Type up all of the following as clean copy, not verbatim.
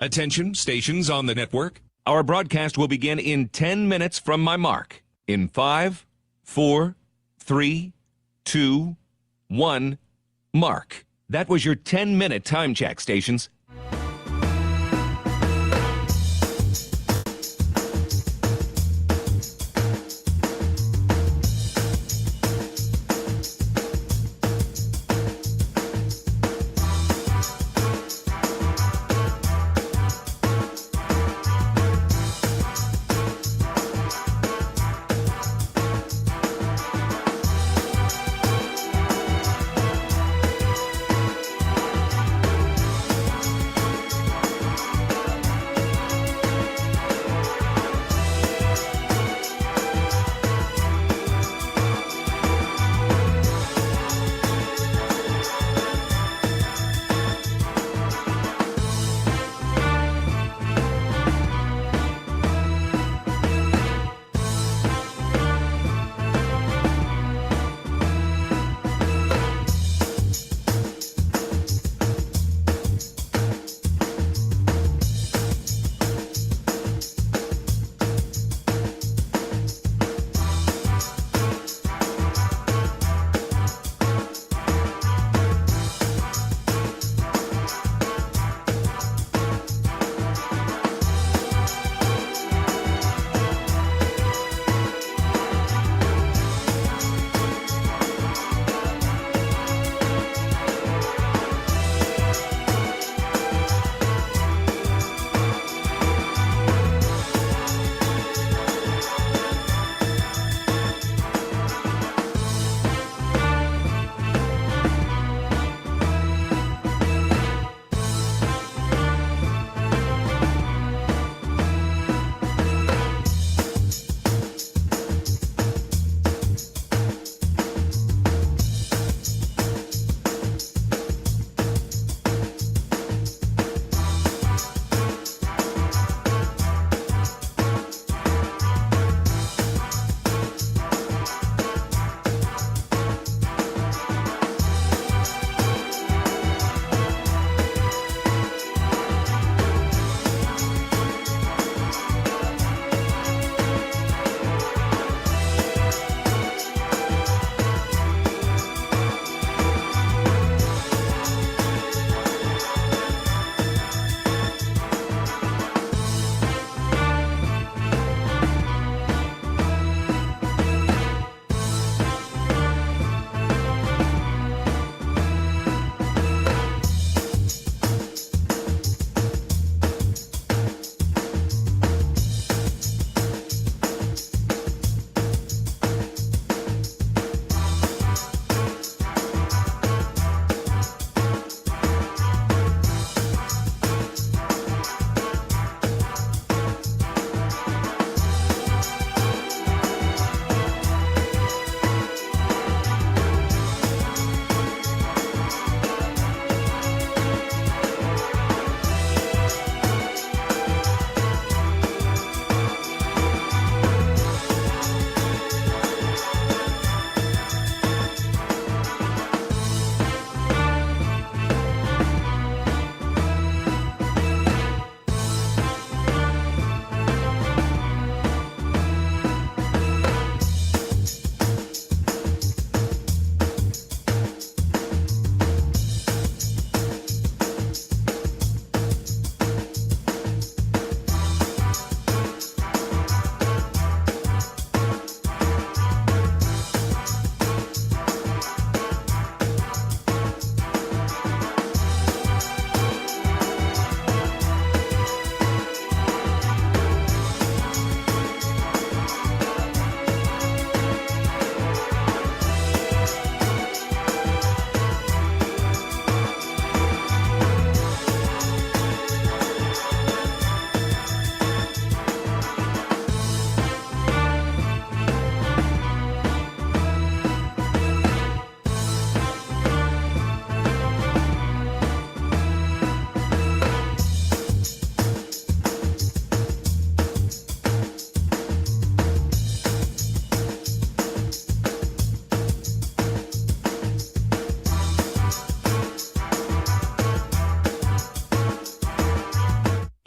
Attention, stations on the network. Our broadcast will begin in 10 minutes from my mark. In 5, 4, 3, 2, 1, mark. That was your 10-minute time check, stations.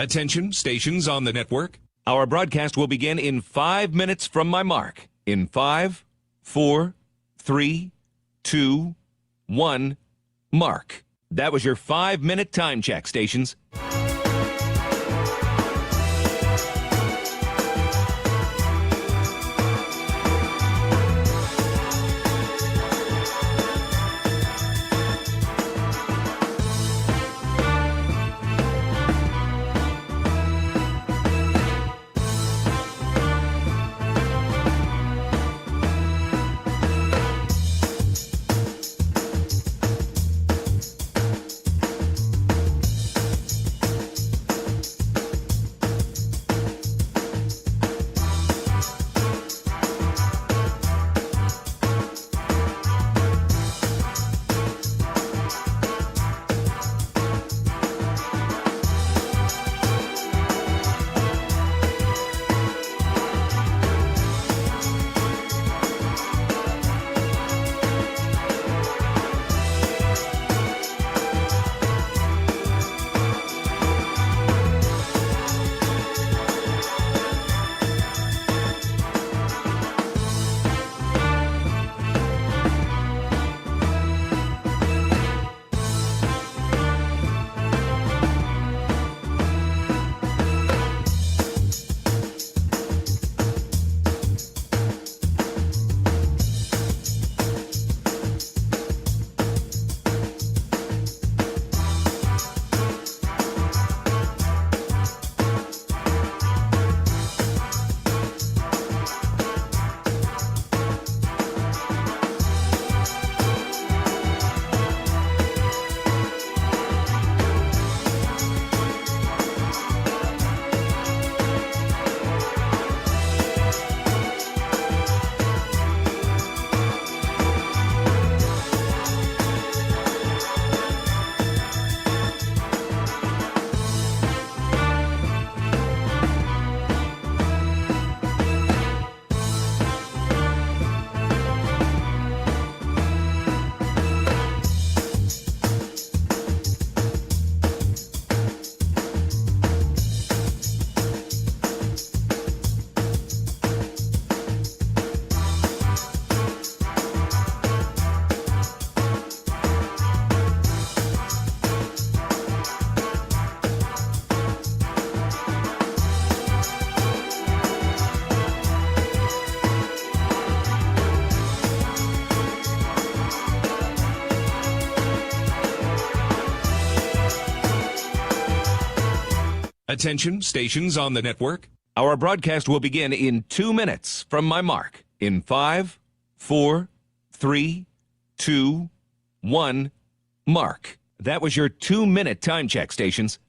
Attention, stations on the network. Our broadcast will begin in 5 minutes from my mark. In 5, 4, 3, 2, 1, mark. That was your 5-minute time check, stations. Attention, stations on the network. Our broadcast will begin in 2 minutes from my mark. In 5, 4, 3, 2, 1, mark. That was your 2-minute time check, stations.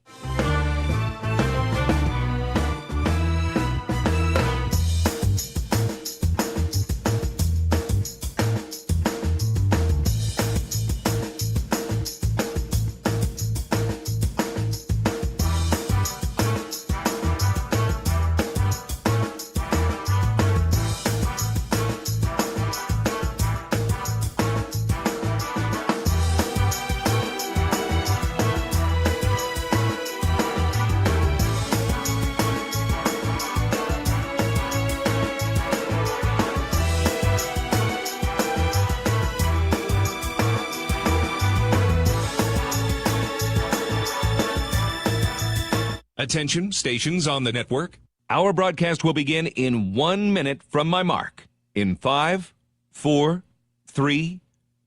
Attention, stations on the network. Our broadcast will begin in 1 minute from my mark. In 5, 4, 3,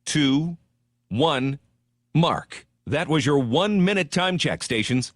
2, 1, mark. That was your 1-minute time check, stations.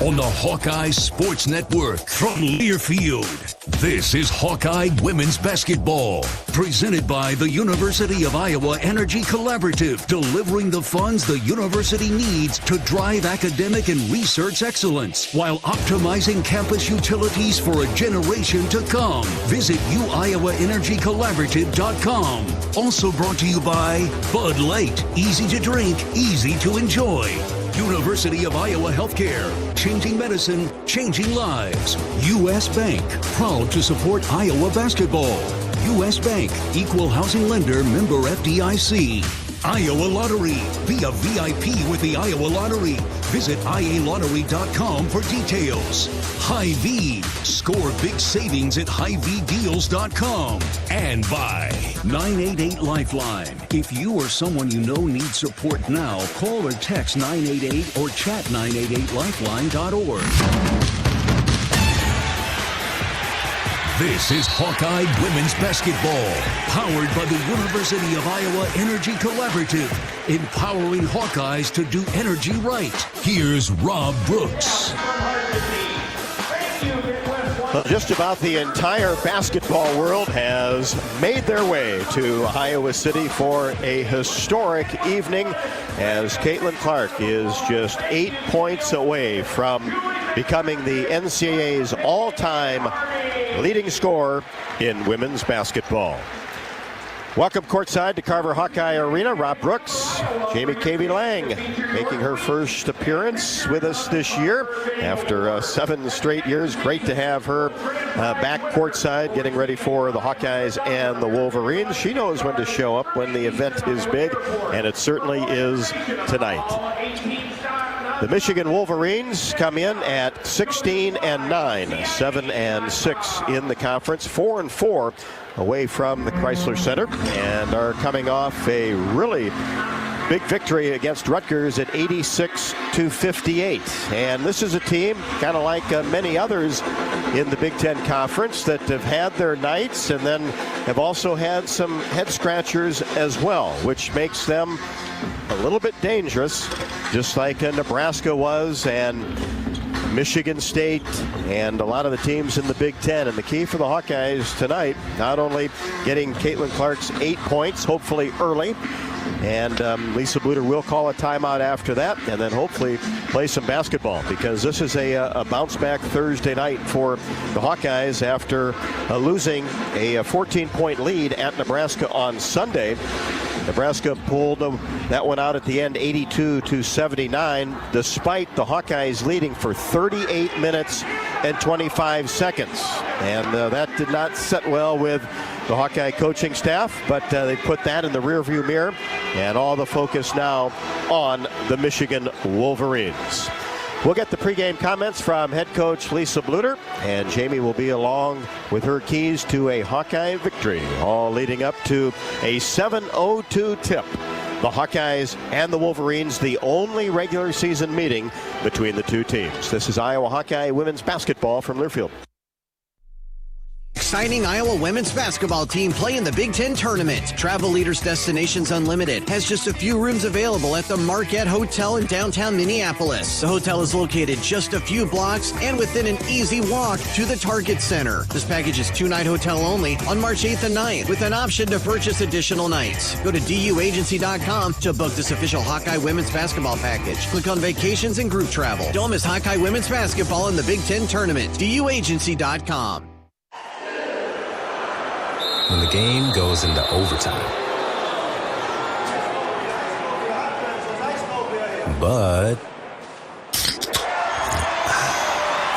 on the Hawkeyes Sports Network from Learfield. This is Hawkeye Women's Basketball, presented by the University of Iowa Energy Collaborative, delivering the funds the university needs to drive academic and research excellence while optimizing campus utilities for a generation to come. Visit uiowaenergycollaborative.com. Also brought to you by Bud Light, easy to drink, easy to enjoy. University of Iowa Healthcare, changing medicine, changing lives. U.S. Bank, proud to support Iowa basketball. U.S. Bank, equal housing lender, member FDIC. Iowa Lottery, be a VIP with the Iowa Lottery. Visit ialottery.com for details. Hy-Vee, score big savings at HyVeeDeals.com. And by 988 Lifeline. If you or someone you know needs support now, call or text 988 or chat 988lifeline.org. This is Hawkeye Women's Basketball, powered by the University of Iowa Energy Collaborative, empowering Hawkeyes to do energy right. Here's Rob Brooks. Well, just about the entire basketball world has made their way to Iowa City for a historic evening, as Caitlin Clark is just 8 points away from becoming the NCAA's all-time leading scorer in women's basketball. Welcome courtside to Carver Hawkeye Arena. Rob Brooks, Jamie Cavey-Lang making her first appearance with us this year after 7 straight years. Great to have her back courtside, getting ready for the Hawkeyes and the Wolverines. She knows when to show up when the event is big, and it certainly is tonight. The Michigan Wolverines come in at 16-9, 7-6 in the conference, 4-4 away from the Chrysler Center, and are coming off a really big victory against Rutgers at 86-58. And this is a team, kind of like many others in the Big Ten Conference, that have had their nights and then have also had some head scratchers as well, which makes them a little bit dangerous, just like Nebraska was, and Michigan State, and a lot of the teams in the Big Ten. And the key for the Hawkeyes tonight, not only getting Caitlin Clark's 8 points, hopefully early, and Lisa Bluter will call a timeout after that, and then hopefully play some basketball, because this is a bounce-back Thursday night for the Hawkeyes after losing a 14-point lead at Nebraska on Sunday. Nebraska pulled that one out at the end, 82-79, despite the Hawkeyes leading for 38 minutes and 25 seconds. And that did not sit well with the Hawkeye coaching staff, but they put that in the rearview mirror, and all the focus now on the Michigan Wolverines. We'll get the pregame comments from head coach Lisa Bluter, and Jamie will be along with her keys to a Hawkeye victory, all leading up to a 7-0-2 tip. The Hawkeyes and the Wolverines, the only regular season meeting between the two teams. This is Iowa Hawkeye women's basketball from Learfield. Exciting Iowa women's basketball team play in the Big Ten tournament. Travel Leaders Destinations Unlimited has just a few rooms available at the Marquette Hotel in downtown Minneapolis. The hotel is located just a few blocks and within an easy walk to the Target Center. This package is 2-night hotel only on March 8th and 9th, with an option to purchase additional nights. Go to duagency.com to book this official Hawkeye women's basketball package. Click on vacations and group travel. Don't miss Hawkeye women's basketball in the Big Ten tournament. duagency.com. When the game goes into overtime. But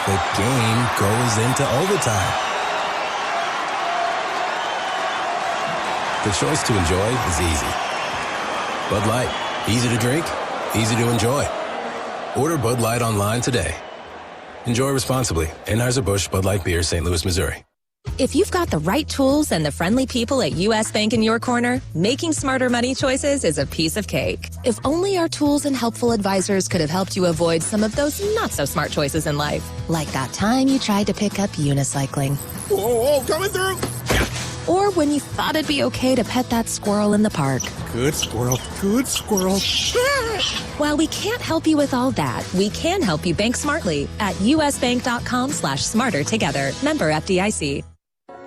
the game goes into overtime. The choice to enjoy is easy. Bud Light, easy to drink, easy to enjoy. Order Bud Light online today. Enjoy responsibly. Anheuser-Busch Bud Light Beer, St. Louis, Missouri. If you've got the right tools and the friendly people at U.S. Bank in your corner, making smarter money choices is a piece of cake. If only our tools and helpful advisors could have helped you avoid some of those not-so-smart choices in life. Like that time you tried to pick up unicycling. Whoa, coming through! or when you thought it'd be okay to pet that squirrel in the park. Good squirrel, good squirrel. While we can't help you with all that, we can help you bank smartly at usbank.com/smartertogether. Member FDIC.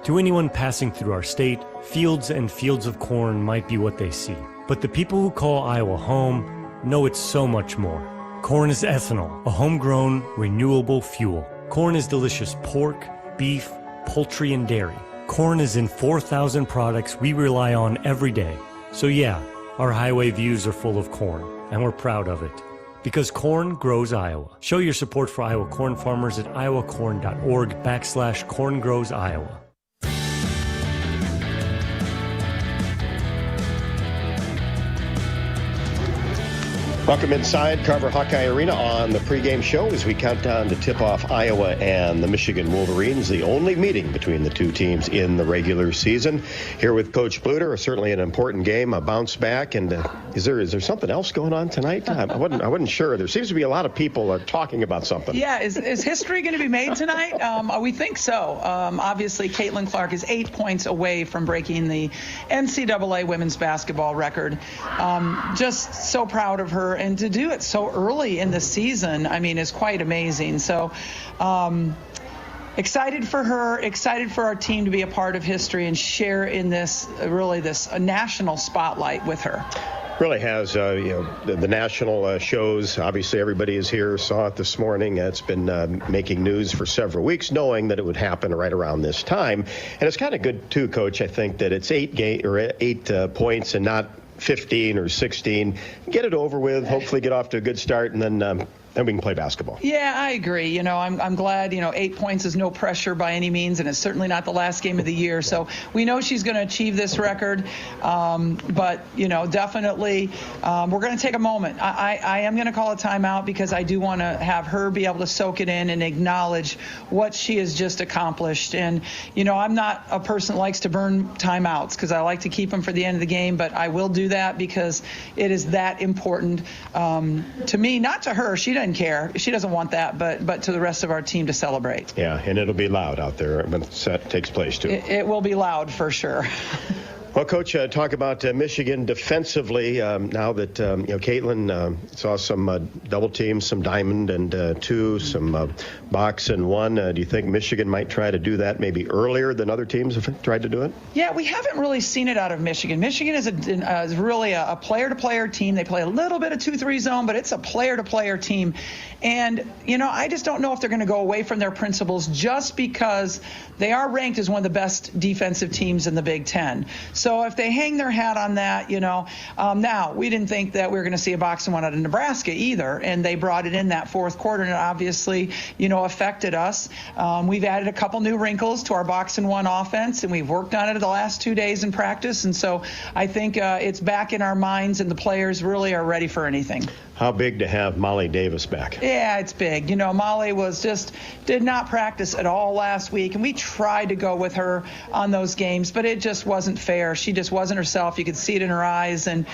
To anyone passing through our state, fields and fields of corn might be what they see. But the people who call Iowa home know it's so much more. Corn is ethanol, a homegrown, renewable fuel. Corn is delicious pork, beef, poultry, and dairy. Corn is in 4,000 products we rely on every day. So yeah, our highway views are full of corn, and we're proud of it. Because corn grows Iowa. Show your support for Iowa corn farmers at iowacorn.org/corn grows Iowa. Welcome inside Carver Hawkeye Arena on the pregame show as we count down to tip off Iowa and the Michigan Wolverines, the only meeting between the two teams in the regular season. Here with Coach Bluter, certainly an important game, a bounce back. And is there something else going on tonight? I wasn't sure. There seems to be a lot of people talking about something. Yeah, is history going to be made tonight? We think so. Obviously, Caitlin Clark is 8 points away from breaking the NCAA women's basketball record. Just so proud of her. And to do it so early in the season, I mean, is quite amazing. So excited for her, excited for our team to be a part of history and share in this national spotlight with her. Really has, the national shows. Obviously, everybody is here, saw it this morning. It's been making news for several weeks, knowing that it would happen right around this time. And it's kind of good, too, Coach, I think, that it's 8 points and not 15 or 16. Get it over with, hopefully get off to a good start, and then we can play basketball. Yeah, I agree. I'm glad, 8 points is no pressure by any means, and it's certainly not the last game of the year. So we know she's going to achieve this record. But, definitely we're going to take a moment. I am going to call a timeout because I do want to have her be able to soak it in and acknowledge what she has just accomplished. And, I'm not a person that likes to burn timeouts because I like to keep them for the end of the game, but I will do that because it is that important to me, not to her. She doesn't care. She doesn't want that, but to the rest of our team to celebrate. Yeah, and it'll be loud out there when the set takes place, too. It will be loud for sure. Well, Coach, talk about Michigan defensively now that, Caitlin saw some double teams, some diamond and two, some box and one. Do you think Michigan might try to do that maybe earlier than other teams have tried to do it? Yeah, we haven't really seen it out of Michigan. Michigan is really a player-to-player team. They play a little bit of 2-3 zone, but it's a player-to-player team. And, I just don't know if they're going to go away from their principles just because they are ranked as one of the best defensive teams in the Big Ten. So if they hang their hat on that, now we didn't think that we were going to see a box and one out of Nebraska either, and they brought it in that fourth quarter, and it obviously, affected us. We've added a couple new wrinkles to our box and one offense, and we've worked on it the last 2 days in practice, and so I think it's back in our minds, and the players really are ready for anything. How big to have Molly Davis back? Yeah, it's big. Molly did not practice at all last week, and we tried to go with her on those games, but it just wasn't fair. She just wasn't herself. You could see it in her eyes, and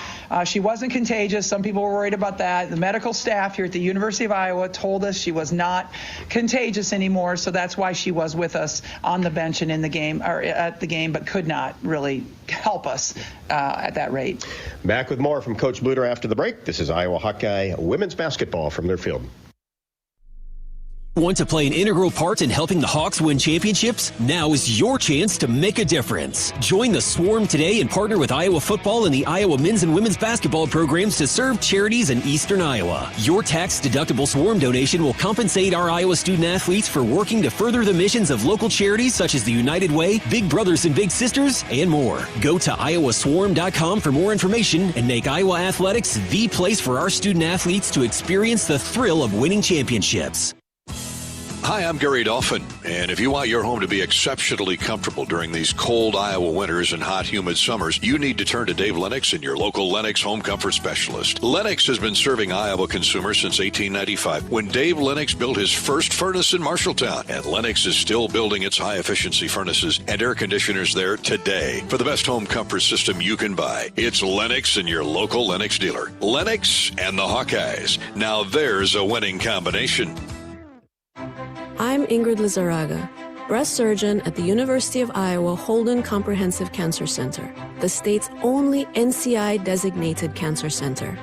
she wasn't contagious. Some people were worried about that. The medical staff here at the University of Iowa told us she was not contagious anymore, so that's why she was with us on the bench and in the game, or at the game, but could not really help us at that rate. Back with more from Coach Bluter after the break. This is Iowa Hawkeye women's basketball from their field. Want to play an integral part in helping the Hawks win championships? Now is your chance to make a difference. Join the Swarm today and partner with Iowa football and the Iowa men's and women's basketball programs to serve charities in eastern Iowa. Your tax-deductible Swarm donation will compensate our Iowa student athletes for working to further the missions of local charities such as the United Way, Big Brothers and Big Sisters, and more. Go to iowaswarm.com for more information and make Iowa athletics the place for our student athletes to experience the thrill of winning championships. Hi, I'm Gary Dolphin, and if you want your home to be exceptionally comfortable during these cold Iowa winters and hot, humid summers, you need to turn to Dave Lennox and your local Lennox home comfort specialist. Lennox has been serving Iowa consumers since 1895, when Dave Lennox built his first furnace in Marshalltown, and Lennox is still building its high-efficiency furnaces and air conditioners there today. For the best home comfort system you can buy, it's Lennox and your local Lennox dealer. Lennox and the Hawkeyes. Now there's a winning combination. I'm Ingrid Lizarraga. breast surgeon at the University of Iowa Holden Comprehensive Cancer Center, the state's only NCI-designated cancer center.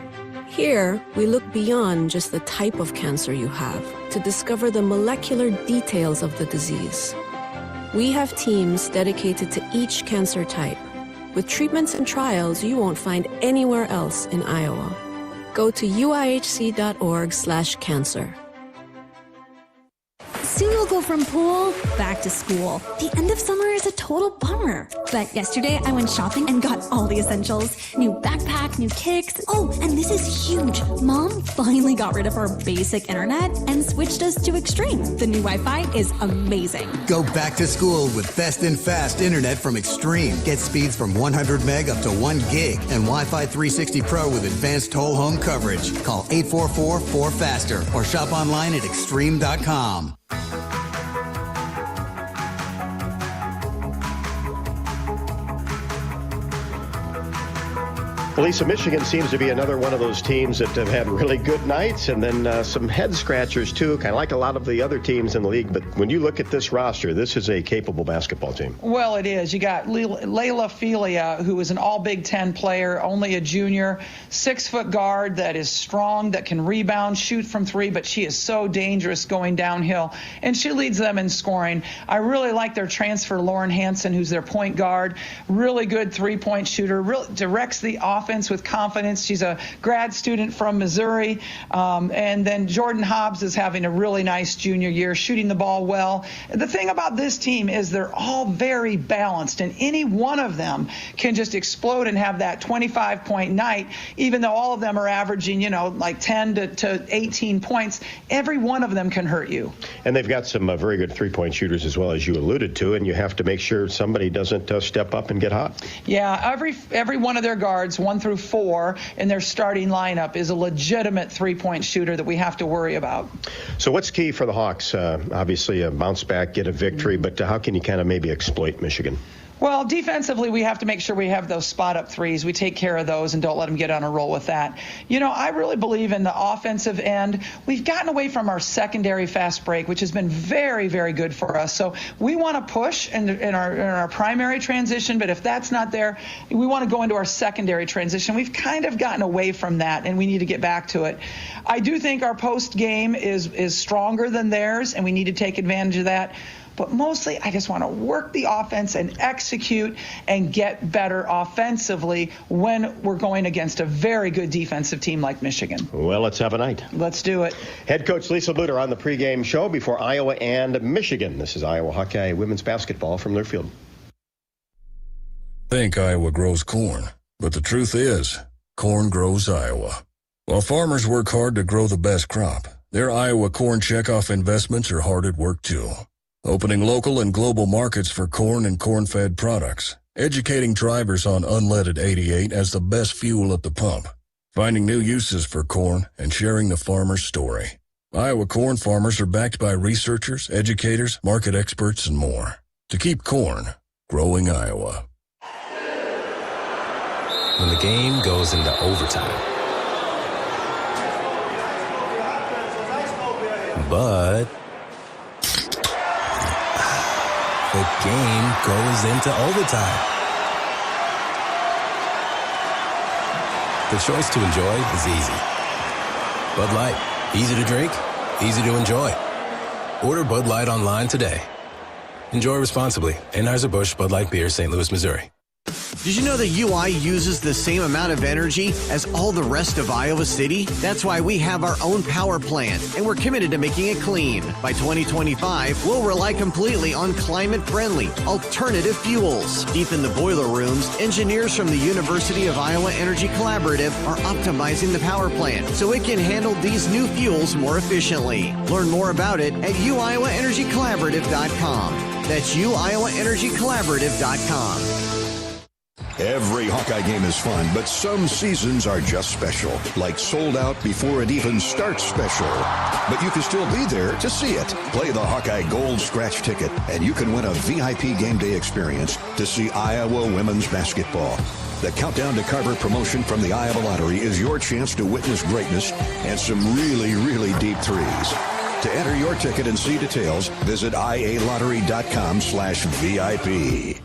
Here, we look beyond just the type of cancer you have to discover the molecular details of the disease. We have teams dedicated to each cancer type, with treatments and trials you won't find anywhere else in Iowa. Go to uihc.org/cancer. Soon we'll go from pool back to school. The end of summer is a total bummer. But yesterday I went shopping and got all the essentials. New backpack, new kicks. Oh, and this is huge. Mom finally got rid of our basic internet and switched us to Extreme. The new Wi-Fi is amazing. Go back to school with best and fast internet from Extreme. Get speeds from 100 meg up to 1 gig and Wi-Fi 360 Pro with advanced whole home coverage. Call 844-4FASTER or shop online at extreme.com. Lisa, Michigan seems to be another one of those teams that have had really good nights and then some head scratchers too, kind of like a lot of the other teams in the league. But when you look at this roster, this is a capable basketball team. Well, it is. You got Layla Filia, who is an all Big Ten player, only a junior, 6-foot guard that is strong, that can rebound, shoot from three, but she is so dangerous going downhill, and she leads them in scoring. I really like their transfer, Lauren Hansen, who's their point guard, really good three-point shooter, really directs the offense with confidence. She's a grad student from Missouri. And then Jordan Hobbs is having a really nice junior year, shooting the ball well. The thing about this team is they're all very balanced, and any one of them can just explode and have that 25-point night, even though all of them are averaging, like 10 to 18 points. Every one of them can hurt you. And they've got some very good three-point shooters as well, as you alluded to, and you have to make sure somebody doesn't step up and get hot. Yeah, every one of their guards, 1 through 4 in their starting lineup, is a legitimate three-point shooter that we have to worry about. So what's key for the Hawks? Obviously a bounce back, get a victory, but how can you kind of maybe exploit Michigan? Well, defensively, we have to make sure we have those spot-up threes. We take care of those and don't let them get on a roll with that. I really believe in the offensive end. We've gotten away from our secondary fast break, which has been very, very good for us. So we want to push in our primary transition, but if that's not there, we want to go into our secondary transition. We've kind of gotten away from that, and we need to get back to it. I do think our post game is stronger than theirs, and we need to take advantage of that. But mostly, I just want to work the offense and execute and get better offensively when we're going against a very good defensive team like Michigan. Well, let's have a night. Let's do it. Head coach Lisa Luter on the pregame show before Iowa and Michigan. This is Iowa Hawkeye women's basketball from Learfield. Think Iowa grows corn, but the truth is, corn grows Iowa. While farmers work hard to grow the best crop, their Iowa corn checkoff investments are hard at work too. Opening local and global markets for corn and corn-fed products, educating drivers on unleaded 88 as the best fuel at the pump, finding new uses for corn, and sharing the farmer's story. Iowa corn farmers are backed by researchers, educators, market experts, and more to keep corn growing Iowa. When the game goes into overtime. But the game goes into overtime. The choice to enjoy is easy. Bud Light, easy to drink, easy to enjoy. Order Bud Light online today. Enjoy responsibly. Anheuser-Busch Bud Light Beer, St. Louis, Missouri. Did you know that UI uses the same amount of energy as all the rest of Iowa City? That's why we have our own power plant, and we're committed to making it clean. By 2025, we'll rely completely on climate-friendly, alternative fuels. Deep in the boiler rooms, engineers from the University of Iowa Energy Collaborative are optimizing the power plant so it can handle these new fuels more efficiently. Learn more about it at uiowaenergycollaborative.com. That's uiowaenergycollaborative.com. Every Hawkeye game is fun, but some seasons are just special, like sold out before it even starts special. But you can still be there to see it. Play the Hawkeye Gold Scratch ticket, and you can win a VIP game day experience to see Iowa women's basketball. The Countdown to Carver promotion from the Iowa Lottery is your chance to witness greatness and some really, really deep threes. To enter your ticket and see details, visit ialottery.com/VIP.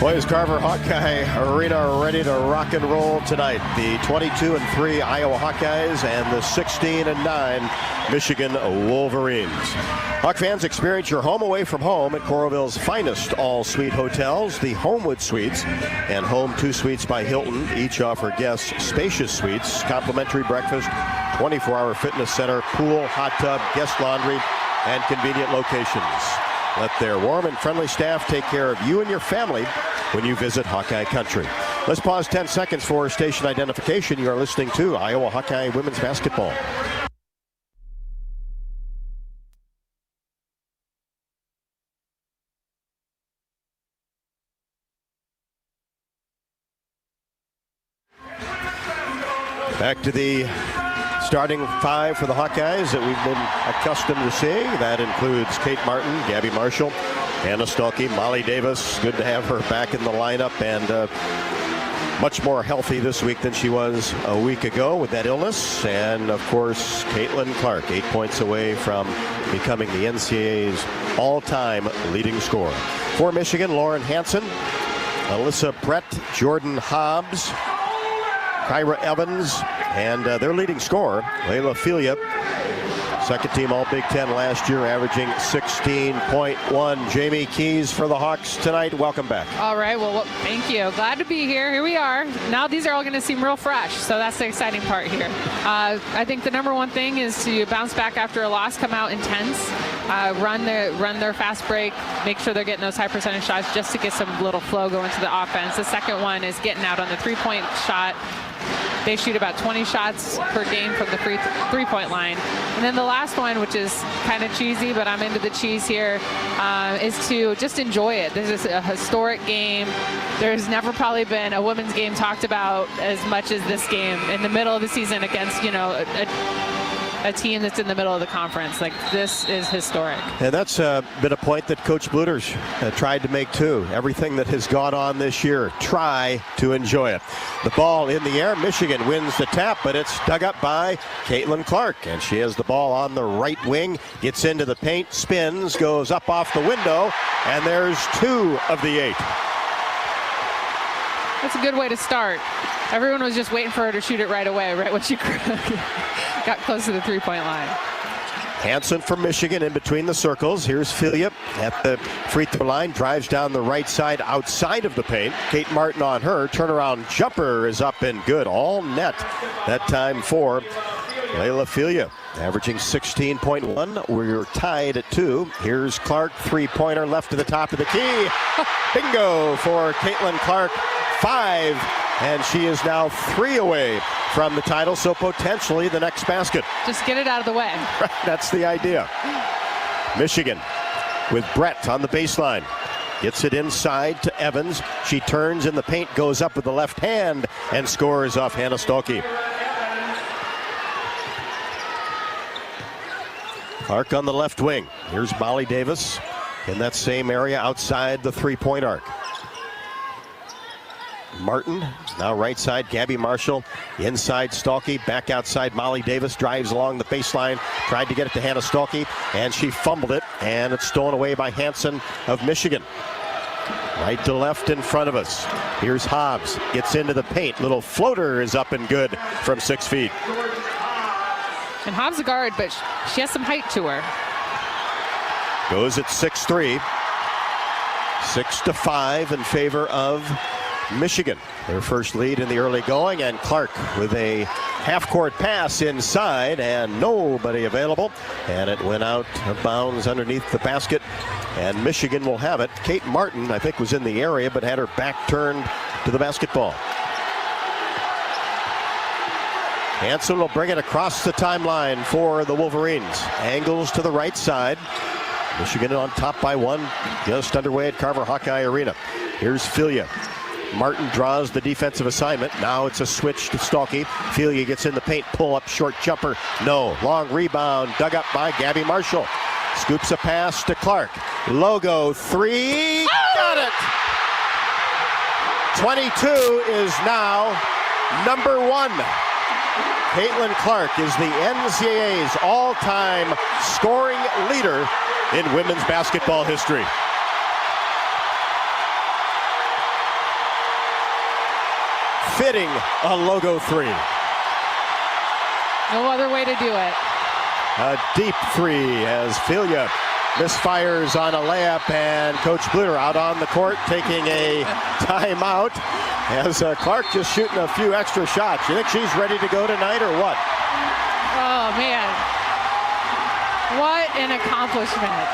Boys, Carver Hawkeye Arena ready to rock and roll tonight. The 22-3 Iowa Hawkeyes and the 16-9 Michigan Wolverines. Hawk fans, experience your home away from home at Coralville's finest all-suite hotels, the Homewood Suites and Home 2 Suites by Hilton. Each offer guests spacious suites, complimentary breakfast, 24-hour fitness center, pool, hot tub, guest laundry, and convenient locations. Let their warm and friendly staff take care of you and your family when you visit Hawkeye Country. Let's pause 10 seconds for station identification. You are listening to Iowa Hawkeye Women's Basketball. Back to the starting five for the Hawkeyes that we've been accustomed to seeing. That includes Kate Martin, Gabby Marshall, Hannah Stuelke, Molly Davis. Good to have her back in the lineup, and much more healthy this week than she was a week ago with that illness. And, of course, Caitlin Clark, 8 points away from becoming the NCAA's all-time leading scorer. For Michigan, Lauren Hansen, Alyssa Brett, Jordan Hobbs, Kyra Evans, and their leading scorer, Layla Filia, second team All-Big Ten last year, averaging 16.1. Jamie Keys for the Hawks tonight. Welcome back. All right, well, thank you. Glad to be here. Here we are. Now these are all going to seem real fresh, so that's the exciting part here. I think the number one thing is to bounce back after a loss, come out intense, run their fast break, make sure they're getting those high percentage shots just to get some little flow going to the offense. The second one is getting out on the three-point shot. They shoot about 20 shots per game from the three-point line. And then the last one, which is kind of cheesy, but I'm into the cheese here, is to just enjoy it. This is a historic game. There's never probably been a women's game talked about as much as this game in the middle of the season against, a team that's in the middle of the conference. Like, this is historic. And that's been a point that Coach Bluters tried to make too. Everything that has gone on this year, try to enjoy it. The ball in the air. Michigan wins the tap, but it's dug up by Caitlin Clark. And she has the ball on the right wing, gets into the paint, spins, goes up off the window, and there's 2 of the 8. That's a good way to start. Everyone was just waiting for her to shoot it right away, right when she got close to the three-point line. Hansen from Michigan in between the circles. Here's Filia at the free throw line, drives down the right side outside of the paint. Kate Martin on her. Turnaround jumper is up and good. All net that time for Layla Filia, averaging 16.1. We're tied at 2. Here's Clark, three-pointer left to the top of the key. Bingo for Caitlin Clark. 5, and she is now 3 away from the title, so potentially the next basket. Just get it out of the way. That's the idea. Michigan with Brett on the baseline. Gets it inside to Evans. She turns in the paint, goes up with the left hand, and scores off Hannah Stuelke. Clark on the left wing. Here's Molly Davis in that same area outside the three-point arc. Martin, now right side, Gabby Marshall, inside Stuelke, back outside Molly Davis, drives along the baseline, tried to get it to Hannah Stuelke, and she fumbled it, and it's stolen away by Hansen of Michigan. Right to left in front of us. Here's Hobbs, gets into the paint, little floater is up and good from 6 feet. And Hobbs a guard, but she has some height to her. Goes at 6-3. 6-5 in favor of Michigan. Their first lead in the early going, and Clark with a half-court pass inside and nobody available, and it went out of bounds underneath the basket, and Michigan will have it. Kate Martin, I think, was in the area but had her back turned to the basketball. Hansen will bring it across the timeline for the Wolverines. Angles to the right side. Michigan on top by 1, just underway at Carver Hawkeye Arena. Here's Filia. Martin draws the defensive assignment. Now it's a switch to Stuelke. Filia gets in the paint, pull up, short jumper. No. Long rebound, dug up by Gabby Marshall. Scoops a pass to Clark. Logo 3. Got it! 22 is now number 1. Caitlin Clark is the NCAA's all-time scoring leader in women's basketball history. Fitting a logo 3. No other way to do it. A deep 3 as Filia misfires on a layup, and Coach Bluter out on the court taking a timeout as Clark just shooting a few extra shots. You think she's ready to go tonight or what? Oh, man. What an accomplishment.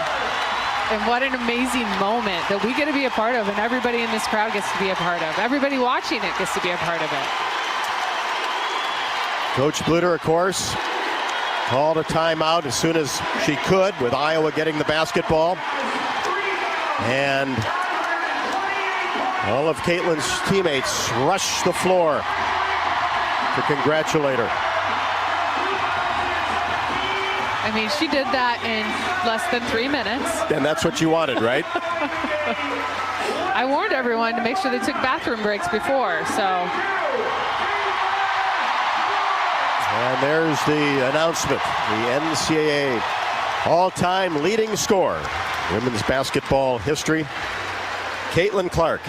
And what an amazing moment that we get to be a part of, and everybody in this crowd gets to be a part of. Everybody watching it gets to be a part of it. Coach Bluter, of course, called a timeout as soon as she could, with Iowa getting the basketball. And all of Caitlin's teammates rush the floor to congratulate her. I mean, she did that in less than 3 minutes. And that's what you wanted, right? I warned everyone to make sure they took bathroom breaks before, so. And there's the announcement. The NCAA all-time leading scorer, women's basketball history, Caitlin Clark.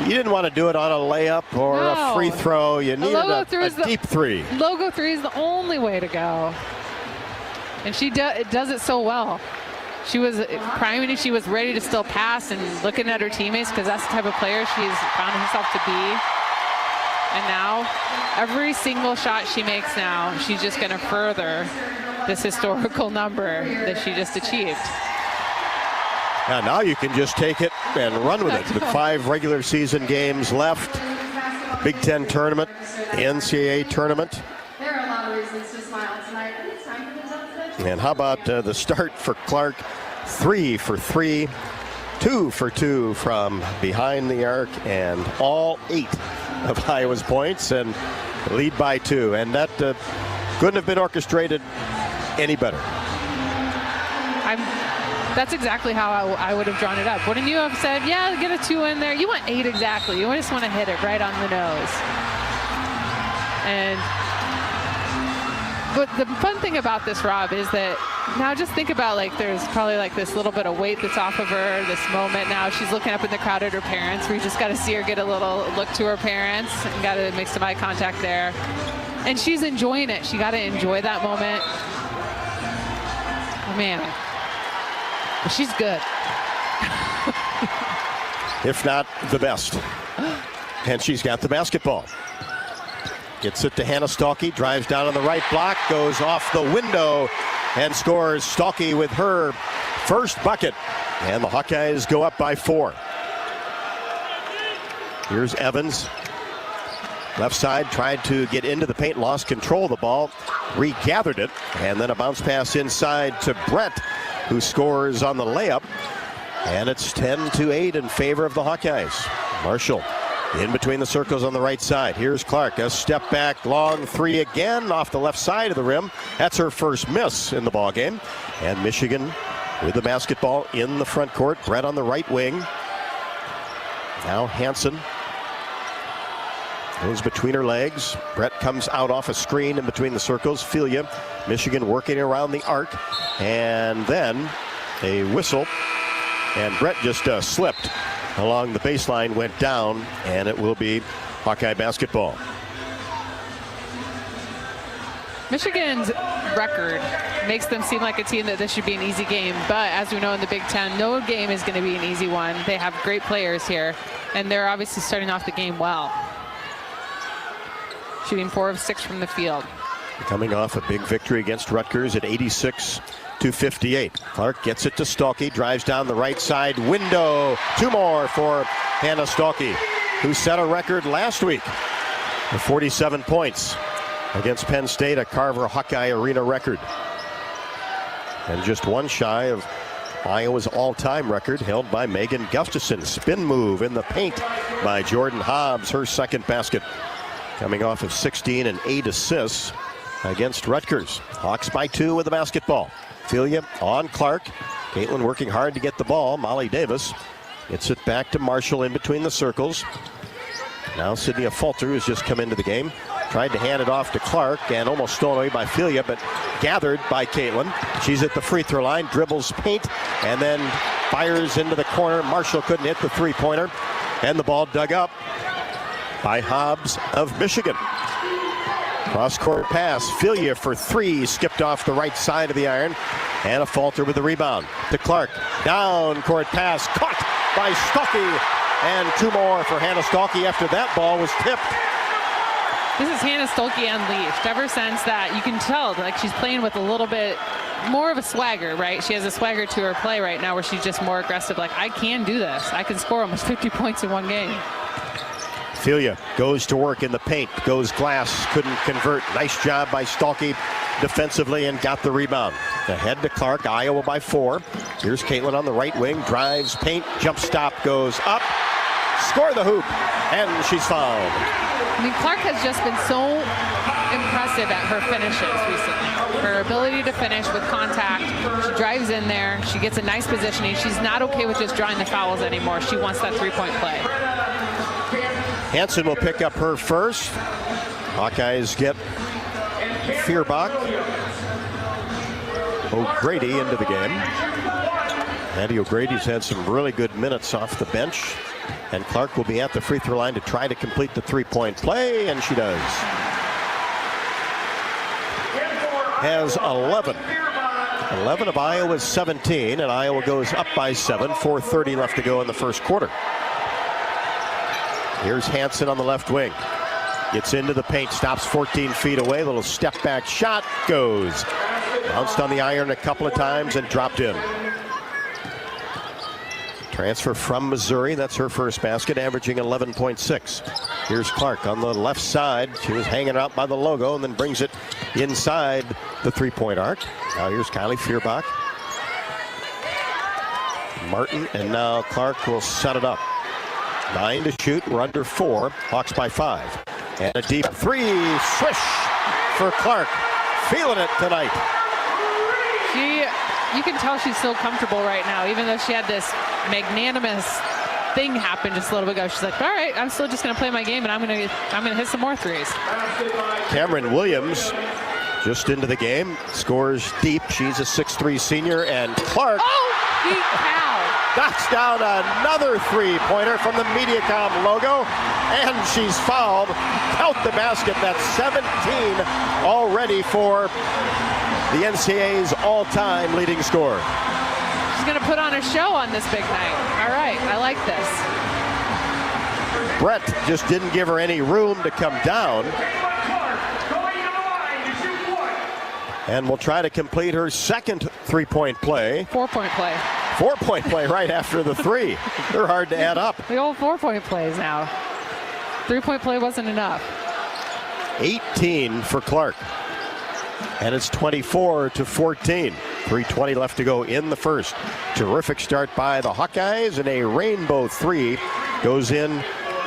You didn't want to do it on a layup or a free throw. You needed a deep 3. Logo 3 is the only way to go. And she does it so well. She was priming, she was ready to still pass and looking at her teammates, because that's the type of player she's found herself to be. And now, every single shot she makes now, she's just going to further this historical number that she just achieved. And now you can just take it and run with it. With 5 regular season games left, Big Ten tournament, NCAA tournament. There are a lot of reasons to smile tonight. It's time for the Johnson. And how about the start for Clark? 3 for 3, 2 for 2 from behind the arc, and all 8 of Iowa's points, and lead by 2. And that couldn't have been orchestrated any better. That's exactly how I would have drawn it up. Wouldn't you have said, yeah, get a 2 in there? You want 8 exactly. You just want to hit it right on the nose. But the fun thing about this, Rob, is that now just think about, like, there's probably like this little bit of weight that's off of her, this moment now. She's looking up in the crowd at her parents. We just got to see her get a little look to her parents and got to make some eye contact there. And she's enjoying it. She got to enjoy that moment. Oh, man. But she's good. If not the best. And she's got the basketball. Gets it to Hannah Stalkey, drives down on the right block, goes off the window, and scores. Stalkey with her first bucket. And the Hawkeyes go up by 4. Here's Evans. Left side, tried to get into the paint, lost control of the ball, regathered it, and then a bounce pass inside to Brett, who scores on the layup. And it's 10-8 in favor of the Hawkeyes. Marshall in between the circles on the right side. Here's Clark, a step back, long 3 again off the left side of the rim. That's her first miss in the ballgame. And Michigan with the basketball in the front court. Brett on the right wing. Now Hansen goes between her legs. Brett comes out off a screen in between the circles. Filia, Michigan working around the arc. And then a whistle. And Brett just slipped along the baseline, went down, and it will be Hawkeye basketball. Michigan's record makes them seem like a team that this should be an easy game, but as we know in the Big Ten, no game is going to be an easy one. They have great players here, and they're obviously starting off the game well. Shooting 4 of 6 from the field. Coming off a big victory against Rutgers at 86-58. Clark gets it to Stalkey, drives down the right side window. 2 more for Hannah Stalkey, who set a record last week of 47 points against Penn State, a Carver Hawkeye Arena record. And just 1 shy of Iowa's all-time record held by Megan Gustafson. Spin move in the paint by Jordan Hobbs, her second basket. Coming off of 16 and 8 assists against Rutgers. Hawks by 2 with the basketball. Filia on Clark. Caitlin working hard to get the ball. Molly Davis Gets it back to Marshall in between the circles. Now Sydney Falter, who's just come into the game, tried to hand it off to Clark and almost stolen away by Filia, but gathered by Caitlin. She's at the free throw line, dribbles paint, and then fires into the corner. Marshall couldn't hit the three-pointer, and the ball dug up by Hobbs of Michigan. Cross-court pass, Filia for three, skipped off the right side of the iron, and a Falter with the rebound to Clark. Down-court pass, caught by Stolke, and two more for Hannah Stolke after that ball was tipped. This is Hannah Stolke unleashed. Ever since that, you can tell like she's playing with a little bit more of a swagger, right? She has a swagger to her play right now where she's just more aggressive. Like, I can do this. I can score almost 50 points in one game. Filia goes to work in the paint, goes glass, couldn't convert. Nice job by Stolke defensively and got the rebound. Ahead to Clark, Iowa by 4. Here's Caitlin on the right wing, drives, paint, jump stop, goes up, score the hoop, and she's fouled. I mean, Clark has just been so impressive at her finishes recently. Her ability to finish with contact. She drives in there. She gets a nice positioning. She's not okay with just drawing the fouls anymore. She wants that three-point play. Hansen will pick up her first. Hawkeyes get Feuerbach, O'Grady into the game. Andy O'Grady's had some really good minutes off the bench. And Clark will be at the free throw line to try to complete the three-point play, and she does. Has 11. 11 of Iowa's 17, and Iowa goes up by 7. 4:30 left to go in the first quarter. Here's Hansen on the left wing. Gets into the paint, stops 14 feet away. Little step back shot, goes. Bounced on the iron a couple of times and dropped in. Transfer from Missouri, that's her first basket, averaging 11.6. Here's Clark on the left side. She was hanging out by the logo and then brings it inside the three-point arc. Now here's Kylie Feuerbach. Martin, and now Clark will set it up. 9 to shoot, we're under 4. Hawks by 5. And a deep three, swish for Clark. Feeling it tonight. You can tell she's so comfortable right now, even though she had this magnanimous thing happen just a little bit ago. She's like, all right, I'm still just going to play my game, and I'm going to hit some more threes. Cameron Williams just into the game, scores deep. She's a 6'3" senior, and Clark knocks down another three-pointer from the Mediacom logo, and she's fouled. Count the basket. That's 17 already for the NCAA's all-time leading scorer. She's going to put on a show on this big night. All right, I like this. Brett just didn't give her any room to come down. And will try to complete her second three-point play. 4-point play. 4-point play right after the three. They're hard to add up. The old 4-point plays now. 3-point play wasn't enough. 18 for Clark. And it's 24-14. 3:20 left to go in the first. Terrific start by the Hawkeyes, and a rainbow three goes in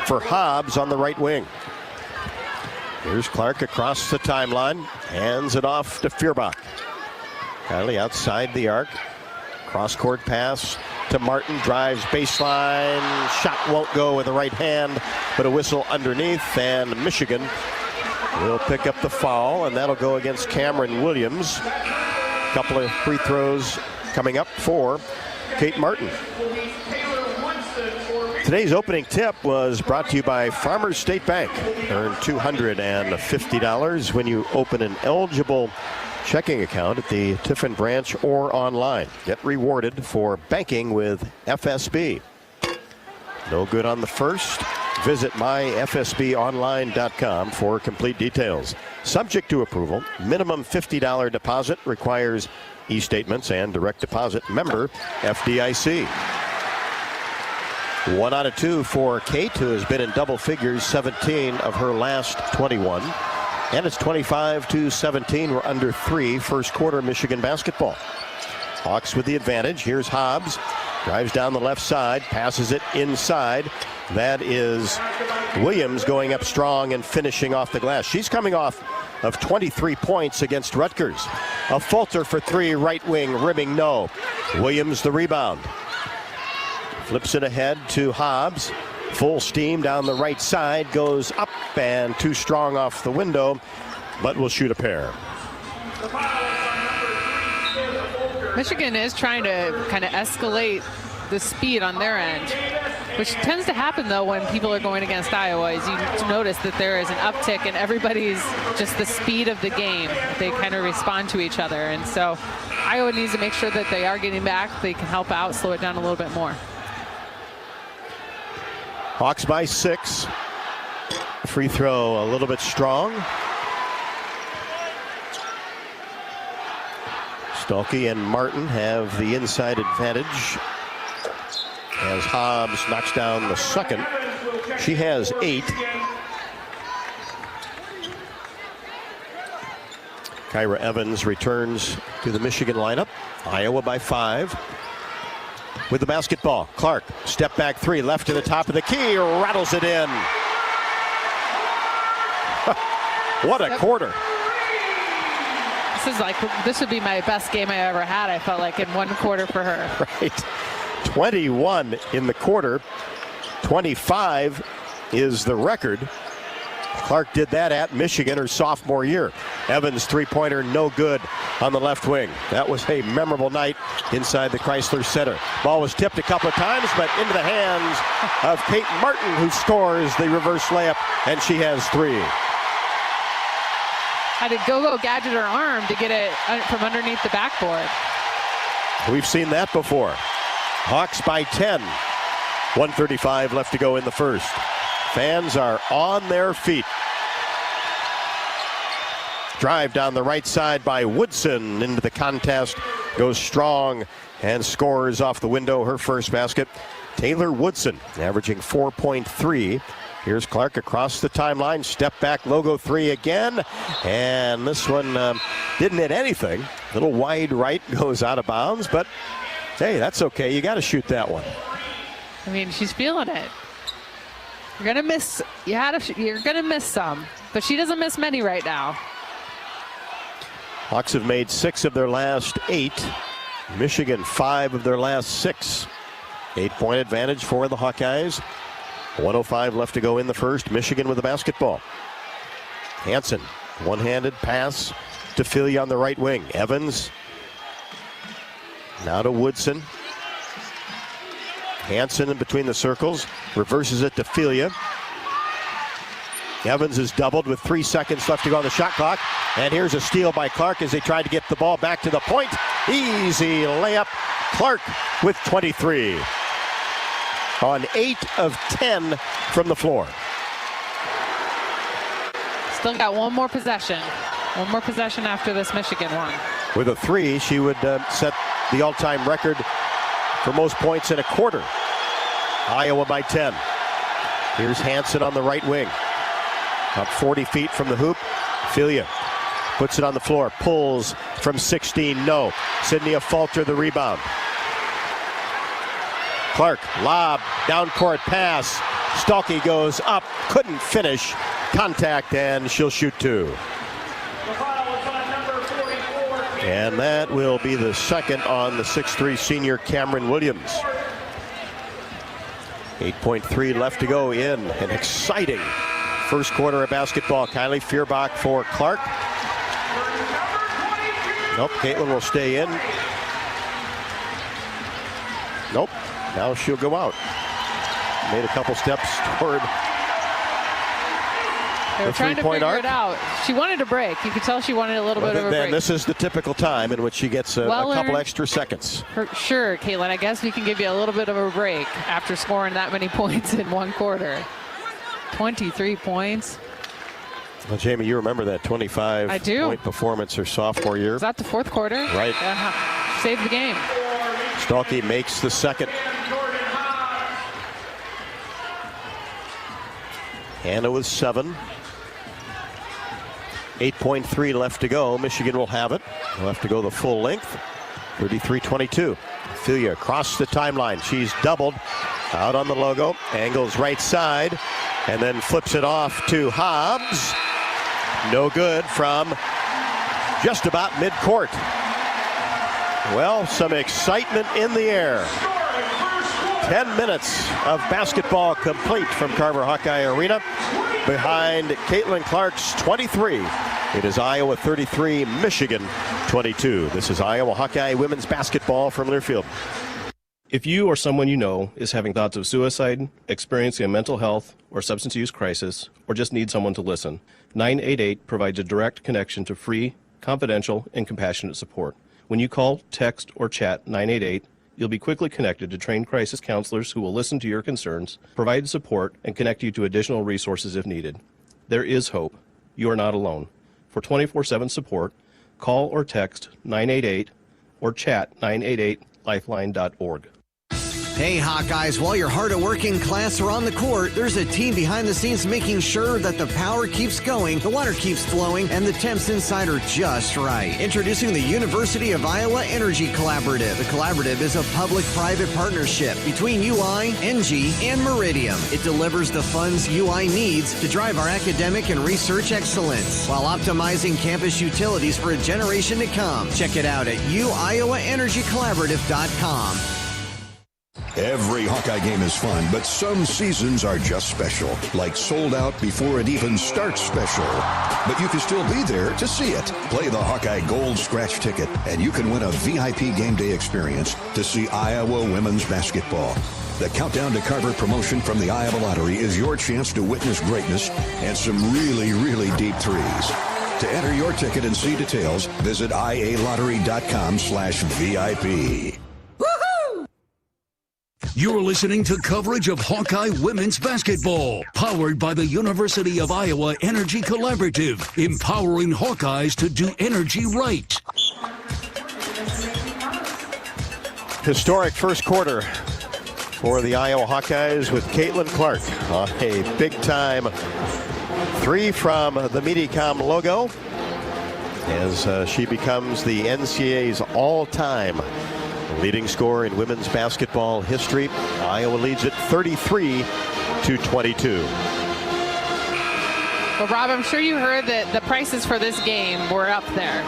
for Hobbs on the right wing. Here's Clark across the timeline, hands it off to Feuerbach. Kylie outside the arc. Cross-court pass to Martin, drives baseline. Shot won't go with the right hand, but a whistle underneath, and Michigan will pick up the foul, and that'll go against Cameron Williams. A couple of free throws coming up for Kate Martin. Today's opening tip was brought to you by Farmers State Bank. Earn $250 when you open an eligible checking account at the Tiffin branch or online. Get rewarded for banking with FSB. No good on the first. Visit myfsbonline.com for complete details. Subject to approval, minimum $50 deposit, requires e-statements and direct deposit. Member FDIC. 1 out of 2 for Kate, who has been in double figures 17 of her last 21. And it's 25-17. We're under 3 first quarter Michigan basketball. Hawks with the advantage. Here's Hobbs. Drives down the left side, passes it inside. That is Williams going up strong and finishing off the glass. She's coming off of 23 points against Rutgers. A Falter for 3, right wing, rimming no. Williams the rebound. Flips it ahead to Hobbs. Full steam down the right side. Goes up and too strong off the window, but will shoot a pair. Michigan is trying to kind of escalate the speed on their end, which tends to happen though when people are going against Iowa. Is you notice that there is an uptick in everybody's just the speed of the game. They kind of respond to each other, and so Iowa needs to make sure that they are getting back. They can help out, slow it down a little bit more. Hawks by 6. Free throw a little bit strong. Stuelke and Martin have the inside advantage as Hobbs knocks down the second. She has 8. Kyra Evans returns to the Michigan lineup. Iowa by 5. With the basketball, Clark, step back 3, left to the top of the key, rattles it in. What a quarter. This would be my best game I ever had, I felt like, in one quarter for her. Right. 21 in the quarter. 25 is the record. Clark did that at Michigan her sophomore year. Evans three-pointer no good on the left wing. That was a memorable night inside the Chrysler Center. Ball was tipped a couple of times, but into the hands of Kate Martin, who scores the reverse layup, and she has 3. Had to go gadget her arm to get it from underneath the backboard. We've seen that before. Hawks by 10. 1:35 left to go in the first. Fans are on their feet. Drive down the right side by Woodson into the contest. Goes strong and scores off the window her first basket. Taylor Woodson averaging 4.3. Here's Clark across the timeline. Step back logo 3 again. And this one didn't hit anything. Little wide right, goes out of bounds. But hey, that's okay. You got to shoot that one. I mean, she's feeling it. You're gonna miss. You're gonna miss some, but she doesn't miss many right now. Hawks have made 6 of their last 8. Michigan 5 of their last 6. 8-point advantage for the Hawkeyes. 1:05 left to go in the first. Michigan with the basketball. Hansen, one-handed pass to Filia on the right wing. Evans now to Woodson. Hansen in between the circles, reverses it to Filia. Evans is doubled with 3 seconds left to go on the shot clock. And here's a steal by Clark as they tried to get the ball back to the point. Easy layup. Clark with 23. On 8 of 10 from the floor. Still got one more possession. One more possession after this Michigan one. With a 3, she would set the all-time record for most points in a quarter. Iowa by 10. Here's Hansen on the right wing. Up 40 feet from the hoop. Filia puts it on the floor. Pulls from 16. No. Sydney Falter the rebound. Clark, lob, down court pass. Stuelke goes up, couldn't finish. Contact, and she'll shoot 2. And that will be the second on the 6'3" senior Cameron Williams. 8.3 left to go in an exciting first quarter of basketball. Kylie Feuerbach for Clark. Nope, Caitlin will stay in. Nope, now she'll go out. Made a couple steps toward they were trying to figure it out. She wanted a break. You could tell she wanted a little bit of a break. This is the typical time in which she gets a couple extra seconds. Sure, Caitlin, I guess we can give you a little bit of a break after scoring that many points in one quarter. 23 points. Well, Jamie, you remember that 25-point performance her sophomore year. Was that the fourth quarter? Right. Saved the game. Stuelke makes the second. Hannah with 7. 8.3 left to go. Michigan will have it. They'll have to go the full length. 33-22. Filia across the timeline. She's doubled. Out on the logo. Angles right side. And then flips it off to Hobbs. No good from just about midcourt. Well, some excitement in the air. 10 minutes of basketball complete from Carver Hawkeye Arena. Behind Caitlin Clark's 23, it is Iowa 33, Michigan 22. This is Iowa Hawkeye women's basketball from Learfield. If you or someone you know is having thoughts of suicide, experiencing a mental health or substance use crisis, or just need someone to listen, 988 provides a direct connection to free, confidential, and compassionate support. When you call, text, or chat 988, you'll be quickly connected to trained crisis counselors who will listen to your concerns, provide support, and connect you to additional resources if needed. There is hope. You are not alone. For 24/7 support, call or text 988 or chat 988lifeline.org. Hey Hawkeyes, while you're hard at work in class or on the court, there's a team behind the scenes making sure that the power keeps going, the water keeps flowing, and the temps inside are just right. Introducing the University of Iowa Energy Collaborative. The collaborative is a public-private partnership between UI, NG, and Meridium. It delivers the funds UI needs to drive our academic and research excellence while optimizing campus utilities for a generation to come. Check it out at uiowaenergycollaborative.com. Every Hawkeye game is fun, but some seasons are just special, like sold out before it even starts special. But you can still be there to see it. Play the Hawkeye Gold Scratch ticket, and you can win a VIP game day experience to see Iowa women's basketball. The Countdown to Carver promotion from the Iowa Lottery is your chance to witness greatness and some really, really deep threes. To enter your ticket and see details, visit ialottery.com/VIP. You're listening to coverage of Hawkeye women's basketball, powered by the University of Iowa Energy Collaborative, empowering Hawkeyes to do energy right. Historic first quarter for the Iowa Hawkeyes with Caitlin Clark on a big-time three from the Medicom logo as she becomes the NCAA's all-time leading scorer in women's basketball history. Iowa leads it 33-22. Well, Rob, I'm sure you heard that the prices for this game were up there.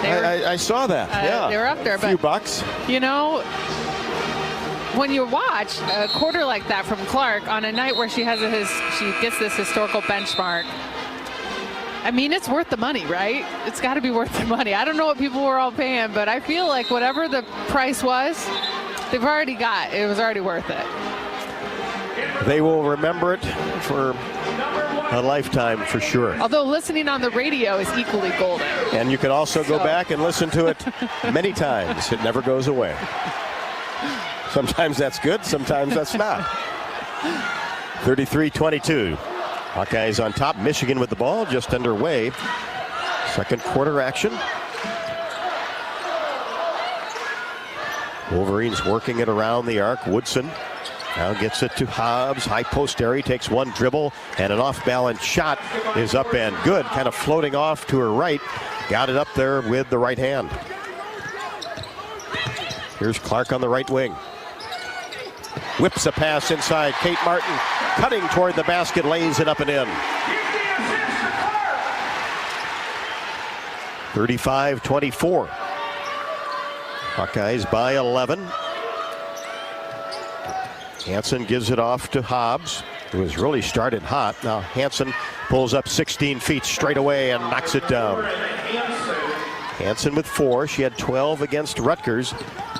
I saw that. Yeah, they were up there. A few bucks. You know, when you watch a quarter like that from Clark on a night where she gets this historical benchmark, I mean, it's worth the money, right? It's got to be worth the money. I don't know what people were all paying, but I feel like whatever the price was, they've already got. It was already worth it. They will remember it for a lifetime for sure. Although listening on the radio is equally golden. And you can also go back and listen to it many times. It never goes away. Sometimes that's good, sometimes that's not. 33-22. Hawkeyes on top. Michigan with the ball just underway. Second quarter action. Wolverines working it around the arc. Woodson now gets it to Hobbs. High post area, takes one dribble, and an off-balance shot is up and good. Kind of floating off to her right. Got it up there with the right hand. Here's Clark on the right wing. Whips a pass inside. Kate Martin cutting toward the basket, lays it up and in. 35-24. Hawkeyes by 11. Hansen gives it off to Hobbs, who has really started hot. Now Hansen pulls up 16 feet straight away and knocks it down. Hansen with 4. She had 12 against Rutgers,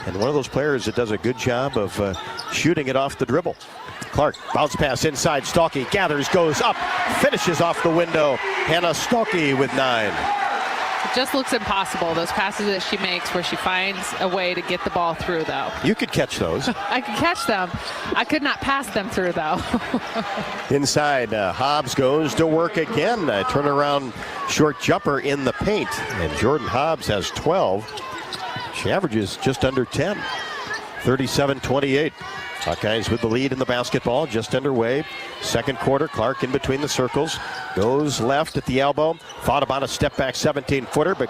and one of those players that does a good job of shooting it off the dribble. Clark, bounce pass inside. Stalky gathers, goes up, finishes off the window. Hannah Stalky with 9. It just looks impossible, those passes that she makes where she finds a way to get the ball through, though. You could catch those. I could catch them. I could not pass them through, though. Inside, Hobbs goes to work again. Turnaround short jumper in the paint. And Jordan Hobbs has 12. She averages just under 10. 37-28. Hawkeyes with the lead in the basketball, just underway. Second quarter, Clark in between the circles. Goes left at the elbow. Thought about a step-back 17-footer, but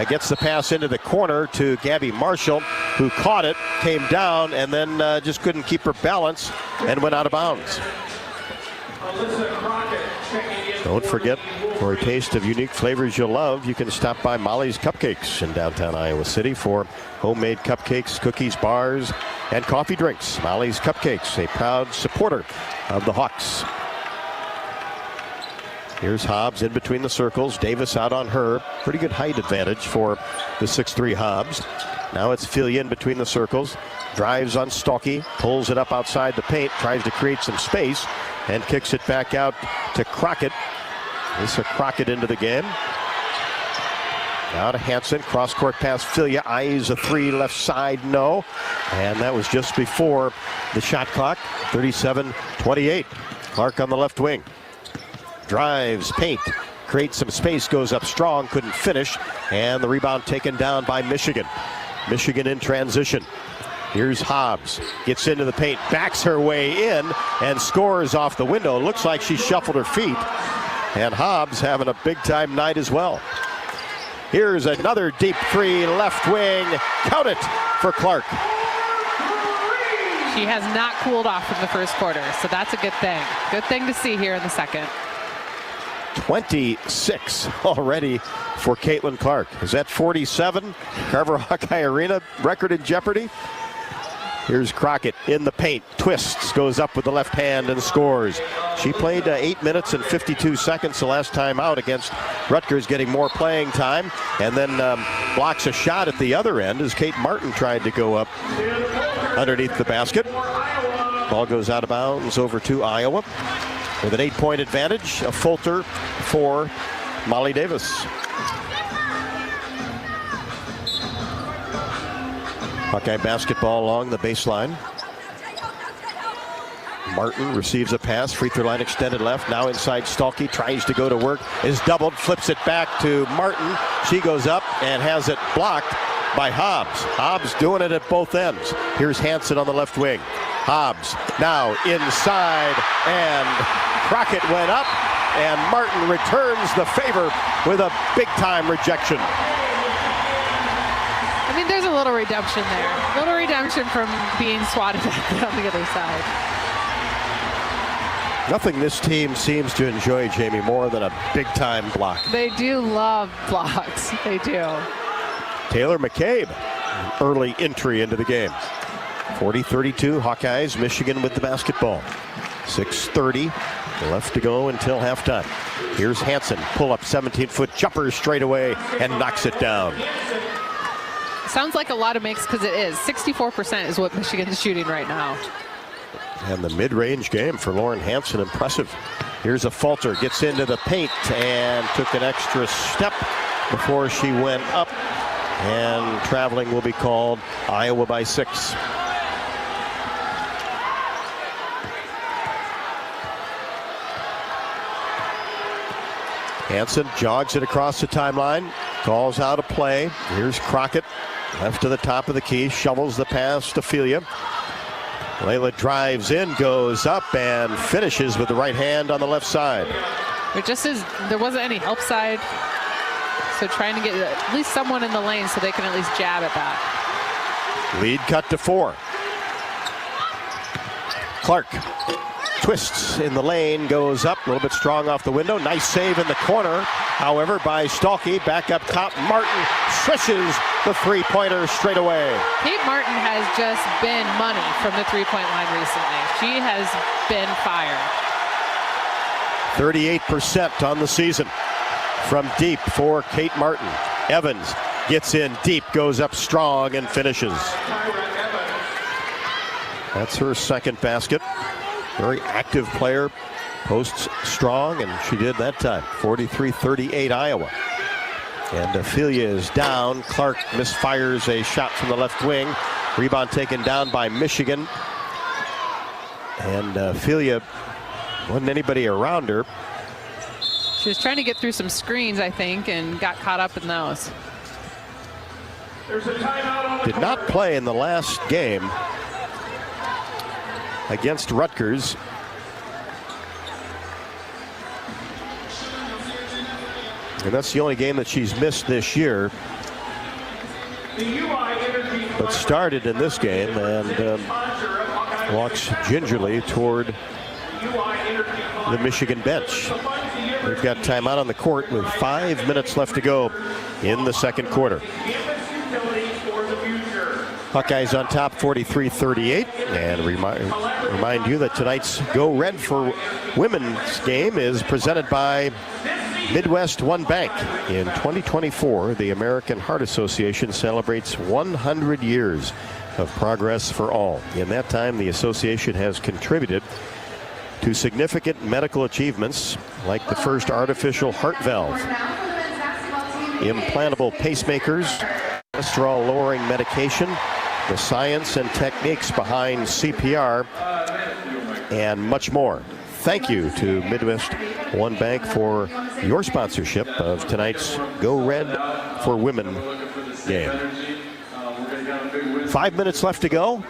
gets the pass into the corner to Gabby Marshall, who caught it, came down, and then just couldn't keep her balance and went out of bounds. Don't forget For a taste of unique flavors you'll love, you can stop by Molly's Cupcakes in downtown Iowa City for homemade cupcakes, cookies, bars, and coffee drinks. Molly's Cupcakes, a proud supporter of the Hawks. Here's Hobbs in between the circles. Davis out on her. Pretty good height advantage for the 6'3" Hobbs. Now it's Filia in between the circles. Drives on Stalky, pulls it up outside the paint, tries to create some space, and kicks it back out to Crockett. This is Crockett into the game. Now to Hansen, cross-court pass, Filia, eyes a three, left side, no. And that was just before the shot clock, 37-28. Clark on the left wing. Drives, paint, creates some space, goes up strong, couldn't finish, and the rebound taken down by Michigan. Michigan in transition. Here's Hobbs, gets into the paint, backs her way in, and scores off the window. Looks like she shuffled her feet, and Hobbs having a big-time night as well. Here's another deep three, left wing, count it for Clark. She has not cooled off from the first quarter, so that's a good thing. Good thing to see here in the second. 26 already for Caitlin Clark. Is that 47? Carver Hawkeye Arena record in jeopardy? Here's Crockett in the paint, twists, goes up with the left hand and scores. She played 8 minutes and 52 seconds the last time out against Rutgers, getting more playing time, and then blocks a shot at the other end as Kate Martin tried to go up underneath the basket. Ball goes out of bounds over to Iowa with an 8-point advantage, a Fulter for Molly Davis. Hawkeye basketball along the baseline. Martin receives a pass, free throw line extended left, now inside Stalky, tries to go to work, is doubled, flips it back to Martin. She goes up and has it blocked by Hobbs. Hobbs doing it at both ends. Here's Hansen on the left wing. Hobbs now inside, and Crockett went up, and Martin returns the favor with a big-time rejection. I mean, there's a little redemption there. A little redemption from being swatted at on the other side. Nothing this team seems to enjoy, Jamie, more than a big-time block. They do love blocks. They do. Taylor McCabe, early entry into the game. 40-32, Hawkeyes, Michigan with the basketball. 6:30 left to go until halftime. Here's Hansen, pull up 17-foot jumper straight away and knocks it down. Sounds like a lot of makes because it is. 64% is what Michigan's shooting right now. And the mid-range game for Lauren Hansen, impressive. Here's a Falter, gets into the paint and took an extra step before she went up. And traveling will be called, Iowa by 6. Hansen jogs it across the timeline, calls out a play. Here's Crockett, left to the top of the key, shovels the pass to Filia. Layla drives in, goes up, and finishes with the right hand on the left side. There wasn't any help side, so trying to get at least someone in the lane so they can at least jab at that. Lead cut to 4. Clark twists in the lane, goes up, a little bit strong off the window. Nice save in the corner, however, by Stalky. Back up top, Martin swishes the three-pointer straight away. Kate Martin has just been money from the three-point line recently. She has been fire. 38% on the season from deep for Kate Martin. Evans gets in deep, goes up strong, and finishes. That's her second basket. Very active player, posts strong, and she did that time. 43-38 Iowa. And Filia is down. Clark misfires a shot from the left wing. Rebound taken down by Michigan. And Filia, wasn't anybody around her. She was trying to get through some screens, I think, and got caught up in those. Did not play in the last game against Rutgers. And that's the only game that she's missed this year. But started in this game and walks gingerly toward the Michigan bench. We've got timeout on the court with 5 minutes left to go in the second quarter. Hawkeyes on top 43-38. And remind you that tonight's Go Red for Women's game is presented by Midwest One Bank. In 2024, the American Heart Association celebrates 100 years of progress for all. In that time, the association has contributed to significant medical achievements like the first artificial heart valve, implantable pacemakers, cholesterol-lowering medication, the science and techniques behind CPR, and much more. Thank you to Midwest One Bank for your sponsorship of tonight's Go Red for Women game. 5 minutes left to go.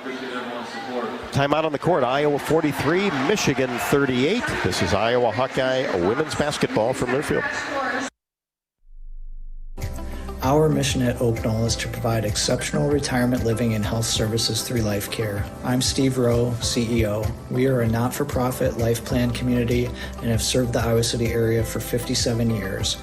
Timeout on the court. Iowa 43, Michigan 38. This is Iowa Hawkeye women's basketball from Learfield. Our mission at Oak Knoll is to provide exceptional retirement living and health services through life care. I'm Steve Rowe, CEO. We are a not-for-profit life plan community and have served the Iowa City area for 57 years.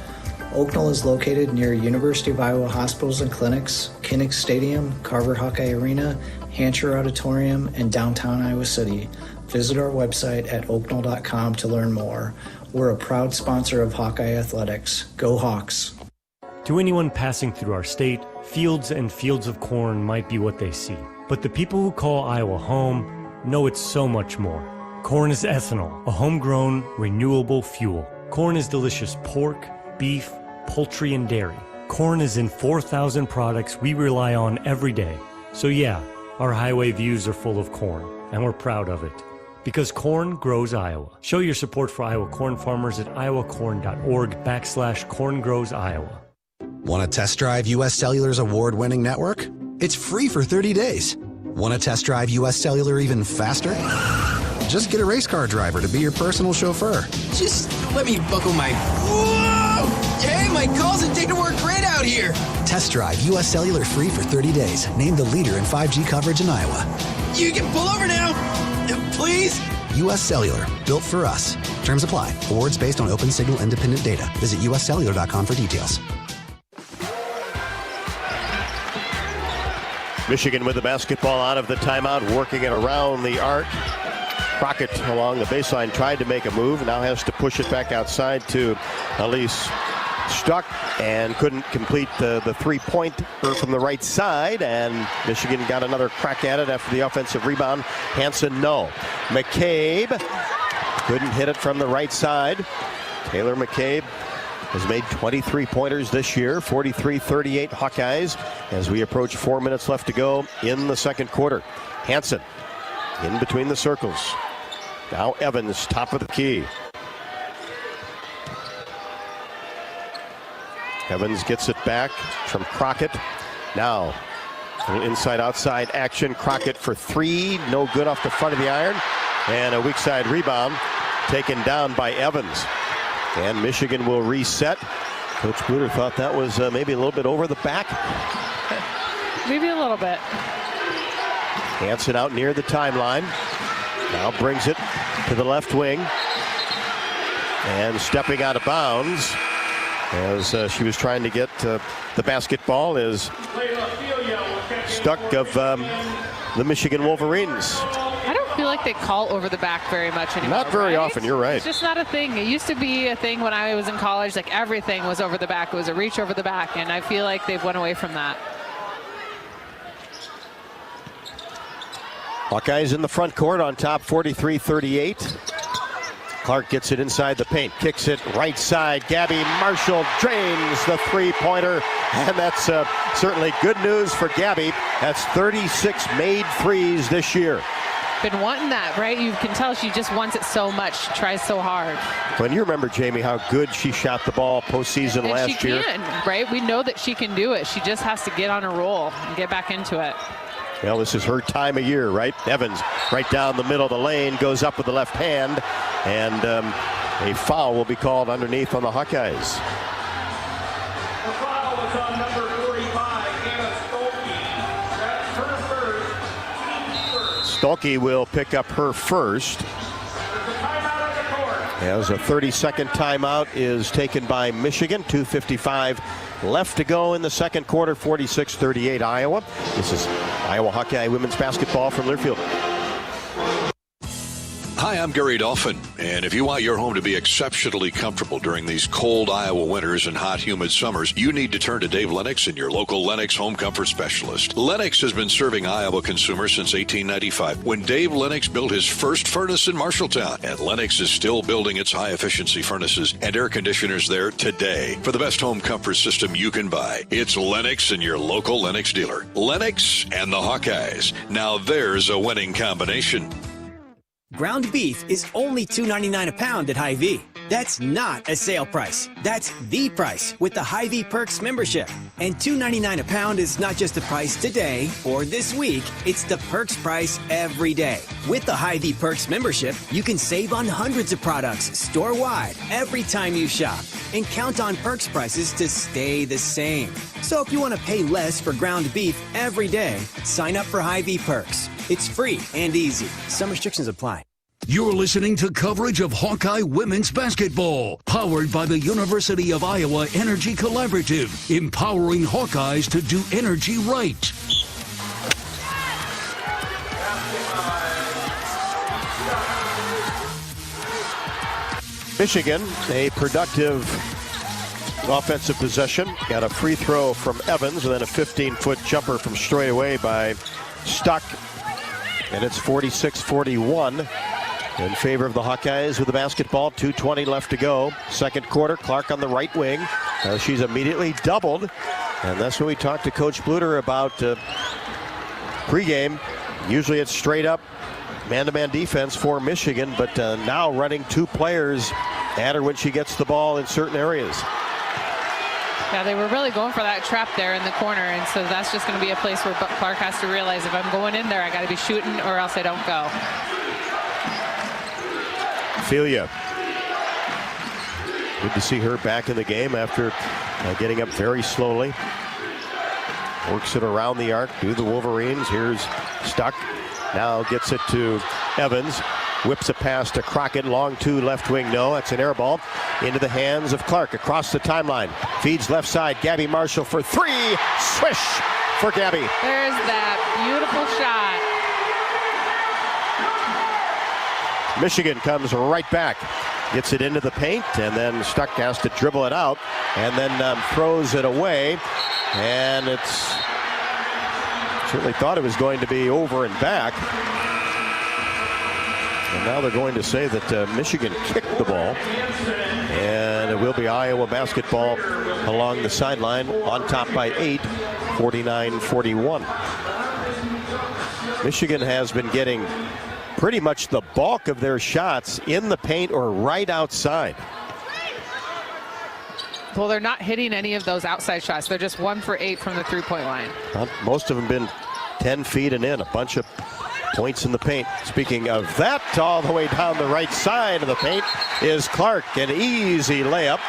Oak Knoll is located near University of Iowa hospitals and clinics, Kinnick Stadium, Carver Hawkeye Arena, Hancher Auditorium, and downtown Iowa City. Visit our website at oakknoll.com to learn more. We're a proud sponsor of Hawkeye Athletics. Go Hawks! To anyone passing through our state, fields and fields of corn might be what they see. But the people who call Iowa home know it's so much more. Corn is ethanol, a homegrown, renewable fuel. Corn is delicious pork, beef, poultry, and dairy. Corn is in 4,000 products we rely on every day. So yeah, our highway views are full of corn, and we're proud of it. Because corn grows Iowa. Show your support for Iowa corn farmers at iowacorn.org/corngrowsiowa. Want to test drive U.S. Cellular's award-winning network? It's free for 30 days. Want to test drive U.S. Cellular even faster? Just get a race car driver to be your personal chauffeur. Just let me buckle my... Whoa! Hey, my calls and data work great out here! Test drive U.S. Cellular free for 30 days. Named the leader in 5G coverage in Iowa. You can pull over now! Please? U.S. Cellular. Built for us. Terms apply. Awards based on open signal independent data. Visit uscellular.com for details. Michigan with the basketball out of the timeout, working it around the arc. Crockett along the baseline tried to make a move, now has to push it back outside to Elise Stuck, and couldn't complete the three-pointer from the right side, and Michigan got another crack at it after the offensive rebound. Hansen, no. McCabe couldn't hit it from the right side. Taylor McCabe has made 23 pointers this year, 43-38 Hawkeyes, as we approach 4 minutes left to go in the second quarter. Hansen in between the circles. Now Evans, top of the key. Evans gets it back from Crockett. Now, a little inside-outside action. Crockett for three. No good off the front of the iron. And a weak side rebound taken down by Evans. And Michigan will reset. Coach Bluter thought that was maybe a little bit over the back. Maybe a little bit. Hansen out near the timeline. Now brings it to the left wing. And stepping out of bounds as she was trying to get the basketball is Stuck of the Michigan Wolverines. I don't feel like they call over the back very much anymore. Not very often, you're right. It's just not a thing. It used to be a thing when I was in college, like everything was over the back. It was a reach over the back, and I feel like they've went away from that. Hawkeyes in the front court on top, 43-38. Clark gets it inside the paint, kicks it right side. Gabby Marshall drains the three-pointer, and that's certainly good news for Gabby. That's 36 made threes this year. Been wanting that, right? You can tell she just wants it so much, tries so hard. When you remember, Jamie, how good she shot the ball postseason and last year. She can, right? We know that she can do it. She just has to get on a roll and get back into it. Well, this is her time of year, right? Evans right down the middle of the lane, goes up with the left hand, and a foul will be called underneath on the Hawkeyes. The foul was on number 45, Anna Stolke. That's her first. Stolke will pick up her first. There's a timeout on the court. As a 30-second timeout is taken by Michigan. 2:55 left to go in the second quarter. 46-38 Iowa. This is Iowa Hawkeye women's basketball from Learfield. Hi, I'm Gary Dolphin, and if you want your home to be exceptionally comfortable during these cold Iowa winters and hot, humid summers, you need to turn to Dave Lennox and your local Lennox home comfort specialist. Lennox has been serving Iowa consumers since 1895, when Dave Lennox built his first furnace in Marshalltown, and Lennox is still building its high-efficiency furnaces and air conditioners there today. For the best home comfort system you can buy, it's Lennox and your local Lennox dealer. Lennox and the Hawkeyes. Now there's a winning combination. Ground beef is only $2.99 a pound at Hy-Vee. That's not a sale price. That's the price with the Hy-Vee Perks membership. And $2.99 a pound is not just the price today or this week. It's the Perks price every day. With the Hy-Vee Perks membership, you can save on hundreds of products store-wide every time you shop. And count on Perks prices to stay the same. So if you want to pay less for ground beef every day, sign up for Hy-Vee Perks. It's free and easy. Some restrictions apply. You're listening to coverage of Hawkeye women's basketball, powered by the University of Iowa Energy Collaborative, empowering Hawkeyes to do energy right. Michigan, a productive offensive possession. Got a free throw from Evans and then a 15-foot jumper from straight away by Stuck. And it's 46-41 in favor of the Hawkeyes with the basketball. 2:20 left to go. Second quarter, Clark on the right wing. She's immediately doubled. And that's what we talked to Coach Bluter about pregame. Usually it's straight up man-to-man defense for Michigan, but now running two players at her when she gets the ball in certain areas. Yeah, they were really going for that trap there in the corner, and so that's just going to be a place where Clark has to realize if I'm going in there, I got to be shooting or else I don't go. Ophelia. Good to see her back in the game after getting up very slowly. Works it around the arc, do the Wolverines. Here's Stuck. Now gets it to Evans. Whips a pass to Crockett. Long two, left wing, no. That's an air ball. Into the hands of Clark across the timeline. Feeds left side. Gabby Marshall for three. Swish for Gabby. There's that beautiful shot. Michigan comes right back. Gets it into the paint, and then Stuck has to dribble it out, and then throws it away. And it's certainly thought it was going to be over and back. And now they're going to say that Michigan kicked the ball. And it will be Iowa basketball along the sideline, on top by 8, 49-41. Michigan has been getting pretty much the bulk of their shots in the paint or right outside. Well, they're not hitting any of those outside shots. They're just 1 for 8 from the three-point line. Most of them been 10 feet and in. A bunch of points in the paint. Speaking of that, all the way down the right side of the paint is Clark. An easy layup.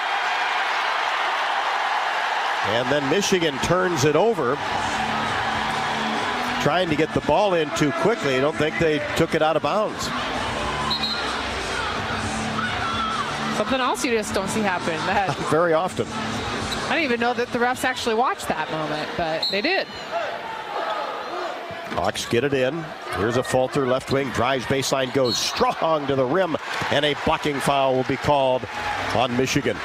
And then Michigan turns it over, trying to get the ball in too quickly. I don't think they took it out of bounds. Something else you just don't see happen. That very often. I didn't even know that the refs actually watched that moment, but they did. Hawks get it in. Here's a falter, left wing, drives baseline, goes strong to the rim, and a blocking foul will be called on Michigan.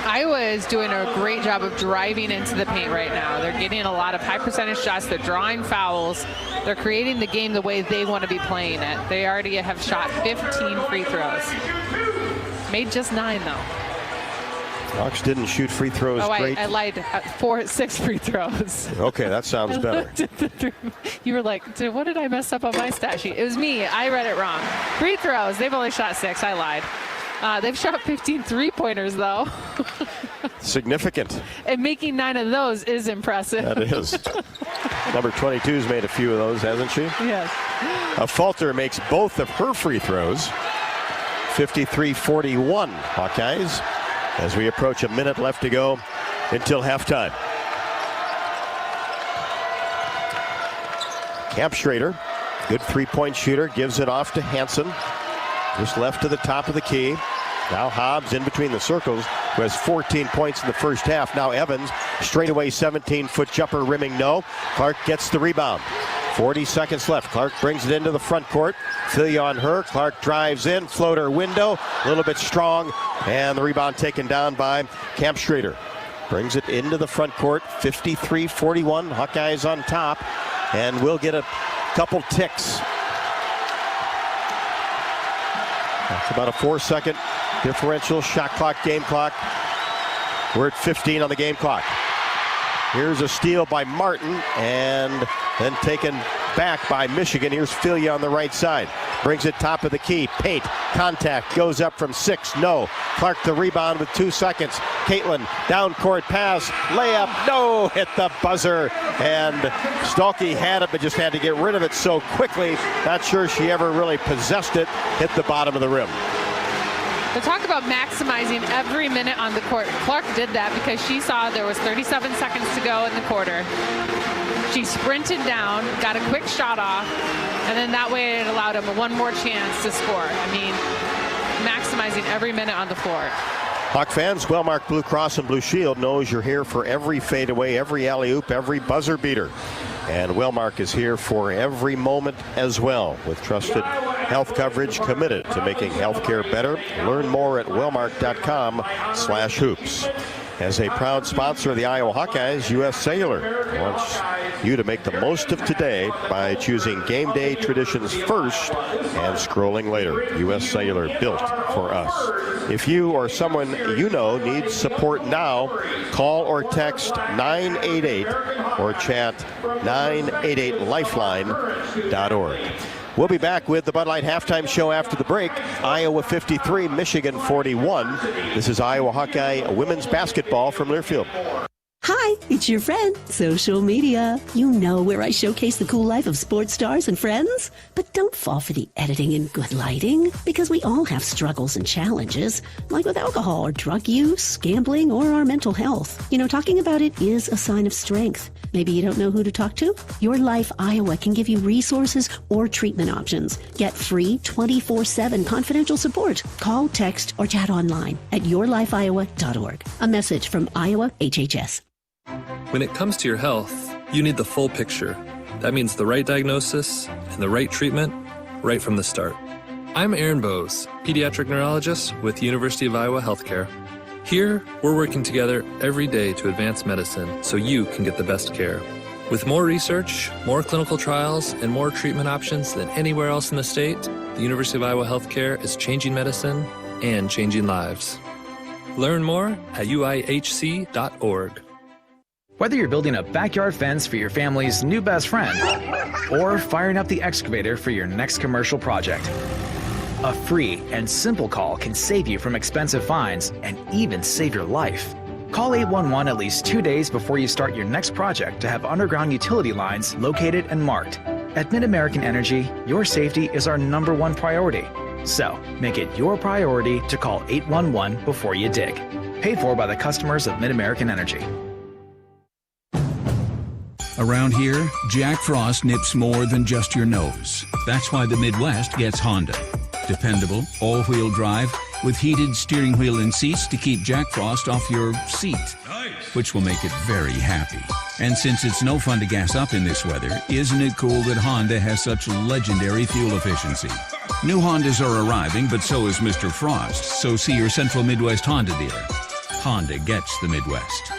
Iowa is doing a great job of driving into the paint right now. They're getting a lot of high percentage shots. They're drawing fouls. They're creating the game the way they want to be playing it. They already have shot 15 free throws. Made just 9, though. Hawks didn't shoot free throws great. I lied. 6 free throws. Okay, that sounds better. You were like, what did I mess up on my stat sheet? It was me. I read it wrong. Free throws. They've only shot 6. I lied. They've shot 15 three-pointers, though. Significant. And making 9 of those is impressive. That is. Number 22's made a few of those, hasn't she? Yes. A falter makes both of her free throws. 53-41 Hawkeyes as we approach a minute left to go until halftime. Camp Schrader, good three-point shooter, gives it off to Hansen. Just left to the top of the key. Now Hobbs in between the circles, who has 14 points in the first half. Now Evans, straightaway 17-foot jumper, rimming no. Clark gets the rebound. 40 seconds left. Clark brings it into the front court. Filia on her. Clark drives in. Floater window. A little bit strong. And the rebound taken down by Camp Schrader. Brings it into the front court. 53-41. Hawkeyes on top. And we'll get a couple ticks. That's about a 4-second differential. Shot clock, game clock. We're at 15 on the game clock. Here's a steal by Martin, and then taken back by Michigan. Here's Filia on the right side. Brings it top of the key. Paint. Contact. Goes up from 6. No. Clark the rebound with 2 seconds. Caitlin. Down court pass. Layup. No. Hit the buzzer. And Stalky had it, but just had to get rid of it so quickly. Not sure she ever really possessed it. Hit the bottom of the rim. To talk about maximizing every minute on the court, Clark did that because she saw there was 37 seconds to go in the quarter. She sprinted down, got a quick shot off, and then that way it allowed him one more chance to score. I mean, maximizing every minute on the floor. Hawk fans, Wellmark Blue Cross and Blue Shield knows you're here for every fadeaway, every alley-oop, every buzzer beater. And Wellmark is here for every moment as well, with trusted health coverage committed to making healthcare better. Learn more at wellmark.com/hoops. As a proud sponsor of the Iowa Hawkeyes, U.S. Cellular wants you to make the most of today by choosing game day traditions first and scrolling later. U.S. Cellular, built for us. If you or someone you know needs support now, call or text 988 or chat 988lifeline.org. We'll be back with the Bud Light halftime show after the break. Iowa 53, Michigan 41. This is Iowa Hawkeye women's basketball from Learfield. Hi, it's your friend, social media. You know, where I showcase the cool life of sports stars and friends. But don't fall for the editing and good lighting, because we all have struggles and challenges, like with alcohol or drug use, gambling, or our mental health. You know, talking about it is a sign of strength. Maybe you don't know who to talk to? Your Life Iowa can give you resources or treatment options. Get free 24/7 confidential support. Call, text, or chat online at yourlifeiowa.org. A message from Iowa HHS. When it comes to your health, you need the full picture. That means the right diagnosis and the right treatment right from the start. I'm Aaron Bose, pediatric neurologist with University of Iowa Healthcare. Here, we're working together every day to advance medicine so you can get the best care. With more research, more clinical trials, and more treatment options than anywhere else in the state, the University of Iowa Healthcare is changing medicine and changing lives. Learn more at uihc.org. Whether you're building a backyard fence for your family's new best friend or firing up the excavator for your next commercial project, a free and simple call can save you from expensive fines and even save your life. Call 811 at least 2 days before you start your next project to have underground utility lines located and marked. At Mid-American Energy, your safety is our #1 priority. So, make it your priority to call 811 before you dig. Paid for by the customers of Mid-American Energy. Around here, Jack Frost nips more than just your nose. That's why the Midwest gets Honda. Dependable, all-wheel drive, with heated steering wheel and seats to keep Jack Frost off your seat, which will make it very happy. And since it's no fun to gas up in this weather, isn't it cool that Honda has such legendary fuel efficiency? New Hondas are arriving, but so is Mr. Frost, so see your Central Midwest Honda dealer. Honda gets the Midwest.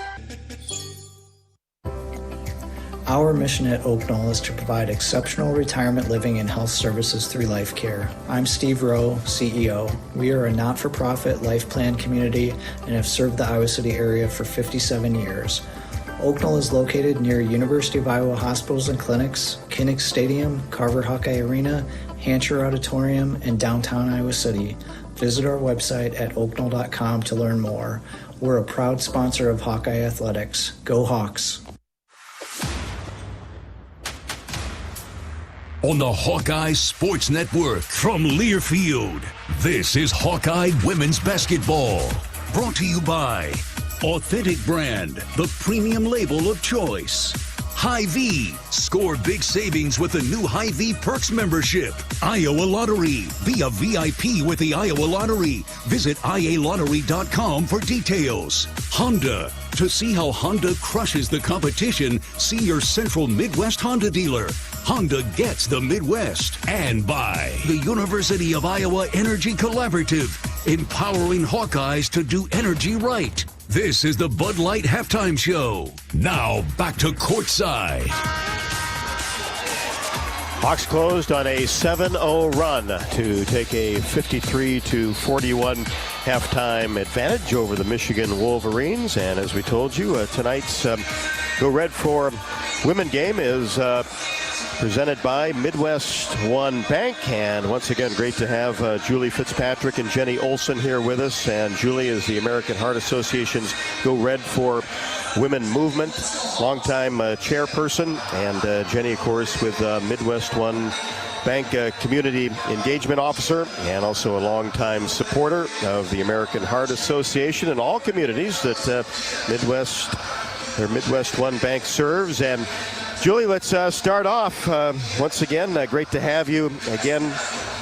Our mission at Oak Knoll is to provide exceptional retirement living and health services through life care. I'm Steve Rowe, CEO. We are a not-for-profit life plan community and have served the Iowa City area for 57 years. Oak Knoll is located near University of Iowa hospitals and clinics, Kinnick Stadium, Carver Hawkeye Arena, Hancher Auditorium, and downtown Iowa City. Visit our website at oakknoll.com to learn more. We're a proud sponsor of Hawkeye Athletics. Go Hawks! On the Hawkeye Sports Network from Learfield, this is Hawkeye Women's Basketball. Brought to you by Authentic Brand, the premium label of choice. Hy-Vee. Score big savings with the new Hy-Vee Perks membership. Iowa Lottery. Be a VIP with the Iowa Lottery. Visit ialottery.com for details. Honda. To see how Honda crushes the competition, see your Central Midwest Honda dealer. Honda gets the Midwest. And by the University of Iowa Energy Collaborative, empowering Hawkeyes to do energy right. This is the Bud Light Halftime Show. Now back to courtside. Hawks closed on a 7-0 run to take a 53-41 halftime advantage over the Michigan Wolverines. And as we told you, tonight's Go Red for Women game is presented by Midwest One Bank. And once again, great to have Julie Fitzpatrick and Jenny Olson here with us. And Julie is the American Heart Association's Go Red for Women movement, longtime chairperson. And Jenny, of course, with Midwest One Bank Community Engagement Officer, and also a longtime supporter of the American Heart Association and all communities that Midwest One Bank serves. And Julie, let's start off. Once again, great to have you again.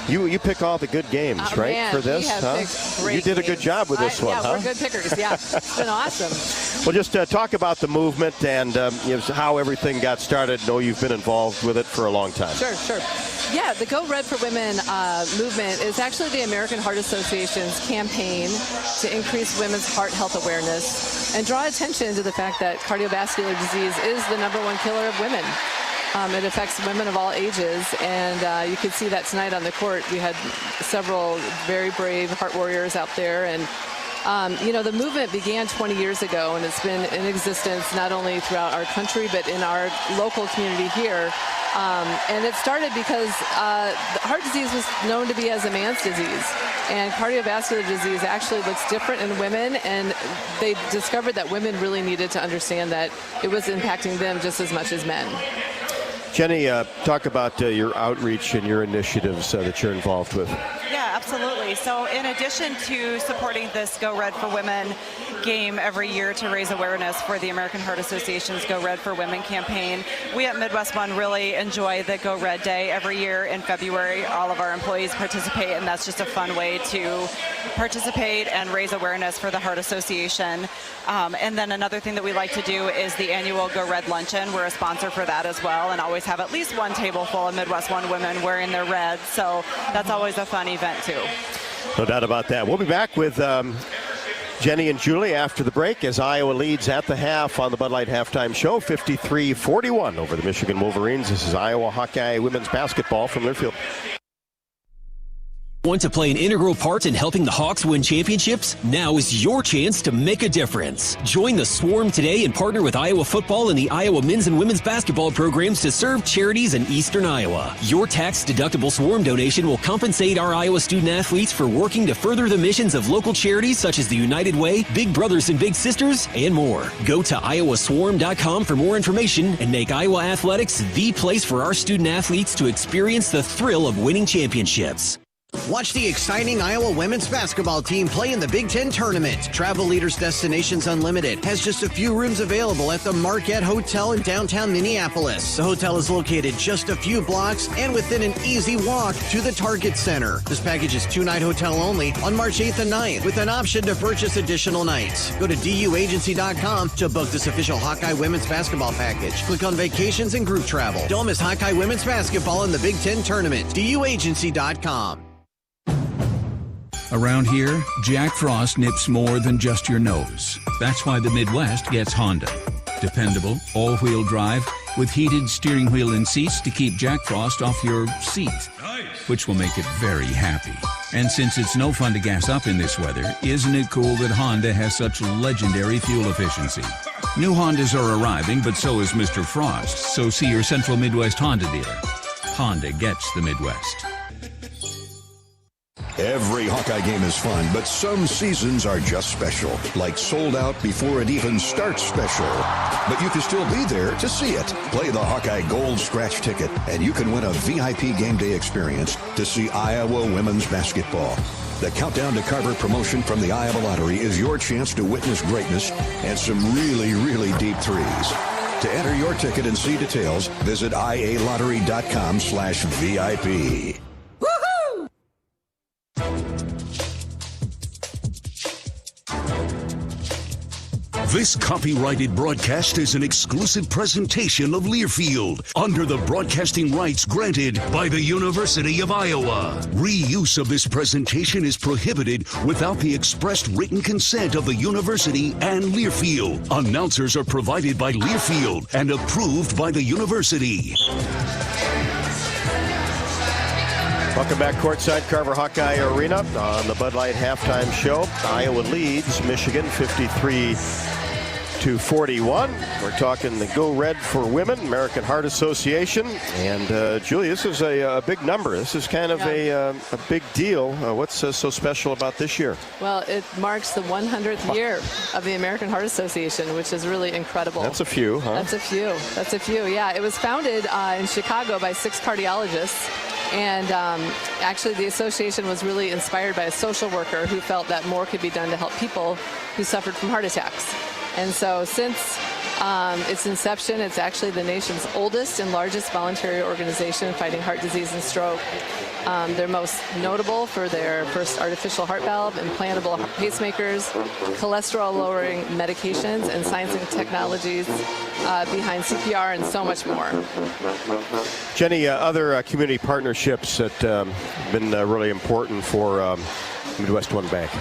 You pick all the good games, right, man, for this? You did a good job with this one, yeah, we're good pickers. Yeah, it's been awesome. Well, just talk about the movement and how everything got started. I know you've been involved with it for a long time. Sure. Yeah, the Go Red for Women movement is actually the American Heart Association's campaign to increase women's heart health awareness and draw attention to the fact that cardiovascular disease is the #1 killer of women. It affects women of all ages, and you could see that tonight on the court. We had several very brave heart warriors out there, and the movement began 20 years ago, and it's been in existence not only throughout our country, but in our local community here. And it started because heart disease was known to be as a man's disease, and cardiovascular disease actually looks different in women, and they discovered that women really needed to understand that it was impacting them just as much as men. Jenny, talk about your outreach and your initiatives that you're involved with. Yeah, absolutely. So in addition to supporting this Go Red for Women game every year to raise awareness for the American Heart Association's Go Red for Women campaign, we at Midwest One really enjoy the Go Red Day every year in February. All of our employees participate, and that's just a fun way to participate and raise awareness for the Heart Association. And then another thing that we like to do is the annual Go Red Luncheon. We're a sponsor for that as well, and always have at least one table full of Midwest One women wearing their red. So that's always a fun event too. No doubt about that. We'll be back with Jenny and Julie after the break as Iowa leads at the half on the Bud Light Halftime Show, 53-41 over the Michigan Wolverines. This is Iowa Hawkeye women's basketball from Learfield. Want to play an integral part in helping the Hawks win championships? Now is your chance to make a difference. Join the Swarm today and partner with Iowa football and the Iowa men's and women's basketball programs to serve charities in eastern Iowa. Your tax-deductible Swarm donation will compensate our Iowa student athletes for working to further the missions of local charities such as the United Way, Big Brothers and Big Sisters, and more. Go to iowaswarm.com for more information and make Iowa athletics the place for our student athletes to experience the thrill of winning championships. Watch the exciting Iowa women's basketball team play in the Big Ten tournament. Travel Leaders Destinations Unlimited has just a few rooms available at the Marquette Hotel in downtown Minneapolis. The hotel is located just a few blocks and within an easy walk to the Target Center. This package is 2-night hotel only on March 8th and 9th with an option to purchase additional nights. Go to duagency.com to book this official Hawkeye women's basketball package. Click on vacations and group travel. Don't miss Hawkeye women's basketball in the Big Ten tournament. duagency.com. Around here, Jack Frost nips more than just your nose. That's why the Midwest gets Honda. Dependable, all-wheel drive with heated steering wheel and seats to keep Jack Frost off your seat, which will make it very happy. And since it's no fun to gas up in this weather, isn't it cool that Honda has such legendary fuel efficiency? New Hondas are arriving, but so is Mr. Frost, so see your Central Midwest Honda dealer. Honda gets the Midwest. Every Hawkeye game is fun, but some seasons are just special, like sold out before it even starts special. But you can still be there to see it. Play the Hawkeye Gold Scratch ticket, and you can win a VIP game day experience to see Iowa women's basketball. The Countdown to Carver promotion from the Iowa Lottery is your chance to witness greatness and some really, really deep threes. To enter your ticket and see details, visit ialottery.com/VIP. This copyrighted broadcast is an exclusive presentation of Learfield under the broadcasting rights granted by the University of Iowa. Reuse of this presentation is prohibited without the expressed written consent of the university and Learfield. Announcers are provided by Learfield and approved by the university. Welcome back courtside Carver Hawkeye Arena on the Bud Light halftime show. Iowa leads Michigan 53-41. We're talking the Go Red for Women, American Heart Association. And Julie, this is a big number. This is kind of a big deal. What's so special about this year? Well, it marks the 100th year of the American Heart Association, which is really incredible. That's a few, huh? That's a few. That's a few, yeah. It was founded in Chicago by 6 cardiologists. And actually, the association was really inspired by a social worker who felt that more could be done to help people who suffered from heart attacks. And so since its inception, it's actually the nation's oldest and largest voluntary organization fighting heart disease and stroke. They're most notable for their first artificial heart valve, implantable pacemakers, cholesterol-lowering medications, and science and technologies behind CPR and so much more. Jenny, other community partnerships that have been really important for Midwest One Bank.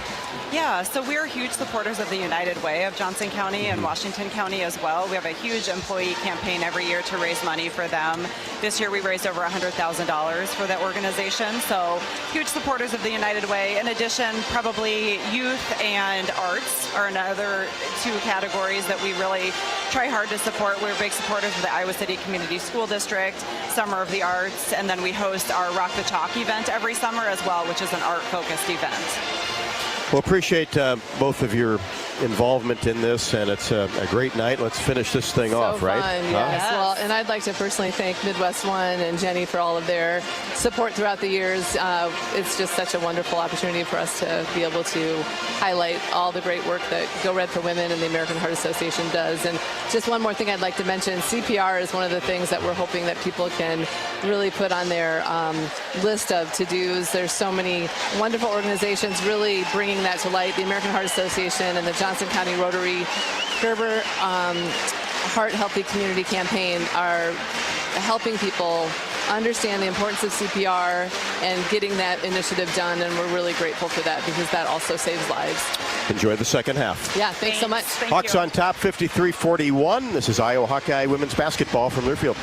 Yeah, so we're huge supporters of the United Way of Johnson County and Washington County as well. We have a huge employee campaign every year to raise money for them. This year we raised over $100,000 for that organization, so huge supporters of the United Way. In addition, probably youth and arts are another 2 categories that we really try hard to support. We're big supporters of the Iowa City Community School District, Summer of the Arts, and then we host our Rock the Chalk event every summer as well, which is an art-focused event. Well, appreciate both of your involvement in this, and it's a great night. Let's finish this thing off, right? Fun, yes. Well, and I'd like to personally thank Midwest One and Jenny for all of their support throughout the years. It's just such a wonderful opportunity for us to be able to highlight all the great work that Go Red for Women and the American Heart Association does. And just one more thing I'd like to mention, CPR is one of the things that we're hoping that people can really put on their list of to-dos. There's so many wonderful organizations really bringing that to light. The American Heart Association and the Johnson County Rotary Gerber Heart Healthy Community Campaign are helping people understand the importance of CPR and getting that initiative done, and we're really grateful for that because that also saves lives. Enjoy the second half. Yeah, thanks so much. Hawks on top, 53-41. This is Iowa Hawkeye women's basketball from Learfield.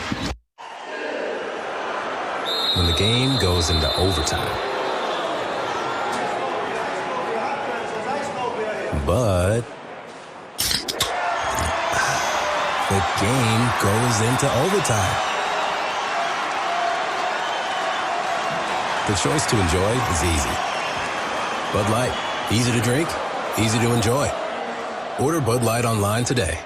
When the game goes into overtime, but the game goes into overtime. The choice to enjoy is easy. Bud Light, easy to drink, easy to enjoy. Order Bud Light online today.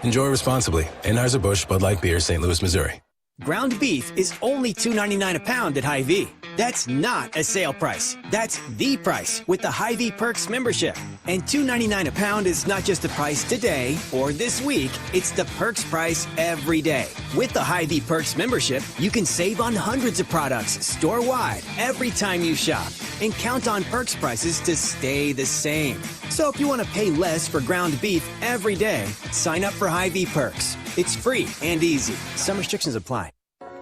Enjoy responsibly. Anheuser-Busch Bud Light Beer, St. Louis, Missouri. Ground beef is only $2.99 a pound at Hy-Vee. That's not a sale price. That's the price with the Hy-Vee Perks membership. And $2.99 a pound is not just the price today or this week. It's the Perks price every day. With the Hy-Vee Perks membership, you can save on hundreds of products store-wide every time you shop. And count on Perks prices to stay the same. So if you want to pay less for ground beef every day, sign up for Hy-Vee Perks. It's free and easy. Some restrictions apply.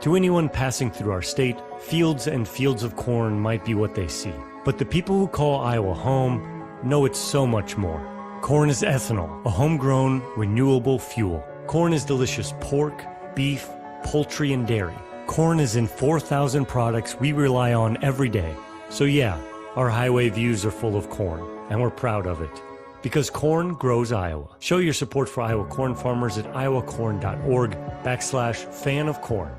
To anyone passing through our state, fields and fields of corn might be what they see. But the people who call Iowa home know it's so much more. Corn is ethanol, a homegrown, renewable fuel. Corn is delicious pork, beef, poultry, and dairy. Corn is in 4,000 products we rely on every day. So yeah, our highway views are full of corn, and we're proud of it. Because corn grows Iowa. Show your support for Iowa corn farmers at iowacorn.org/fan of corn.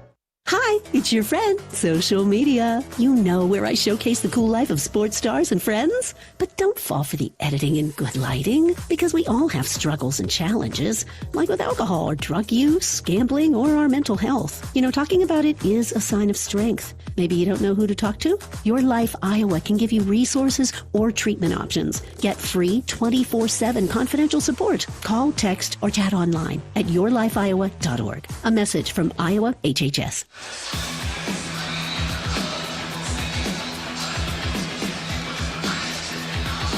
Hi, Hi, it's your friend, social media. You know where I showcase the cool life of sports stars and friends. But don't fall for the editing and good lighting, because we all have struggles and challenges, like with alcohol or drug use, gambling, or our mental health. You know, talking about it is a sign of strength. Maybe you don't know who to talk to? Your Life Iowa can give you resources or treatment options. Get free 24/7 confidential support. Call, text, or chat online at yourlifeiowa.org. A message from Iowa HHS.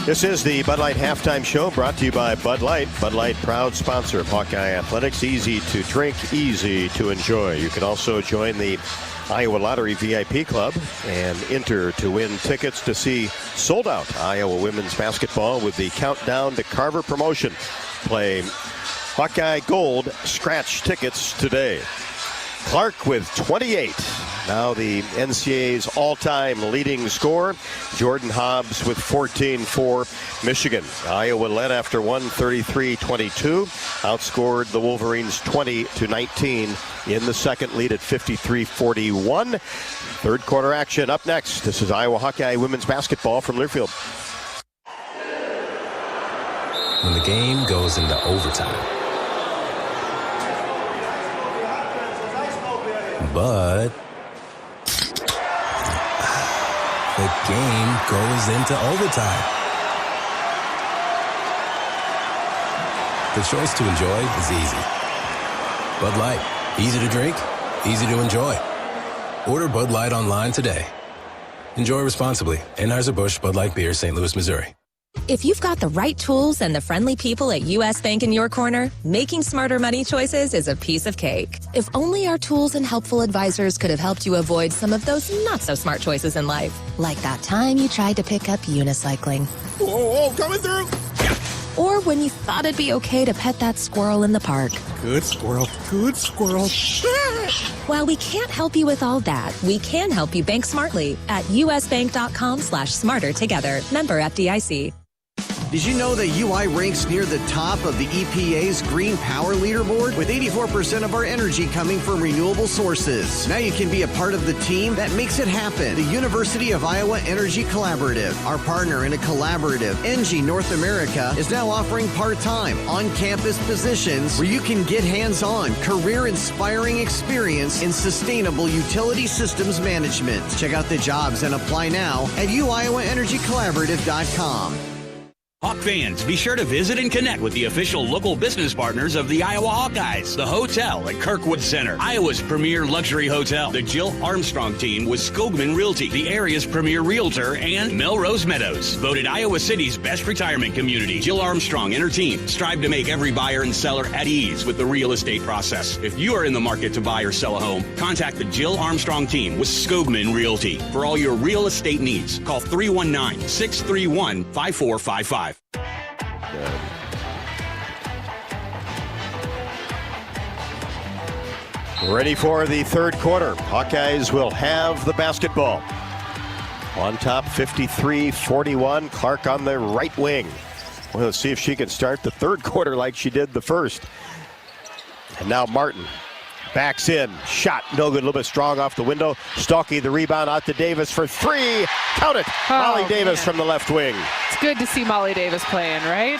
This is the Bud Light Halftime Show, brought to you by Bud Light. Bud Light, proud sponsor of Hawkeye Athletics. Easy to drink, easy to enjoy. You can also join the Iowa Lottery VIP Club and enter to win tickets to see sold-out Iowa women's basketball with the Countdown to Carver promotion. Play Hawkeye Gold scratch tickets today. Clark with 28. Now the NCAA's all-time leading scorer. Jordan Hobbs with 14 for Michigan. Iowa led after 133-22. Outscored the Wolverines 20-19 in the second, lead at 53-41. Third quarter action up next. This is Iowa Hawkeye women's basketball from Learfield. When the game goes into overtime. But the game goes into overtime. The choice to enjoy is easy. Bud Light, easy to drink, easy to enjoy. Order Bud Light online today. Enjoy responsibly. Anheuser-Busch Bud Light Beer, St. Louis, Missouri. If you've got the right tools and the friendly people at U.S. Bank in your corner, making smarter money choices is a piece of cake. If only our tools and helpful advisors could have helped you avoid some of those not-so-smart choices in life. Like that time you tried to pick up unicycling. Whoa, coming through! Or when you thought it'd be okay to pet that squirrel in the park. Good squirrel, good squirrel. While we can't help you with all that, we can help you bank smartly at usbank.com/smarter together. Member FDIC. Did you know that UI ranks near the top of the EPA's Green Power Leaderboard? With 84% of our energy coming from renewable sources. Now you can be a part of the team that makes it happen. The University of Iowa Energy Collaborative, our partner in a collaborative, ENGIE North America, is now offering part-time, on-campus positions where you can get hands-on, career-inspiring experience in sustainable utility systems management. Check out the jobs and apply now at uiowaenergycollaborative.com. Hawk fans, be sure to visit and connect with the official local business partners of the Iowa Hawkeyes. The hotel at Kirkwood Center, Iowa's premier luxury hotel. The Jill Armstrong team with Skogman Realty, the area's premier realtor, and Melrose Meadows. Voted Iowa City's best retirement community. Jill Armstrong and her team strive to make every buyer and seller at ease with the real estate process. If you are in the market to buy or sell a home, contact the Jill Armstrong team with Skogman Realty. For all your real estate needs, call 319-631-5455. Ready for the third quarter. Hawkeyes will have the basketball. On top, 53-41. Clark on the right wing. Well, let's see if she can start the third quarter like she did the first. And now Martin backs in. Shot no good. A little bit strong off the window. Stalky the rebound out to Davis for three. Count it. Molly Davis from the left wing. It's good to see Molly Davis playing, right?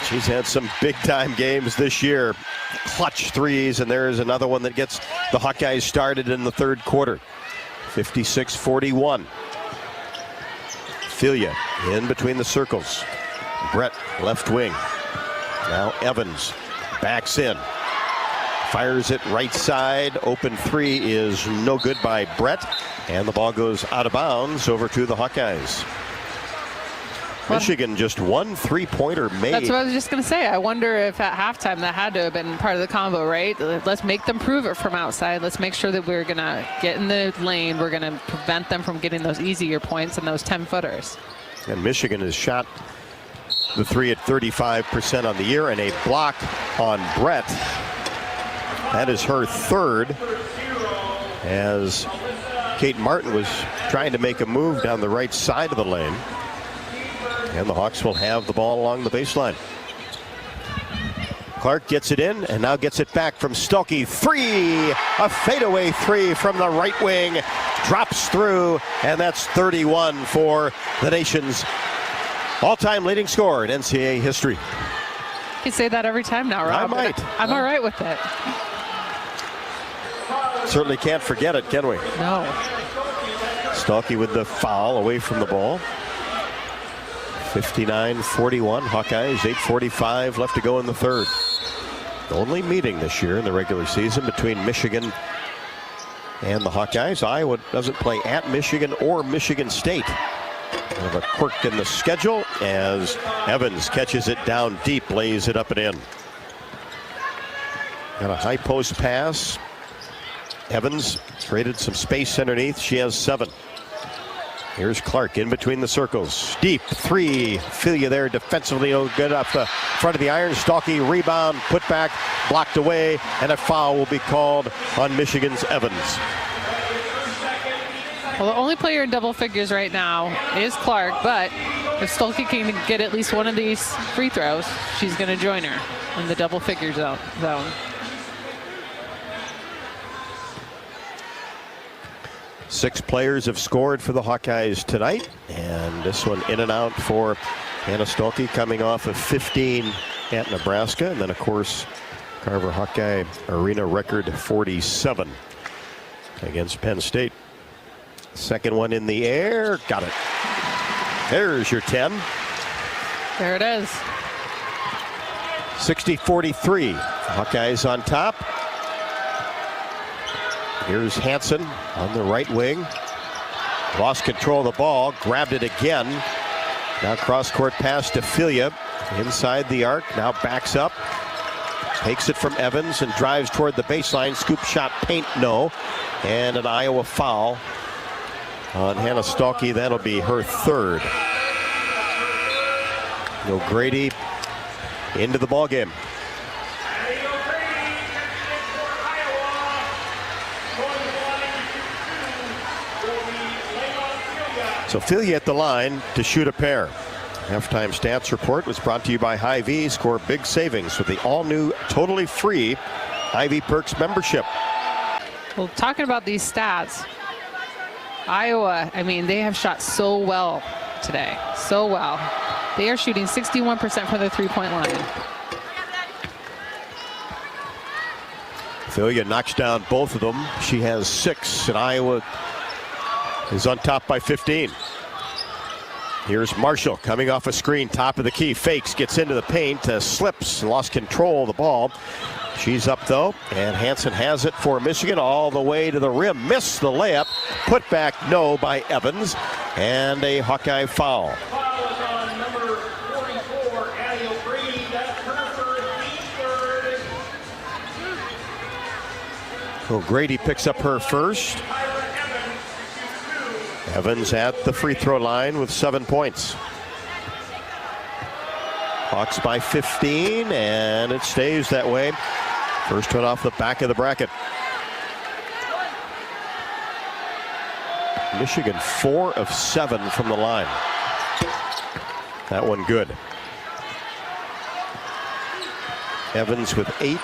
She's had some big-time games this year. Clutch threes, and there's another one that gets the Hawkeyes started in the third quarter. 56-41. Filia in between the circles. Brett, left wing. Now Evans backs in. Fires it right side. Open three is no good by Brett. And the ball goes out of bounds over to the Hawkeyes. Michigan just one three-pointer made. That's what I was just going to say. I wonder if at halftime that had to have been part of the combo, right? Let's make them prove it from outside. Let's make sure that we're going to get in the lane. We're going to prevent them from getting those easier points and those 10-footers. And Michigan has shot the three at 35% on the year, and a block on Brett. That is her third, as Kate Martin was trying to make a move down the right side of the lane. And the Hawks will have the ball along the baseline. Clark gets it in and now gets it back from Stuelke. Three, a fadeaway three from the right wing. Drops through, and that's 31 for the nation's all-time leading scorer in NCAA history. You can say that every time now, Rob. I might. I'm all right with it. Certainly can't forget it, can we? No. Stuelke with the foul away from the ball. 59-41, Hawkeyes, 8:45 left to go in the third. The only meeting this year in the regular season between Michigan and the Hawkeyes. Iowa doesn't play at Michigan or Michigan State. Kind of a quirk in the schedule as Evans catches it down deep, lays it up and in. Got a high post pass. Evans created some space underneath. She has 7. Here's Clark in between the circles. Deep three. Filia there defensively. No good off the front of the iron. Stuelke rebound, put back, blocked away, and a foul will be called on Michigan's Evans. Well, the only player in double figures right now is Clark, but if Stuelke can get at least one of these free throws, she's going to join her in the double figure zone. 6 players have scored for the Hawkeyes tonight, and this one in and out for Hannah Stuelke, coming off of 15 at Nebraska, and then of course Carver Hawkeye Arena record 47 against Penn State. Second one in the air, got it. There's your 10. There it is. 60-43, Hawkeyes on top. Here's Hansen on the right wing. Lost control of the ball, grabbed it again. Now cross-court pass to Filia. Inside the arc, now backs up. Takes it from Evans and drives toward the baseline. Scoop shot, paint, no. And an Iowa foul on Hannah Stuelke. That'll be her 3rd. O'Grady into the ballgame. So Filia at the line to shoot a pair. Halftime stats report was brought to you by Hy-Vee. Score big savings with the all-new, totally free Hy-Vee Perks membership. Well, talking about these stats, Iowa, I mean, they have shot so well today. So well. They are shooting 61% from the three-point line. Filia knocks down both of them. She has 6, and Iowa is on top by 15. Here's Marshall coming off a screen, top of the key, fakes, gets into the paint, slips, lost control of the ball. She's up though, and Hansen has it for Michigan all the way to the rim. Missed the layup, put back no by Evans, and a Hawkeye foul. O'Grady picks up her first. Evans at the free throw line with 7 points. Hawks by 15, and it stays that way. First one off the back of the bracket. Michigan 4 of 7 from the line. That one good. Evans with 8.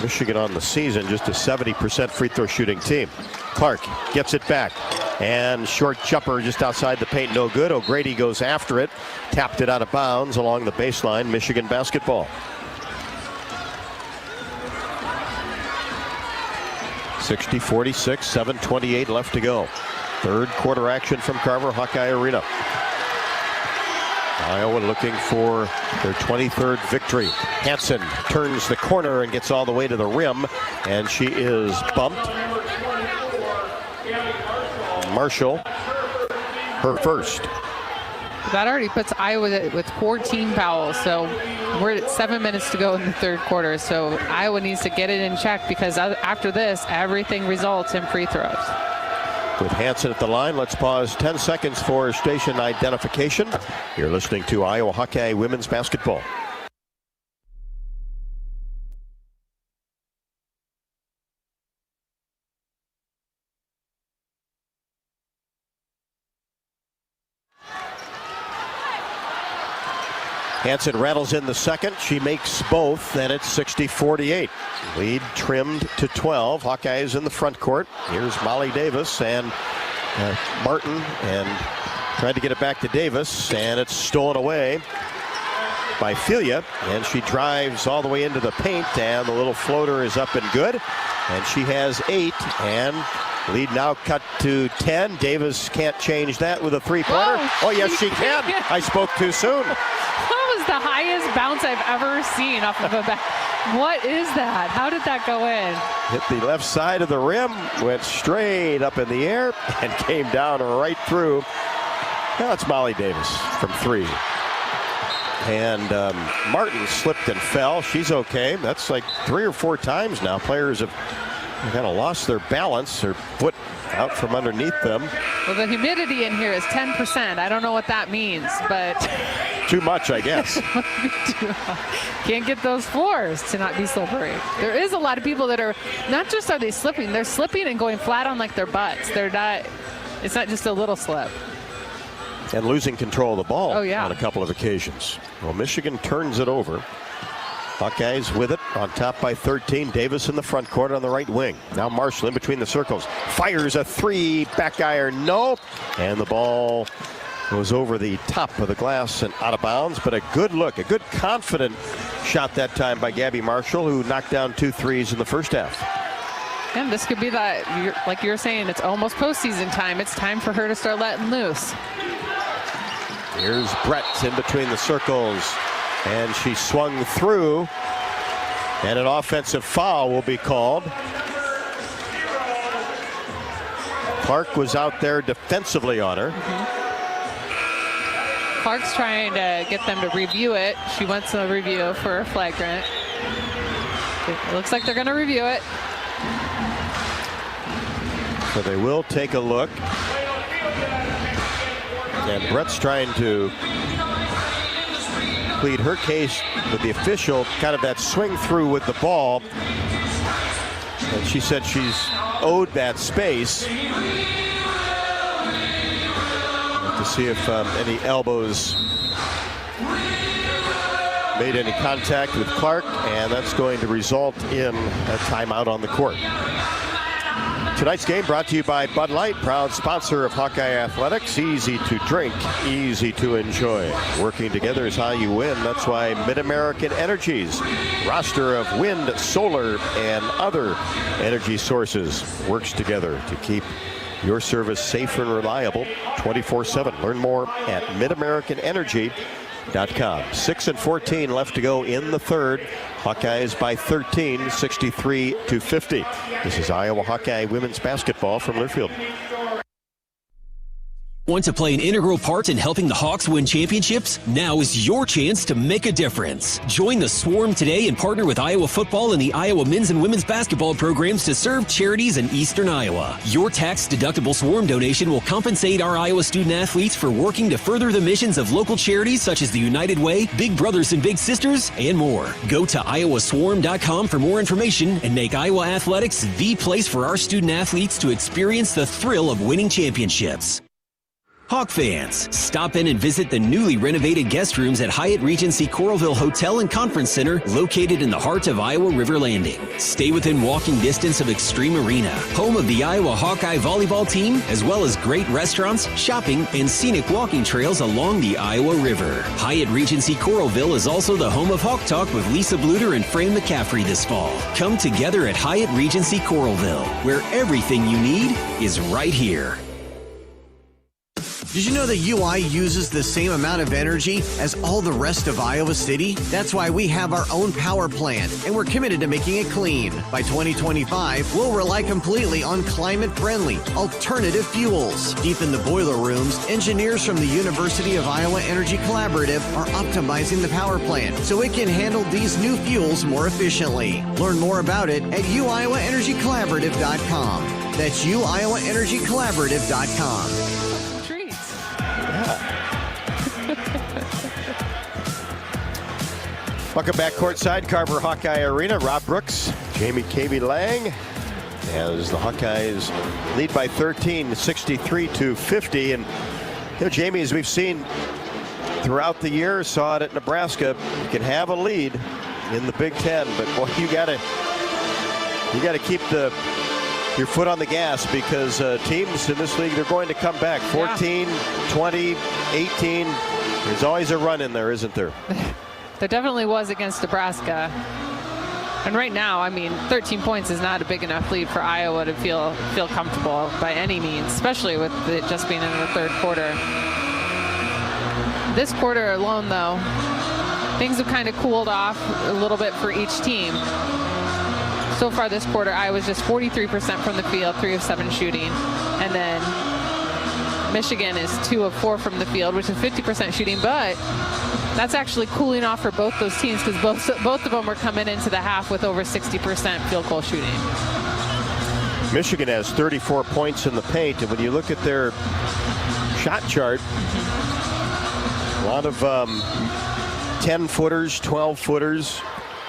Michigan on the season, just a 70% free throw shooting team. Clark gets it back, and short jumper just outside the paint, no good. O'Grady goes after it, tapped it out of bounds along the baseline. Michigan basketball. 60-46, 7:28 left to go. Third quarter action from Carver Hawkeye Arena. Iowa looking for their 23rd victory. Hansen turns the corner and gets all the way to the rim, and she is bumped. Marshall, her first. That already puts Iowa with 14 fouls, so we're at 7 minutes to go in the third quarter. So Iowa needs to get it in check, because after this, everything results in free throws. With Hansen at the line, let's pause 10 seconds for station identification. You're listening to Iowa Hawkeye women's basketball. Hansen rattles in the second. She makes both, and it's 60-48. Lead trimmed to 12. Hawkeyes in the front court. Here's Molly Davis and Martin, and tried to get it back to Davis, and it's stolen away by Filia, and she drives all the way into the paint, and the little floater is up and good, and she has 8, and lead now cut to 10. Davis can't change that with a three-pointer. Oh, yes, she can. I spoke too soon. That was the highest bounce I've ever seen off of a back. What is that? How did that go in? Hit the left side of the rim, went straight up in the air, and came down right through. Now it's Molly Davis from 3. And Martin slipped and fell. She's okay. That's like 3 or 4 times now. Players have kind of lost their balance, their foot out from underneath them. Well, the humidity in here is 10%. I don't know what that means, but too much, I guess. Can't get those floors to not be slippery. There is a lot of people that are, not just are they slipping, they're slipping and going flat on like their butts. They're not, it's not just a little slip. And losing control of the ball on a couple of occasions. Well, Michigan turns it over. Hawkeyes with it, on top by 13. Davis in the front court on the right wing. Now Marshall in between the circles. Fires a 3, back iron, no. And the ball goes over the top of the glass and out of bounds. But a good look, a good confident shot that time by Gabby Marshall, who knocked down 2 threes in the first half. And this could be that, like you were saying, it's almost postseason time. It's time for her to start letting loose. Here's Brett in between the circles, and she swung through, and an offensive foul will be called. Clark was out there defensively on her. Clark's trying to get them to review it. She wants a review for a flagrant. It looks like they're going to review it. So they will take a look. And Brett's trying to plead her case with the official, kind of that swing through with the ball. And she said she's owed that space. To see if any elbows made any contact with Clark, and that's going to result in a timeout on the court. Tonight's game brought to you by Bud Light, proud sponsor of Hawkeye Athletics. Easy to drink, easy to enjoy. Working together is how you win. That's why Mid-American Energy's roster of wind, solar, and other energy sources works together to keep your service safe and reliable 24/7. Learn more at midamericanenergy.com. 6:14 left to go in the third. Hawkeyes by 13, 63-50. This is Iowa Hawkeye women's basketball from Learfield. Want to play an integral part in helping the Hawks win championships? Now is your chance to make a difference. Join the Swarm today and partner with Iowa football and the Iowa men's and women's basketball programs to serve charities in eastern Iowa. Your tax-deductible Swarm donation will compensate our Iowa student athletes for working to further the missions of local charities such as the United Way, Big Brothers and Big Sisters, and more. Go to iowaswarm.com for more information and make Iowa athletics the place for our student athletes to experience the thrill of winning championships. Hawk fans, stop in and visit the newly renovated guest rooms at Hyatt Regency Coralville Hotel and Conference Center, located in the heart of Iowa River Landing. Stay within walking distance of Extreme Arena, home of the Iowa Hawkeye volleyball team, as well as great restaurants, shopping, and scenic walking trails along the Iowa River. Hyatt Regency Coralville is also the home of Hawk Talk with Lisa Bluter and Fran McCaffrey this fall. Come together at Hyatt Regency Coralville, where everything you need is right here. Did you know that UI uses the same amount of energy as all the rest of Iowa City? That's why we have our own power plant, and we're committed to making it clean. By 2025, we'll rely completely on climate-friendly, alternative fuels. Deep in the boiler rooms, engineers from the University of Iowa Energy Collaborative are optimizing the power plant so it can handle these new fuels more efficiently. Learn more about it at uiowaenergycollaborative.com. That's uiowaenergycollaborative.com. Welcome back courtside, Carver Hawkeye Arena. Rob Brooks, Jamie Cavey Lang, as the Hawkeyes lead by 13, 63-50. And, you know, Jamie, as we've seen throughout the year. Saw it at Nebraska. You can have a lead in the Big Ten, but boy, you gotta keep your foot on the gas, because teams in this league, they're going to come back. 14, 20, 18. There's always a run in there, isn't there? There definitely was against Nebraska. And right now, I mean, 13 points is not a big enough lead for Iowa to feel comfortable by any means, especially with it just being in the third quarter. This quarter alone, though, things have kind of cooled off a little bit for each team. So far this quarter, Iowa's just 43% from the field, 3 of 7 shooting. And then Michigan is 2 of 4 from the field, which is 50% shooting, but that's actually cooling off for both those teams, because both of them were coming into the half with over 60% field goal shooting. Michigan has 34 points in the paint, and when you look at their shot chart, a lot of 10-footers, 12-footers.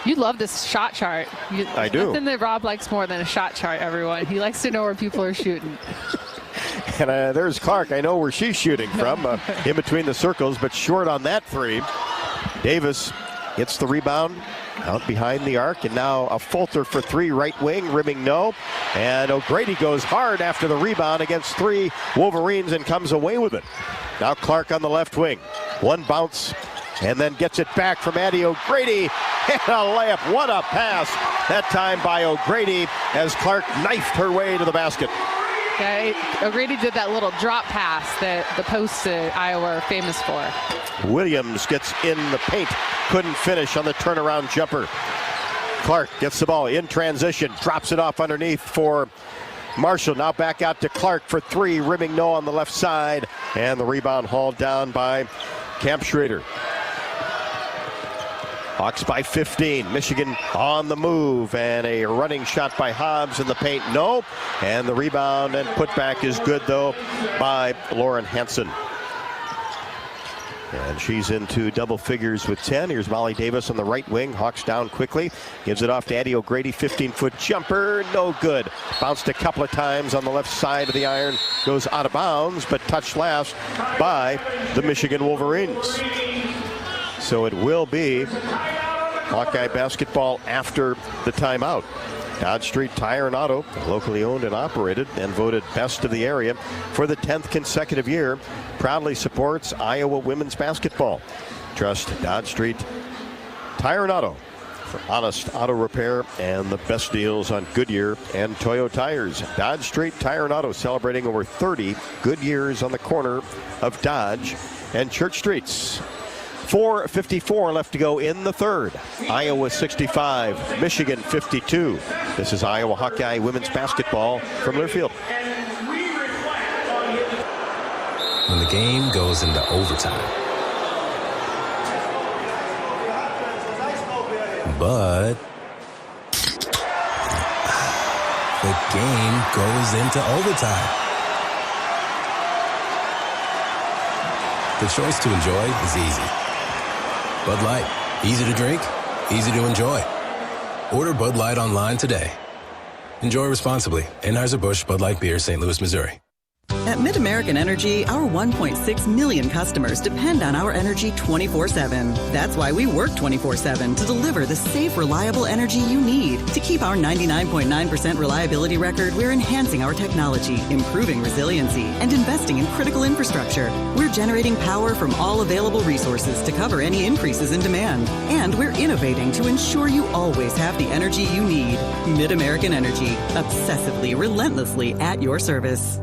You love this shot chart. I do. Nothing that Rob likes more than a shot chart, everyone. He likes to know where people are shooting. And there's Clark. I know where she's shooting from, in between the circles, but short on that three. Davis gets the rebound out behind the arc, and now a Fulter for 3, right wing, rimming no. And O'Grady goes hard after the rebound against 3 Wolverines and comes away with it. Now Clark on the left wing. One bounce, and then gets it back from Addie O'Grady. And a layup. What a pass that time by O'Grady as Clark knifed her way to the basket. Yeah, O'Grady did that little drop pass that the posts at Iowa are famous for. Williams gets in the paint. Couldn't finish on the turnaround jumper. Clark gets the ball in transition. Drops it off underneath for Marshall. Now back out to Clark for 3. Rimming no on the left side. And the rebound hauled down by Camp Schrader. Hawks by 15. Michigan on the move, and a running shot by Hobbs in the paint. No. And the rebound and putback is good, though, by Lauren Hansen. And she's into double figures with 10. Here's Molly Davis on the right wing. Hawks down quickly. Gives it off to Addie O'Grady. 15-foot jumper. No good. Bounced a couple of times on the left side of the iron. Goes out of bounds, but touched last by the Michigan Wolverines. So it will be Hawkeye basketball after the timeout. Dodge Street Tire and Auto, locally owned and operated and voted best of the area for the 10th consecutive year, proudly supports Iowa women's basketball. Trust Dodge Street Tire and Auto for honest auto repair and the best deals on Goodyear and Toyo tires. Dodge Street Tire and Auto, celebrating over 30 good years on the corner of Dodge and Church Streets. 4:54 left to go in the third. Iowa 65, Michigan 52. This is Iowa Hawkeye women's basketball from Learfield. When the game goes into overtime. But the game goes into overtime. The choice to enjoy is easy. Bud Light, easy to drink, easy to enjoy. Order Bud Light online today. Enjoy responsibly. Anheuser-Busch Bud Light Beer, St. Louis, Missouri. At MidAmerican Energy, our 1.6 million customers depend on our energy 24/7. That's why we work 24/7 to deliver the safe, reliable energy you need. To keep our 99.9% reliability record, we're enhancing our technology, improving resiliency, and investing in critical infrastructure. We're generating power from all available resources to cover any increases in demand. And we're innovating to ensure you always have the energy you need. MidAmerican Energy, obsessively, relentlessly at your service.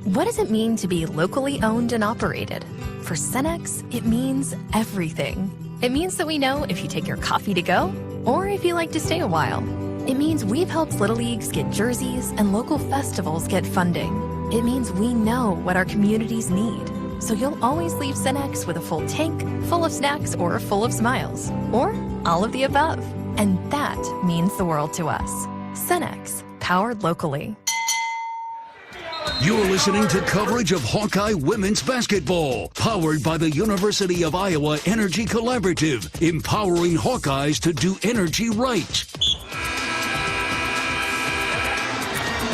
What does it mean to be locally owned and operated? For Cenex, it means everything. It means that we know if you take your coffee to go or if you like to stay a while. It means we've helped Little Leagues get jerseys and local festivals get funding. It means we know what our communities need. So you'll always leave Cenex with a full tank, full of snacks, or full of smiles. Or all of the above. And that means the world to us. Cenex, powered locally. You're listening to coverage of Hawkeye women's basketball, powered by the University of Iowa Energy Collaborative, empowering Hawkeyes to do energy right.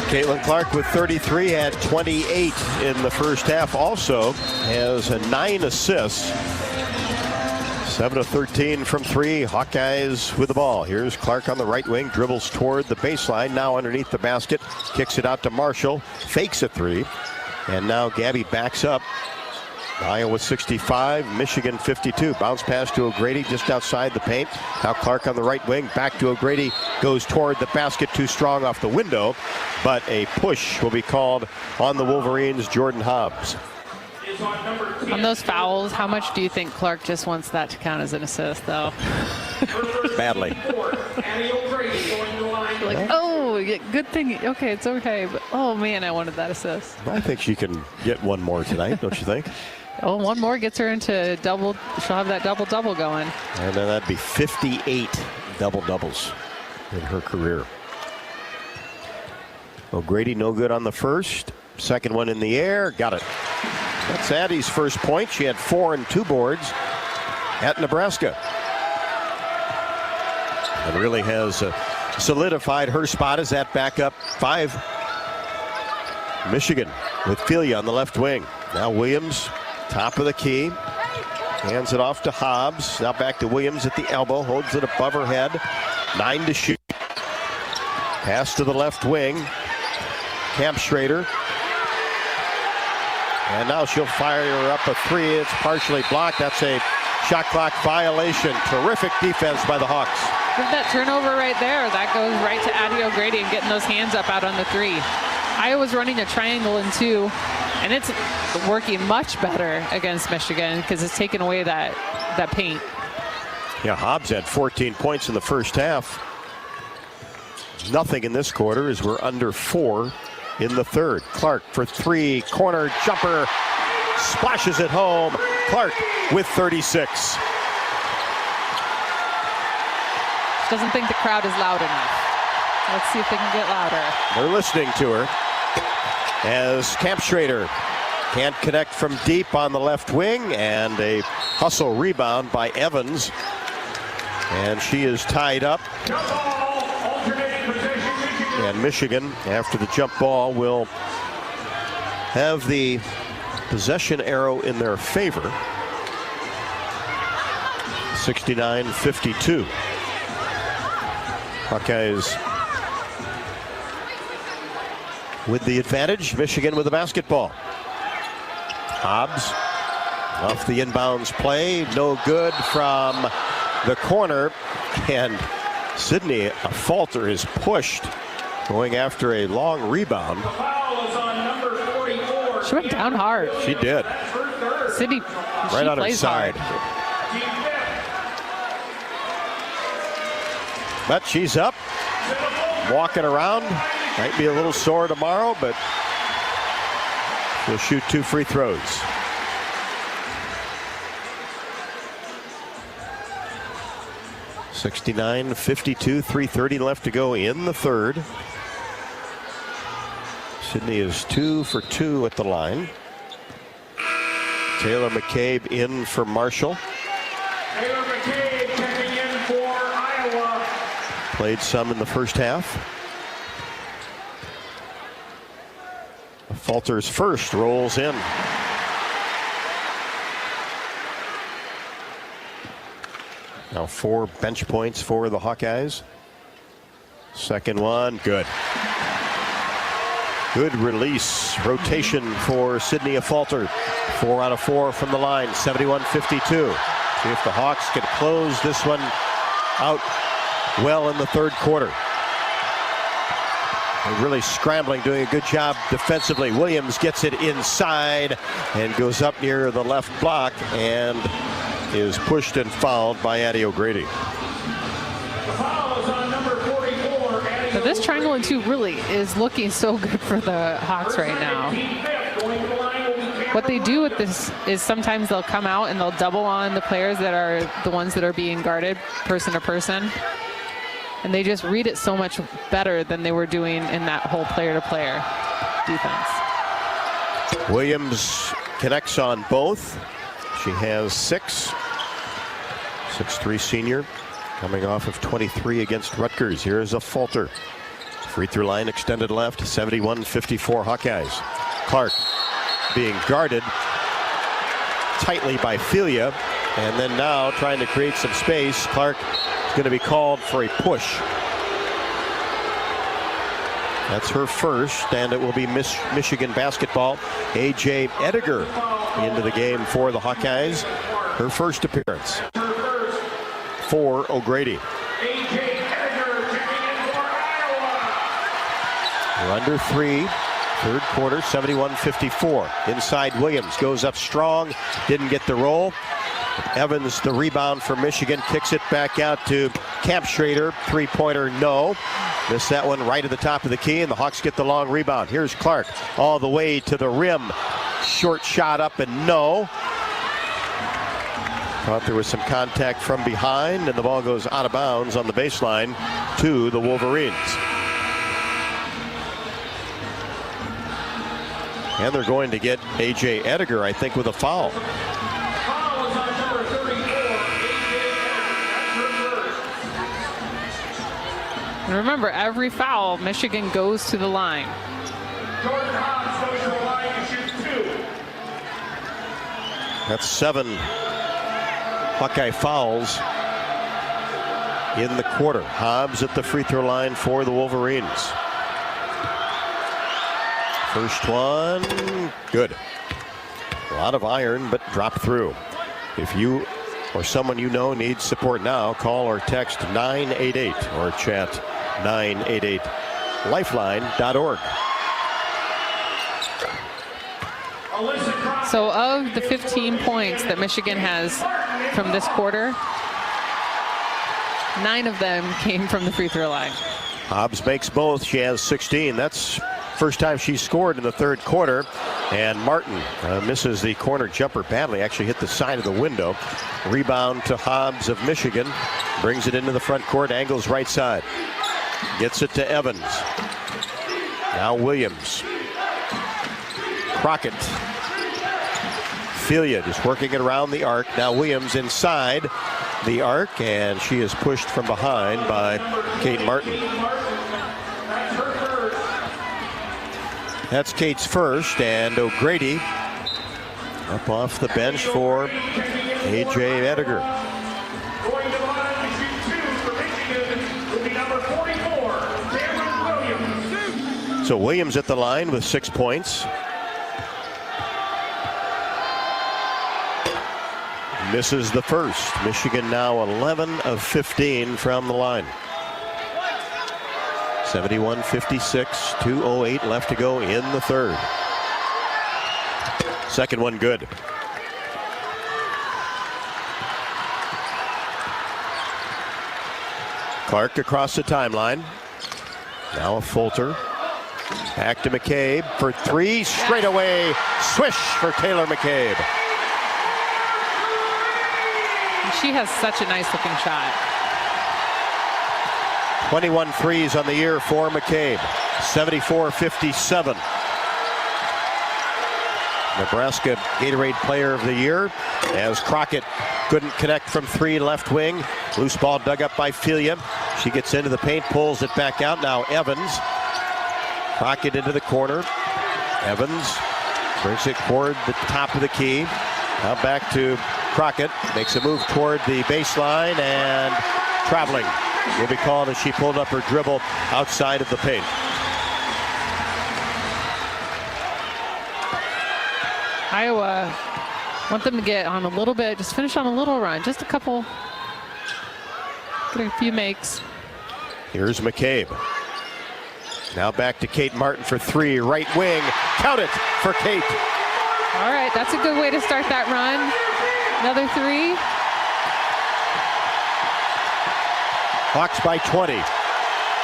Caitlin Clark with 33, had 28 in the first half. Also has 9 assists. 7 of 13 from 3. Hawkeyes with the ball. Here's Clark on the right wing. Dribbles toward the baseline. Now underneath the basket. Kicks it out to Marshall. Fakes a 3. And now Gabby backs up. Iowa 65, Michigan 52. Bounce pass to O'Grady just outside the paint. Now Clark on the right wing. Back to O'Grady. Goes toward the basket. Too strong off the window. But a push will be called on the Wolverines. Jordan Hobbs. On those fouls, how much do you think Clark just wants that to count as an assist, though? Badly. Like, oh, good thing. Okay, it's okay. But, oh, man, I wanted that assist. I think she can get one more tonight, don't you think? Oh, one more gets her into double. She'll have that double-double going. And then that'd be 58 double-doubles in her career. O'Grady no good on the first. Second one in the air. Got it. That's Addie's first point. She had 4 and 2 boards at Nebraska. And really has solidified her spot as that backup 5. Michigan with Filia on the left wing. Now Williams, top of the key. Hands it off to Hobbs. Now back to Williams at the elbow. Holds it above her head. 9 to shoot. Pass to the left wing. Camp Schrader. And now she'll fire up a 3. It's partially blocked. That's a shot clock violation. Terrific defense by the Hawks. With that turnover right there, that goes right to Addie O'Grady and getting those hands up out on the 3. Iowa's running a triangle in 2, and it's working much better against Michigan because it's taken away that paint. Yeah, Hobbs had 14 points in the first half. Nothing in this quarter as we're under 4 in the third. Clark for 3, corner jumper, splashes it home. Clark with 36. Doesn't think the crowd is loud enough. Let's see if they can get louder. They're listening to her as Camp Schrader can't connect from deep on the left wing, and a hustle rebound by Evans. And she is tied up. And Michigan, after the jump ball, will have the possession arrow in their favor. 69-52. Hawkeyes with the advantage. Michigan with the basketball. Hobbs off the inbounds play. No good from the corner. And Sydney, a Falter, is pushed. Going after a long rebound. She went down hard. She did. Sydney, right on her side. But she's up, walking around. Might be a little sore tomorrow, but she'll shoot 2 free throws. (69-52), 3:30 left to go in the third. Sydney is 2 for 2 at the line. Taylor McCabe in for Marshall. Taylor McCabe checking in for Iowa. Played some in the first half. Falter's first rolls in. Now 4 bench points for the Hawkeyes. Second one, good. Good release. Rotation for Sydney Falter. 4 out of 4 from the line, 71-52. See if the Hawks can close this one out well in the third quarter. They're really scrambling, doing a good job defensively. Williams gets it inside and goes up near the left block and is pushed and fouled by Addie O'Grady. So this triangle in 2 really is looking so good for the Hawks right now. What they do with this is sometimes they'll come out and they'll double on the players that are the ones that are being guarded person to person. And they just read it so much better than they were doing in that whole player-to-player defense. Williams connects on both. She has 6. 6'3" senior, coming off of 23 against Rutgers. Here is a Falter. Free throw line extended left, 71-54 Hawkeyes. Clark being guarded tightly by Filia, and then now trying to create some space. Clark is going to be called for a push. That's her first, and it will be Michigan basketball. A.J. Ediger into the game for the Hawkeyes. Her first appearance for O'Grady. We're under 3, third quarter, 71-54. Inside Williams, goes up strong, didn't get the roll. Evans, the rebound for Michigan, kicks it back out to Camp Schrader. Three-pointer, no. Missed that one right at the top of the key, and the Hawks get the long rebound. Here's Clark all the way to the rim. Short shot up and no. Thought there was some contact from behind, and the ball goes out of bounds on the baseline to the Wolverines. And they're going to get A.J. Ediger, I think, with a foul. And remember, every foul, Michigan goes to the line. That's 7 Hawkeye fouls in the quarter. Hobbs at the free throw line for the Wolverines. First one, good. A lot of iron, but dropped through. If you or someone you know needs support now, call or text 988 or chat 988lifeline.org. So of the 15 points that Michigan has from this quarter, 9 of them came from the free throw line. Hobbs makes both. She has 16. That's first time she scored in the third quarter. And Martin misses the corner jumper badly. Actually hit the side of the window. Rebound to Hobbs of Michigan. Brings it into the front court. Angles right side. Gets it to Evans. Now Williams. Crockett. Filia just working it around the arc. Now Williams inside the arc, and she is pushed from behind by Kate Martin. That's Kate's first, and O'Grady up off the bench for A.J. Ediger. So Williams at the line with 6 points. Misses the first. Michigan now 11 of 15 from the line. 71-56, 2:08 left to go in the third. Second one good. Clark across the timeline. Now a Fulter. Back to McCabe for 3. Straight away. Swish for Taylor McCabe. She has such a nice looking shot. 21 threes on the year for McCabe. 74-57. Nebraska Gatorade Player of the Year, as Crockett couldn't connect from 3 left wing. Loose ball dug up by Filia. She gets into the paint, pulls it back out. Now Evans. Crockett into the corner. Evans brings it toward the top of the key. Now back to Crockett. Makes a move toward the baseline, and traveling will be called as she pulled up her dribble outside of the paint. Iowa want them to get on a little bit, just finish on a little run, just a couple, get a few makes. Here's McCabe. Now back to Kate Martin for 3, right wing. Count it for Kate. All right, that's a good way to start that run. Another 3. Hawks by 20.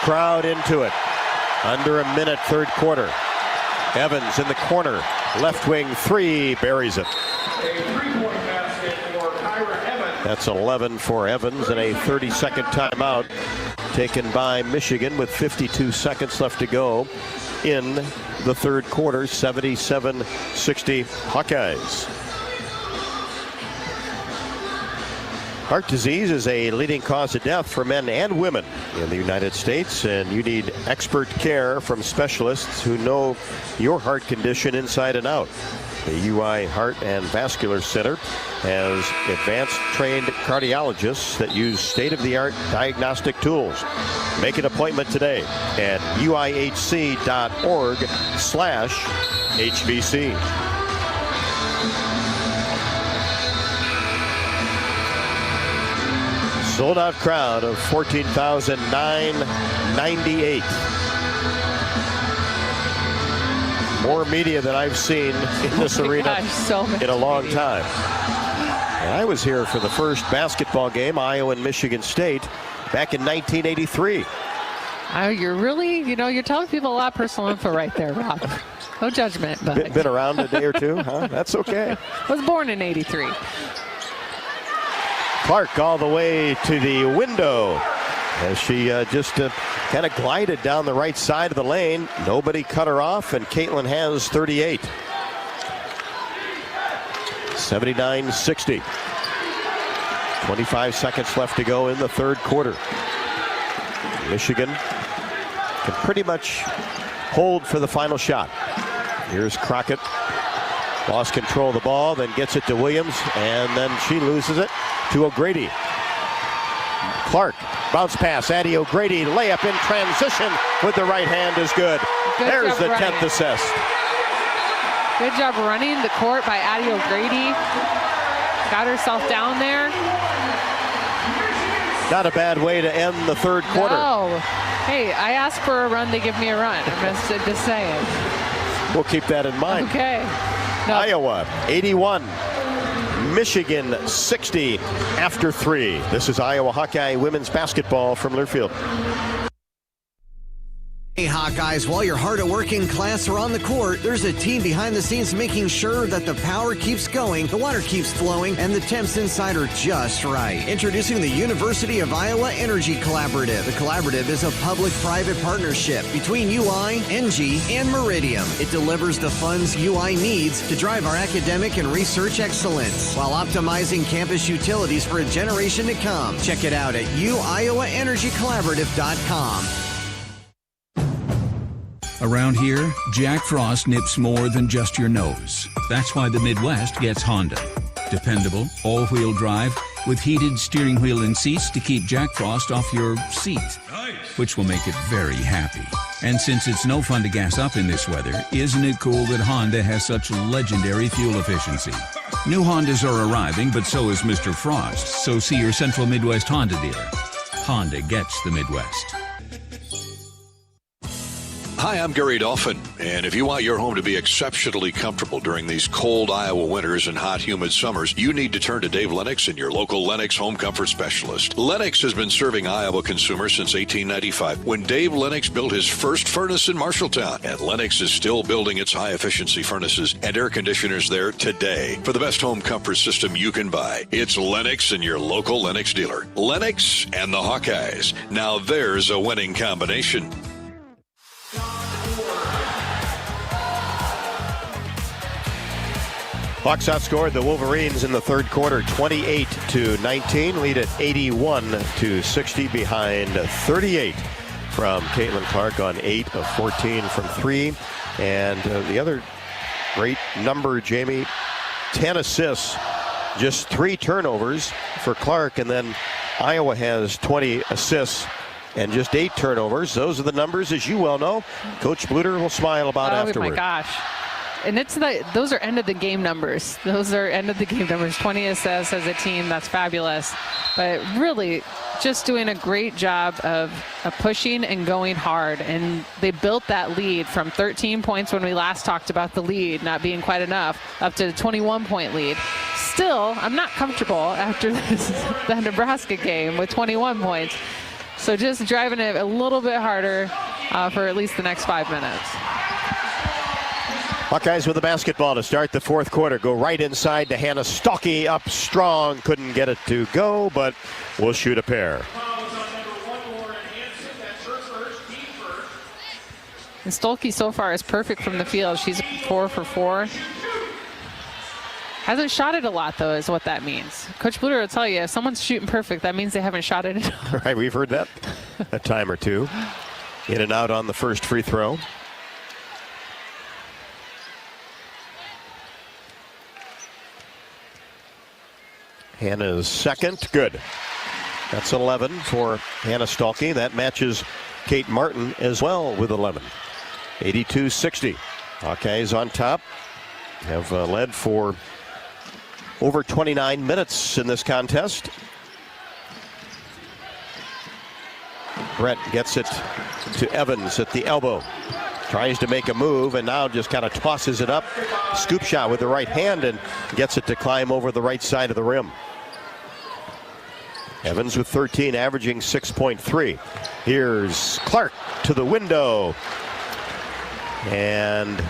Crowd into it. Under a minute, third quarter. Evans in the corner. Left wing 3, buries it. That's 11 for Evans, and a 30-second timeout taken by Michigan with 52 seconds left to go in the third quarter. 77-60 Hawkeyes. Heart disease is a leading cause of death for men and women in the United States, and you need expert care from specialists who know your heart condition inside and out. The UI Heart and Vascular Center has advanced trained cardiologists that use state-of-the-art diagnostic tools. Make an appointment today at uihc.org/HVC. Sold out crowd of 14,998. More media than I've seen in this arena in a long time. And I was here for the first basketball game, Iowa and Michigan State, back in 1983. You're really, you're telling people a lot of personal info right there, Rob. No judgment, but been around a day or two, huh? That's okay. Was born in '83. Clark all the way to the window as she just kind of glided down the right side of the lane. Nobody cut her off, and Caitlin has 38. 79-60. 25 seconds left to go in the third quarter. Michigan can pretty much hold for the final shot. Here's Crockett. Lost control of the ball, then gets it to Williams, and then she loses it to O'Grady. Clark, bounce pass, Addie O'Grady, layup in transition with the right hand is good. There's the 10th assist. Good job running the court by Addie O'Grady. Got herself down there. Not a bad way to end the third quarter. No. Hey, I asked for a run, they give me a run. I'm just saying. We'll keep that in mind. Okay. No. Iowa 81, Michigan 60 after 3. This is Iowa Hawkeye women's basketball from Learfield. Hey Hawkeyes, while you're hard at work in class or on the court, there's a team behind the scenes making sure that the power keeps going, the water keeps flowing, and the temps inside are just right. Introducing the University of Iowa Energy Collaborative. The collaborative is a public-private partnership between UI, NG, and Meridium. It delivers the funds UI needs to drive our academic and research excellence while optimizing campus utilities for a generation to come. Check it out at uiowaenergycollaborative.com. Around here, Jack Frost nips more than just your nose. That's why the Midwest gets Honda. Dependable, all-wheel drive with heated steering wheel and seats to keep Jack Frost off your seat, which will make it very happy. And since it's no fun to gas up in this weather, isn't it cool that Honda has such legendary fuel efficiency? New Hondas are arriving, but so is Mr. Frost. So see your Central Midwest Honda dealer. Honda gets the Midwest. Hi, I'm Gary Dolphin, and if you want your home to be exceptionally comfortable during these cold Iowa winters and hot, humid summers, you need to turn to Dave Lennox and your local Lennox home comfort specialist. Lennox has been serving Iowa consumers since 1895, when Dave Lennox built his first furnace in Marshalltown, and Lennox is still building its high-efficiency furnaces and air conditioners there today. For the best home comfort system you can buy, it's Lennox and your local Lennox dealer. Lennox and the Hawkeyes. Now there's a winning combination. Hawks outscored the Wolverines in the third quarter 28-19, lead at 81-60 behind 38 from Caitlin Clark on 8 of 14 from 3. And the other great number, Jamie, 10 assists, just 3 turnovers for Clark, and then Iowa has 20 assists and just 8 turnovers. Those are the numbers, as you well know. Coach Bluter will smile about afterward. Oh my gosh. And those are end of the game numbers. Those are end of the game numbers. 20 assists as a team. That's fabulous. But really just doing a great job of pushing and going hard. And they built that lead from 13 points when we last talked about the lead not being quite enough up to a 21-point lead. Still, I'm not comfortable after the Nebraska game with 21 points. So just driving it a little bit harder for at least the next 5 minutes. Hawkeyes with the basketball to start the fourth quarter. Go right inside to Hannah Stolke, up strong. Couldn't get it to go, but we'll shoot a pair. And Stolke so far is perfect from the field. She's 4 for 4. Hasn't shot it a lot, though, is what that means. Coach Bluter will tell you, if someone's shooting perfect, that means they haven't shot it at all. Right, we've heard that a time or two. In and out on the first free throw. Hannah's second, good. That's 11 for Hannah Stalky. That matches Kate Martin as well with 11. 82-60. Hawkeyes on top. Have led for over 29 minutes in this contest. Brett gets it to Evans at the elbow. Tries to make a move and now just kind of tosses it up. Scoop shot with the right hand and gets it to climb over the right side of the rim. Evans with 13, averaging 6.3. Here's Clark to the window. And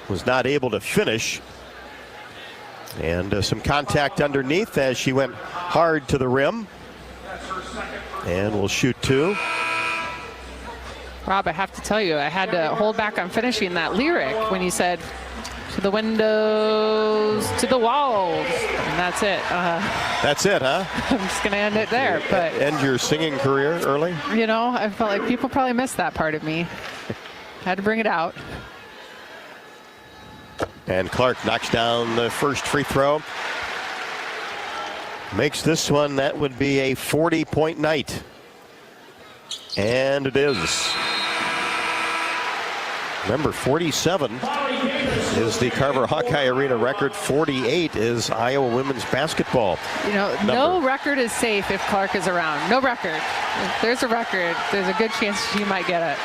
was not able to finish. And some contact underneath as she went hard to the rim. And will shoot two. Rob, I have to tell you, I had to hold back on finishing that lyric when you said, to the windows, to the walls. And that's it. That's it, huh? I'm just going to end it there. But end your singing career early? You know, I felt like people probably missed that part of me. Had to bring it out. And Clark knocks down the first free throw. Makes this one, that would be a 40-point night. And it is. Remember, 47 is the Carver Hawkeye Arena record. 48 is Iowa women's basketball. You know, no record is safe if Clark is around. No record. If there's a record, there's a good chance she might get it.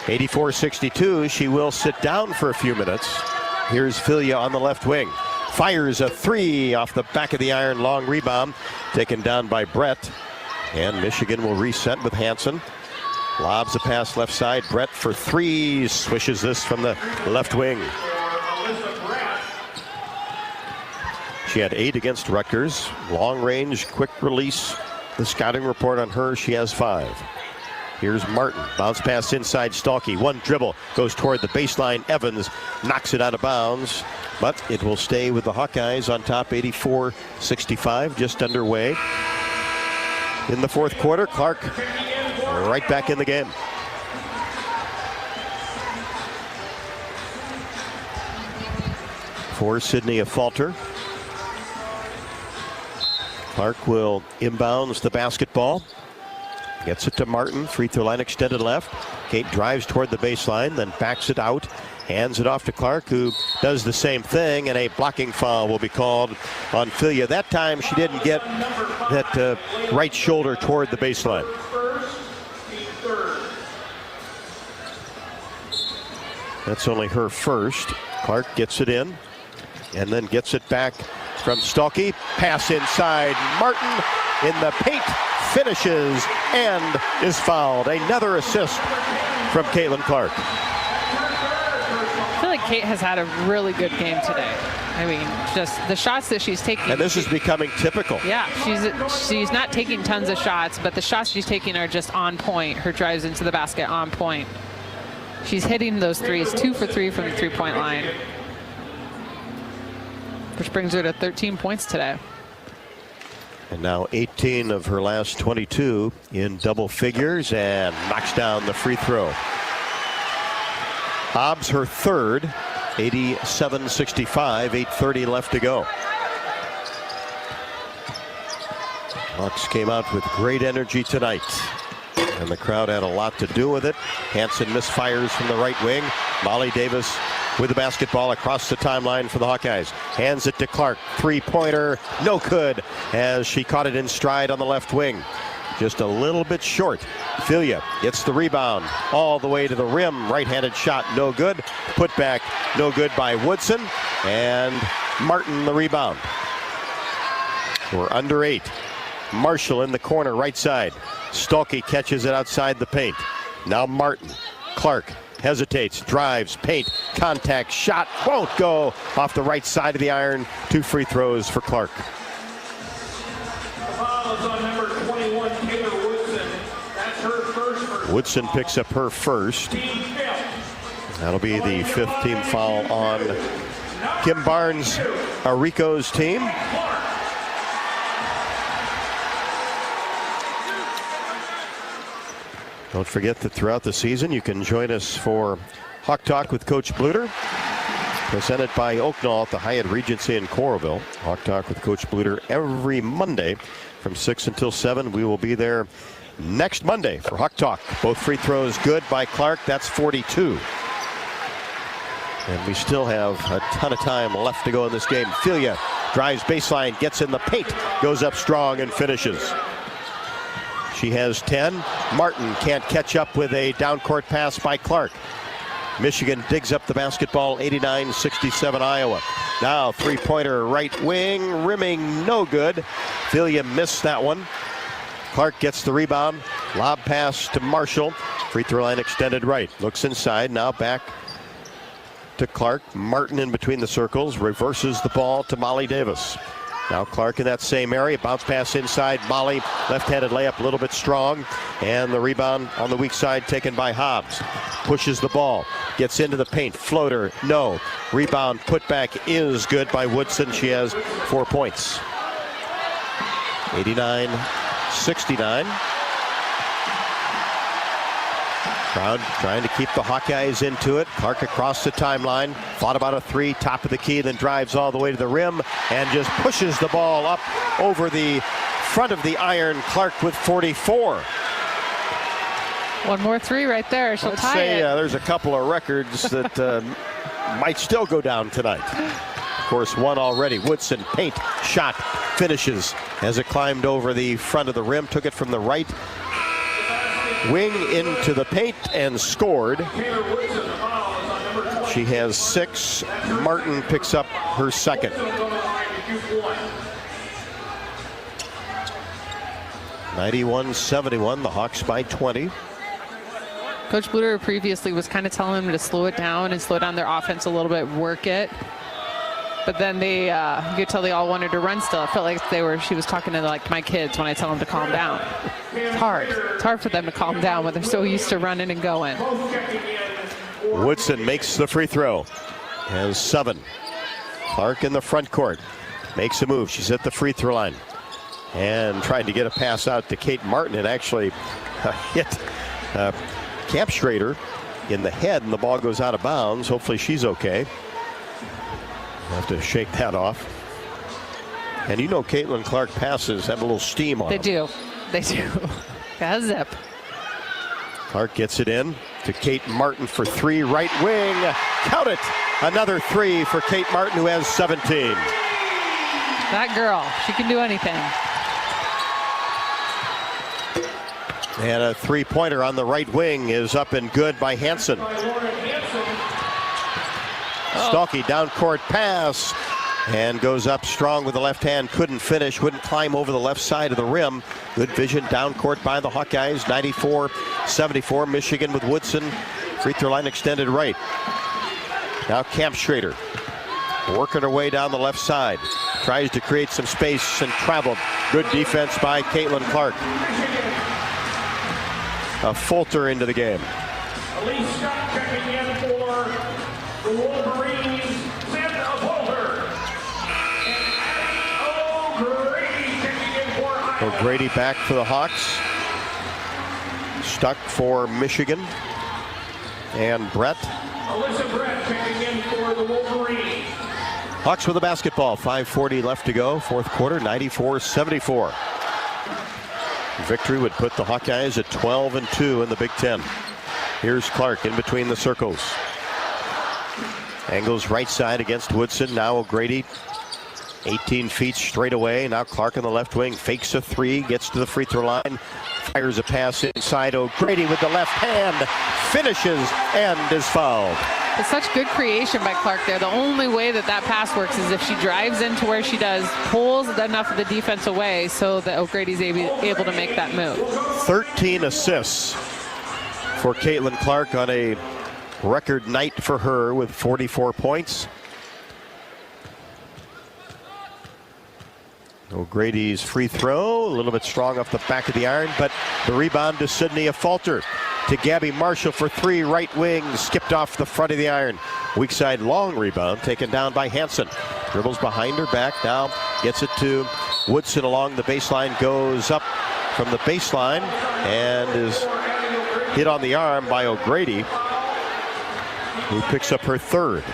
84-62. She will sit down for a few minutes. Here's Filia on the left wing. Fires a three off the back of the iron. Long rebound taken down by Brett. And Michigan will reset with Hansen. Lobs a pass left side. Brett for three. Swishes this from the left wing. She had 8 against Rutgers. Long range, quick release. The scouting report on her, she has 5. Here's Martin. Bounce pass inside Stalky. One dribble. Goes toward the baseline. Evans knocks it out of bounds. But it will stay with the Hawkeyes on top. 84-65. Just underway. In the fourth quarter, Clark right back in the game. For Sydney, a falter. Clark will inbounds the basketball. Gets it to Martin. Free throw line extended left. Kate drives toward the baseline, then backs it out. Hands it off to Clark, who does the same thing, and a blocking foul will be called on Filia. That time she didn't get that right shoulder toward the baseline. That's only her first. Clark gets it in, and then gets it back from Stalky. Pass inside. Martin in the paint, finishes, and is fouled. Another assist from Caitlin Clark. I feel like Kate has had a really good game today. I mean, just the shots that she's taking. And this is becoming typical. Yeah, she's not taking tons of shots, but the shots she's taking are just on point. Her drives into the basket on point. She's hitting those threes, 2 for 3 from the three-point line, which brings her to 13 points today. And now 18 of her last 22 in double figures, and knocks down the free throw. Hobbs her third, 87-65, 8:30 left to go. Hawks came out with great energy tonight, and the crowd had a lot to do with it. Hansen misfires from the right wing. Molly Davis with the basketball across the timeline for the Hawkeyes. Hands it to Clark. Three-pointer, no good, as she caught it in stride on the left wing. Just a little bit short. Filia gets the rebound all the way to the rim. Right-handed shot, no good. Put back, no good by Woodson. And Martin the rebound. We're under 8. Marshall in the corner, right side. Stalky catches it outside the paint. Now Martin. Clark hesitates, drives, paint, contact, shot, won't go. Off the right side of the iron. 2 free throws for Clark. The foul is on number 21, Taylor Woodson. That's her first. Woodson picks up her first. That'll be the 5th team foul on Kim Barnes, Arico's team. Don't forget that throughout the season you can join us for Hawk Talk with Coach Bluter, presented by Oaknall at the Hyatt Regency in Coralville. Hawk Talk with Coach Bluter every Monday from 6 until 7. We will be there next Monday for Hawk Talk. Both free throws good by Clark. That's 42. And we still have a ton of time left to go in this game. Filia drives baseline, gets in the paint, goes up strong and finishes. She has 10. Martin can't catch up with a down-court pass by Clark. Michigan digs up the basketball, 89-67 Iowa. Now three-pointer right wing, rimming no good. Filia missed that one. Clark gets the rebound. Lob pass to Marshall. Free throw line extended right. Looks inside, now back to Clark. Martin in between the circles, reverses the ball to Molly Davis. Now Clark in that same area, bounce pass inside. Molly, left-handed layup, a little bit strong. And the rebound on the weak side taken by Hobbs. Pushes the ball, gets into the paint, floater, no. Rebound, putback is good by Woodson. She has 4 points. 89-69. Crowd trying to keep the Hawkeyes into it. Clark across the timeline. Thought about a three, top of the key, then drives all the way to the rim and just pushes the ball up over the front of the iron. Clark with 44. One more three right there. She'll tie it. There's a couple of records that might still go down tonight. Of course, one already. Woodson, paint, shot, finishes as it climbed over the front of the rim. Took it from the right wing into the paint and scored. She has 6. Martin picks up her second. (91-71), the Hawks by 20. Coach Bluter previously was kind of telling them to slow it down and slow down their offense a little bit, work it. But then they, you could tell they all wanted to run still. I felt like she was talking to like my kids when I tell them to calm down. It's hard. It's hard for them to calm down when they're so used to running and going. Woodson makes the free throw. Has 7. Clark in the front court. Makes a move. She's at the free throw line. And trying to get a pass out to Kate Martin and actually hit Camp Schrader in the head, and the ball goes out of bounds. Hopefully she's okay. We'll have to shake that off. And you know Caitlin Clark passes have a little steam on them. They do. Got a zip. Clark gets it in to Kate Martin for 3, right wing. Count it. Another 3 for Kate Martin, who has 17. That girl, she can do anything. And a three-pointer on the right wing is up and good by Hansen. Stalky down court pass and goes up strong with the left hand. Couldn't finish, wouldn't climb over the left side of the rim. Good vision down court by the Hawkeyes. 94-74. Michigan with Woodson. Free throw line extended right. Now Camp Schrader working her way down the left side. Tries to create some space and traveled. Good defense by Caitlin Clark. A Fulter into the game. Elise Scott checking in for the Wolverines, Samantha Fulter. And Addie O'Grady checking in for Iowa. O'Grady back for the Hawks. Stuck for Michigan. And Brett. Alyssa Brett checking in for the Wolverines. Hawks with the basketball. 5:40 left to go. Fourth quarter, 94-74. Victory would put the Hawkeyes at 12-2 in the Big Ten. Here's Clark in between the circles. Angles right side against Woodson. Now O'Grady 18 feet straight away. Now Clark on the left wing fakes a 3, gets to the free throw line, fires a pass inside. O'Grady with the left hand, finishes and is fouled. It's such good creation by Clark there. The only way that pass works is if she drives into where she does, pulls enough of the defense away so that O'Grady's able to make that move. 13 assists for Caitlin Clark on a record night for her with 44 points. O'Grady's free throw, a little bit strong off the back of the iron, but the rebound to Sydney Fulter. to Gabby Marshall for three. Right wing, skipped off the front of the iron. Weak side long rebound, taken down by Hansen. Dribbles behind her back, now gets it to Woodson along the baseline, goes up from the baseline and is hit on the arm by O'Grady, who picks up her third.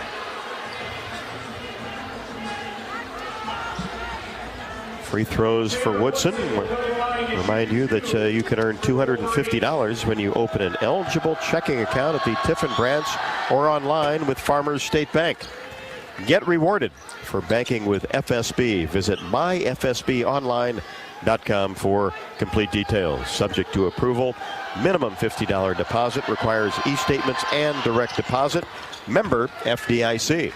Free throws for Woodson. Remind you that you can earn $250 when you open an eligible checking account at the Tiffin branch or online with Farmers State Bank. Get rewarded for banking with FSB. Visit myfsbonline.com for complete details. Subject to approval. Minimum $50 deposit. Requires e-statements and direct deposit. Member FDIC.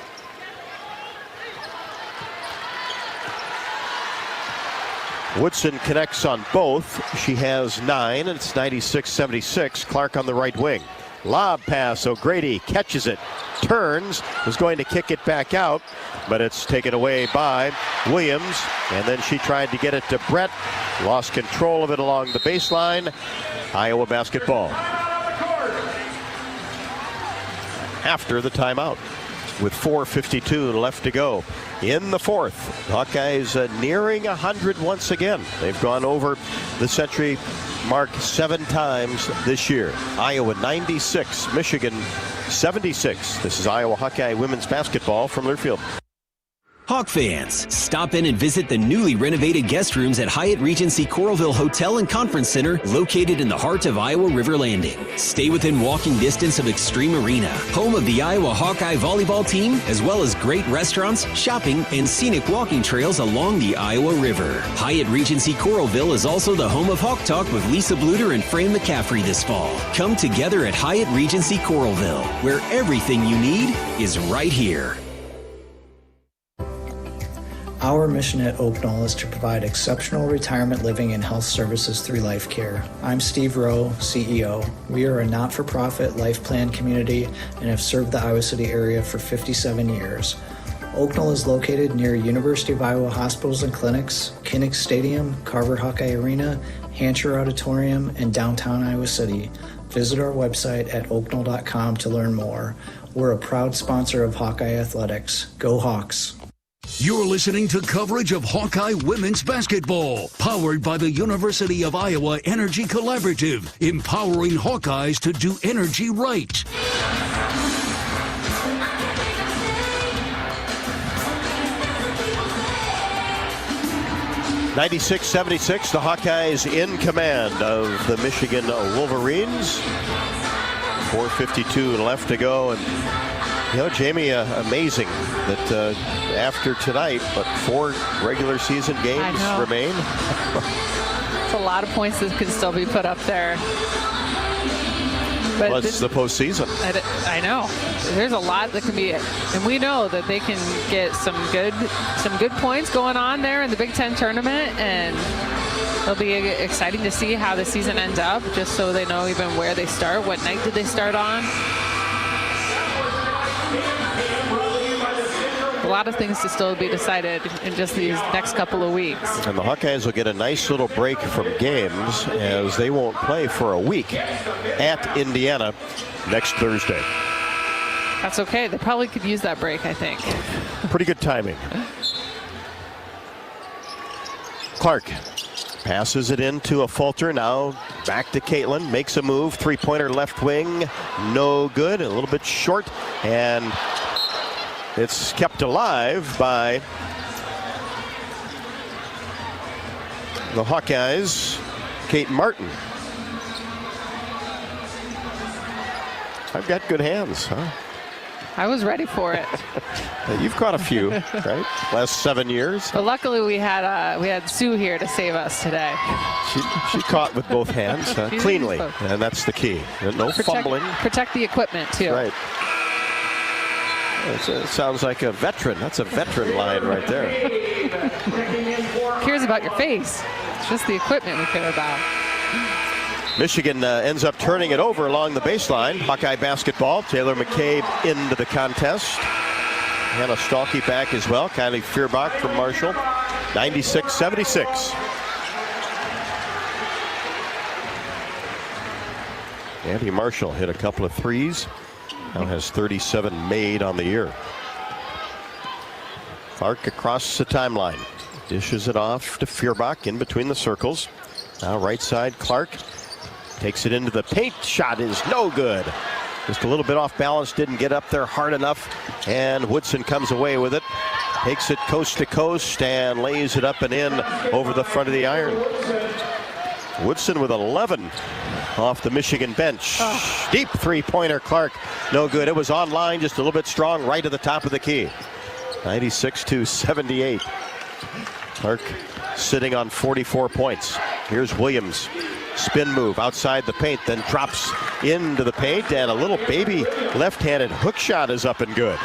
Woodson connects on both. She has 9, and it's 96-76. Clark on the right wing. Lob pass. O'Grady catches it. Turns. Was going to kick it back out, but it's taken away by Williams. And then she tried to get it to Brett. Lost control of it along the baseline. Iowa basketball. After the timeout, with 4:52 left to go in the fourth. Hawkeyes nearing 100 once again. They've gone over the century mark 7 times this year. Iowa 96, Michigan 76. This is Iowa Hawkeye women's basketball from Learfield. Hawk fans, stop in and visit the newly renovated guest rooms at Hyatt Regency Coralville Hotel and Conference Center, located in the heart of Iowa River Landing. Stay within walking distance of Extreme Arena, home of the Iowa Hawkeye volleyball team, as well as great restaurants, shopping, and scenic walking trails along the Iowa River. Hyatt Regency Coralville is also the home of Hawk Talk with Lisa Bluter and Fran McCaffrey this fall. Come together at Hyatt Regency Coralville, where everything you need is right here. Our mission at Oak Knoll is to provide exceptional retirement living and health services through life care. I'm Steve Rowe, CEO. We are a not-for-profit life plan community and have served the Iowa City area for 57 years. Oak Knoll is located near University of Iowa hospitals and clinics, Kinnick Stadium, Carver Hawkeye Arena, Hancher Auditorium, and downtown Iowa City. Visit our website at oakknoll.com to learn more. We're a proud sponsor of Hawkeye Athletics. Go Hawks! You're listening to coverage of Hawkeye women's basketball, powered by the University of Iowa Energy Collaborative, empowering Hawkeyes to do energy right. (96-76), the Hawkeyes in command of the Michigan Wolverines. 4:52 left to go, and you know, Jamie, amazing that after tonight, but 4 regular season games remain. It's a lot of points that could still be put up there. But it's the postseason. I know. There's a lot that can be, and we know that they can get some good points going on there in the Big Ten tournament, and it'll be exciting to see how the season ends up, just so they know even where they start. What night did they start on? A lot of things to still be decided in just these next couple of weeks. And the Hawkeyes will get a nice little break from games, as they won't play for a week at Indiana next Thursday. That's okay. They probably could use that break, I think. Pretty good timing. Clark passes it into a Fulter. Now back to Caitlin. Makes a move. Three-pointer left wing. No good. A little bit short. And it's kept alive by the Hawkeyes, Kate Martin. I've got good hands, huh? I was ready for it. You've caught a few, right? Last 7 years. But luckily we had Sue here to save us today. She caught with both hands cleanly, and that's the key. No fumbling. Protect the equipment too. Right. It sounds like a veteran. That's a veteran line right there. Cares about your face. It's just the equipment we care about. Michigan ends up turning it over along the baseline. Hawkeye basketball. Taylor McCabe into the contest. Hannah Stalkey back as well. Kylie Feuerbach from Marshall. 96-76. Andy Marshall hit a couple of threes. Now has 37 made on the year. Clark across the timeline. Dishes it off to Feuerbach in between the circles. Now right side, Clark takes it into the paint. Shot is no good. Just a little bit off balance, didn't get up there hard enough. And Woodson comes away with it. Takes it coast to coast and lays it up and in over the front of the iron. Woodson with 11 off the Michigan bench. Deep three-pointer, Clark. No good. It was online, just a little bit strong, right at the top of the key. 96-78. Clark sitting on 44 points. Here's Williams. Spin move outside the paint, then drops into the paint, and a little baby left-handed hook shot is up and good.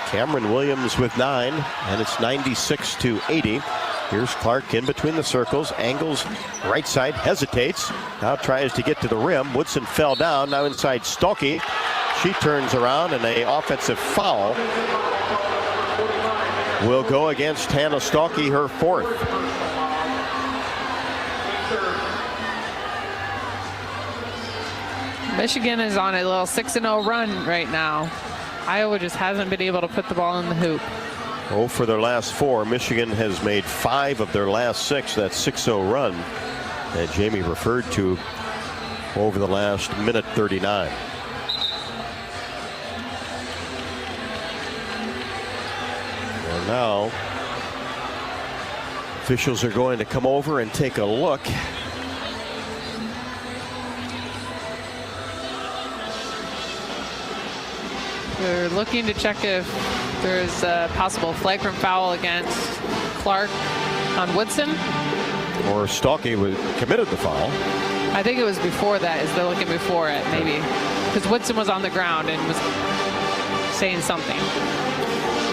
Cameron Williams with 9, and it's 96-80. Here's Clark in between the circles, angles right side, hesitates, now tries to get to the rim. Woodson fell down, now inside Stolke. She turns around, and an offensive foul will go against Hannah Stolke, her 4th. Michigan is on a little 6-0 run right now. Iowa just hasn't been able to put the ball in the hoop. Oh, for their last 4. Michigan has made 5 of their last 6. That 6-0 run that Jamie referred to over the last minute 39. And now officials are going to come over and take a look. They're looking to check if there's a possible flagrant foul against Clark on Woodson. Or Stolke committed the foul. I think it was before that. They're looking before it, maybe. Because Woodson was on the ground and was saying something.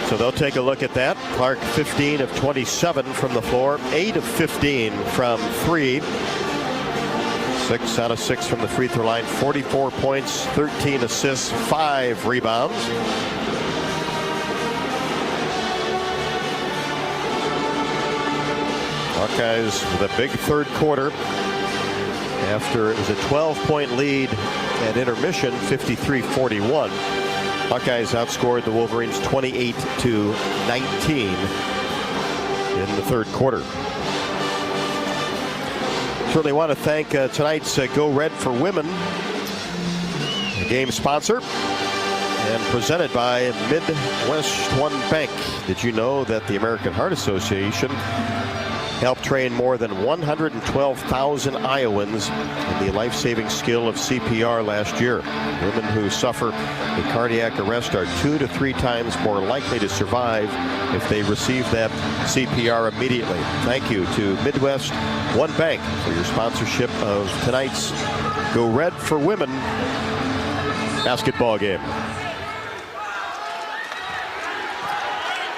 So they'll take a look at that. Clark 15 of 27 from the floor, 8 of 15 from 3. 6 out of 6 from the free throw line, 44 points, 13 assists, 5 rebounds. Hawkeyes with a big third quarter after it was a 12-point lead at intermission, 53-41. Hawkeyes outscored the Wolverines 28-19 in the third quarter. Certainly want to thank tonight's Go Red for Women, the game sponsor, and presented by Midwest One Bank. Did you know that the American Heart Association helped train more than 112,000 Iowans in the life-saving skill of CPR last year? Women who suffer a cardiac arrest are 2 to 3 times more likely to survive if they receive that CPR immediately. Thank you to Midwest One Bank for your sponsorship of tonight's Go Red for Women basketball game.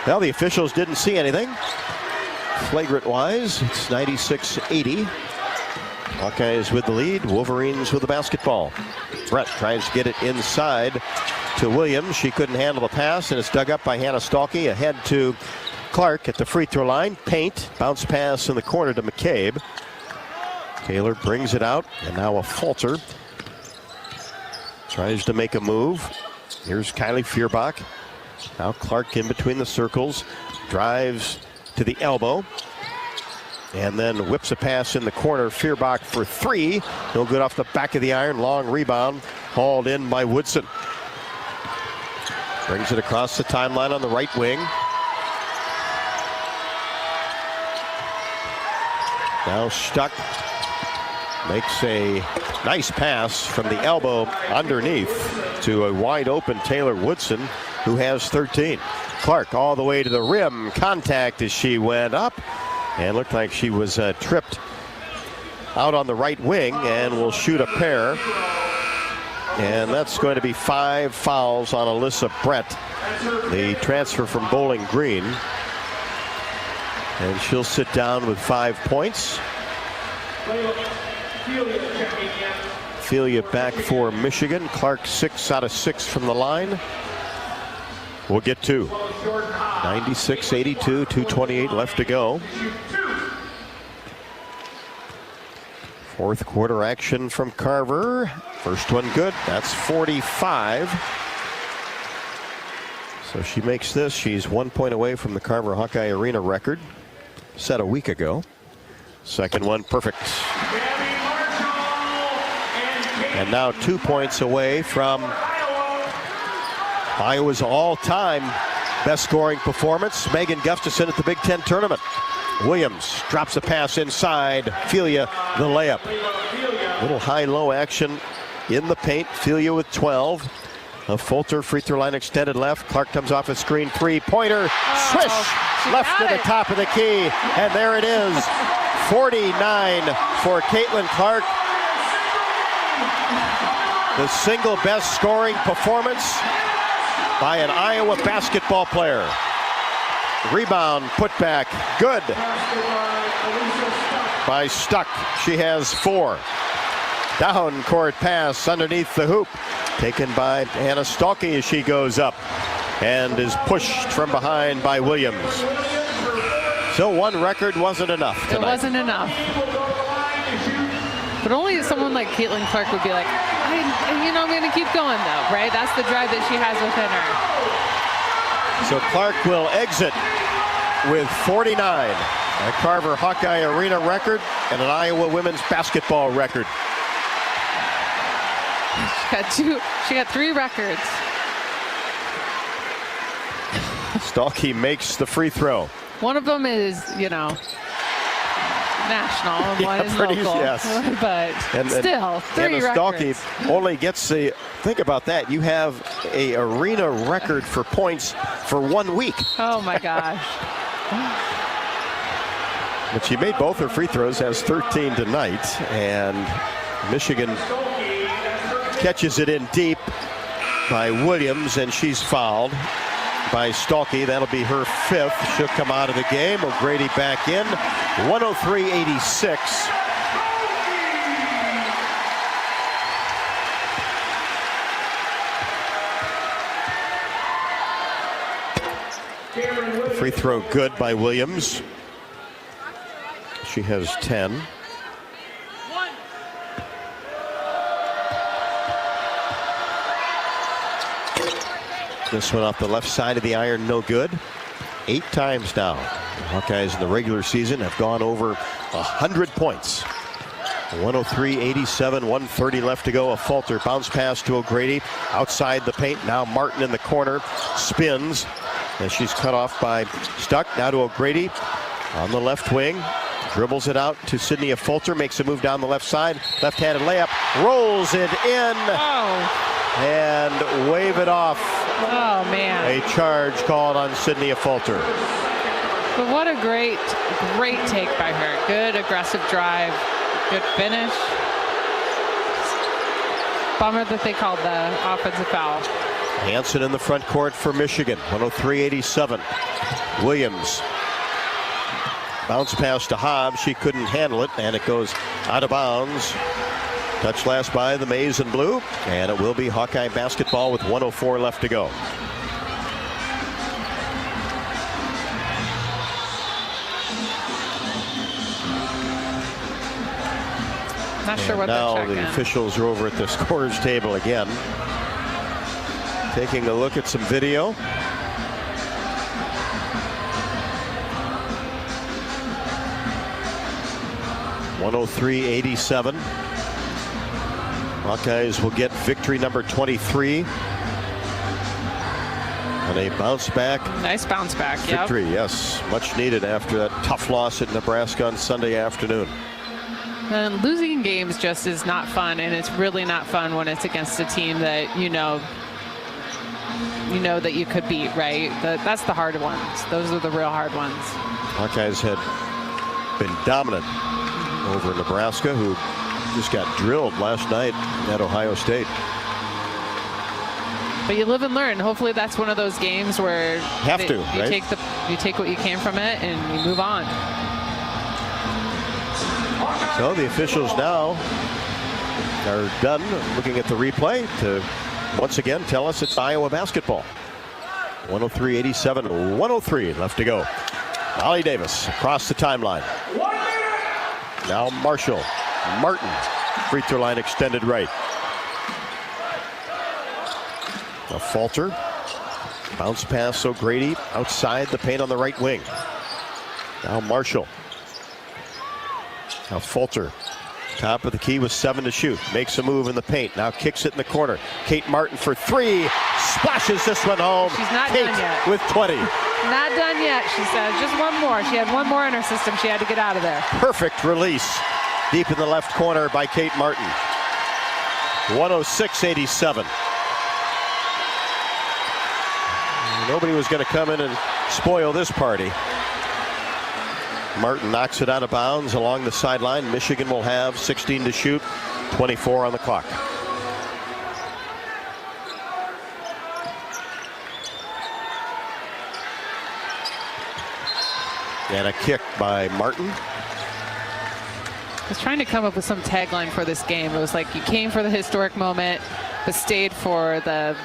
Well, the officials didn't see anything flagrant-wise. It's 96-80. Hawkeyes with the lead. Wolverines with the basketball. Brett tries to get it inside to Williams. She couldn't handle the pass, and it's dug up by Hannah Stolke. Ahead to Clark at the free throw line. Paint. Bounce pass in the corner to McCabe. Taylor brings it out, and now a falter. Tries to make a move. Here's Kylie Feuerbach. Now Clark in between the circles. Drives to the elbow. And then whips a pass in the corner. Feuerbach for 3. No good off the back of the iron. Long rebound. Hauled in by Woodson. Brings it across the timeline on the right wing. Now Stuck makes a nice pass from the elbow underneath to a wide open Taylor Woodson, who has 13. Clark all the way to the rim. Contact as she went up. And looked like she was tripped out on the right wing, and will shoot a pair. And that's going to be 5 fouls on Alyssa Brett, the transfer from Bowling Green. And she'll sit down with 5 points. Ophelia back for Michigan. Clark 6 out of 6 from the line. We'll get 2. 96-82, 2:28 left to go. Fourth quarter action from Carver. First one good. That's 45. So she makes this. She's 1 point away from the Carver Hawkeye Arena record set a week ago. Second one perfect. And now 2 points away from Iowa's all-time best scoring performance. Megan Gustafson at the Big Ten tournament. Williams drops a pass inside. Felia the layup. Little high-low action in the paint. Felia with 12. Fulter free throw line extended left. Clark comes off a screen three-pointer. Swish! Left to the top of the key. And there it is. 49 for Caitlin Clark. The single best scoring performance by an Iowa basketball player. Rebound, put back, good by Stuck. She has 4. Down court pass underneath the hoop. Taken by Anna Stalky as she goes up and is pushed from behind by Williams. So one record wasn't enough tonight. It wasn't enough. But only someone like Caitlin Clark would be like, I'm going to keep going though, right? That's the drive that she has within her. So Clark will exit with 49, a Carver Hawkeye Arena record and an Iowa women's basketball record. She got 3 records. Stalky makes the free throw. One of them is, national, and one is local. Yes. But still, 3 records. Stalky only gets the, think about that, you have a arena record for points for 1 week. Oh my gosh. But she made both her free throws, has 13 tonight, and Michigan catches it in deep by Williams, and she's fouled by Stalky. That'll be her 5th. She'll come out of the game. O'Grady back in. 103-86. Free throw good by Williams. She has 10. This one off the left side of the iron, no good. 8 times now. The Hawkeyes in the regular season have gone over 100 points. 103-87, 130 left to go. A Falter bounce pass to O'Grady outside the paint. Now Martin in the corner spins as she's cut off by Stuck. Now to O'Grady on the left wing. Dribbles it out to Sydney Fulter. Makes a move down the left side. Left-handed layup. Rolls it in. Oh. And wave it off. Oh, man. A charge called on Sydney Fulter. But what a great take by her. Good aggressive drive. Good finish. Bummer that they called the offensive foul. Hansen in the front court for Michigan. 103-87. Williams. Bounce pass to Hobbs. She couldn't handle it, and it goes out of bounds. Touch last by the Maize and Blue, and it will be Hawkeye basketball with 104 left to go. Not sure what now they're checking. The officials are over at the scorer's table again, taking a look at some video. (103-87). Hawkeyes will get victory number 23. And a bounce back. Nice bounce back, victory, yes. Much needed after that tough loss at Nebraska on Sunday afternoon. And losing games just is not fun, and it's really not fun when it's against a team that you know that you could beat, right? That's the hard ones. Those are the real hard ones. Hawkeyes had been dominant over Nebraska, who just got drilled last night at Ohio State. But you live and learn. Hopefully that's one of those games where you take what you can from it and you move on. So the officials now are done looking at the replay to once again tell us it's Iowa basketball. 103-87, 103 left to go. Molly Davis across the timeline. Now Marshall Martin, free throw line extended right. A falter. Bounce pass O'Grady outside the paint on the right wing. Now Marshall. Now Falter. Top of the key with 7 to shoot. Makes a move in the paint. Now kicks it in the corner. Kate Martin for 3. Splashes this one home. She's not Kate done yet. with 20. Not done yet, she says. Just one more. She had one more in her system. She had to get out of there. Perfect release. Deep in the left corner by Kate Martin. 106-87. Nobody was going to come in and spoil this party. Martin knocks it out of bounds along the sideline. Michigan will have 16 to shoot, 24 on the clock. And a kick by Martin. I was trying to come up with some tagline for this game. It was like you came for the historic moment, but stayed for the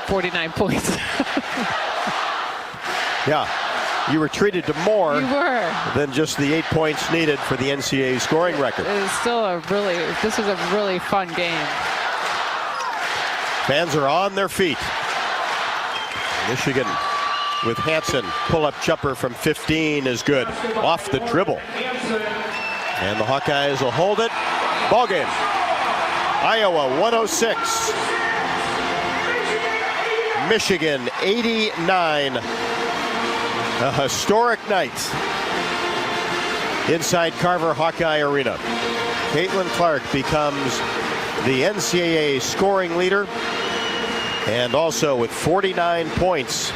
49 points. Yeah. You were treated to more than just the 8 points needed for the NCAA scoring record. It is still this was a really fun game. Fans are on their feet. Michigan with Hansen. Pull-up jumper from 15 is good. Off the dribble. And the Hawkeyes will hold it. Ball game. Iowa 106. Michigan 89. A historic night inside Carver Hawkeye Arena. Caitlin Clark becomes the NCAA scoring leader, and also with 49 points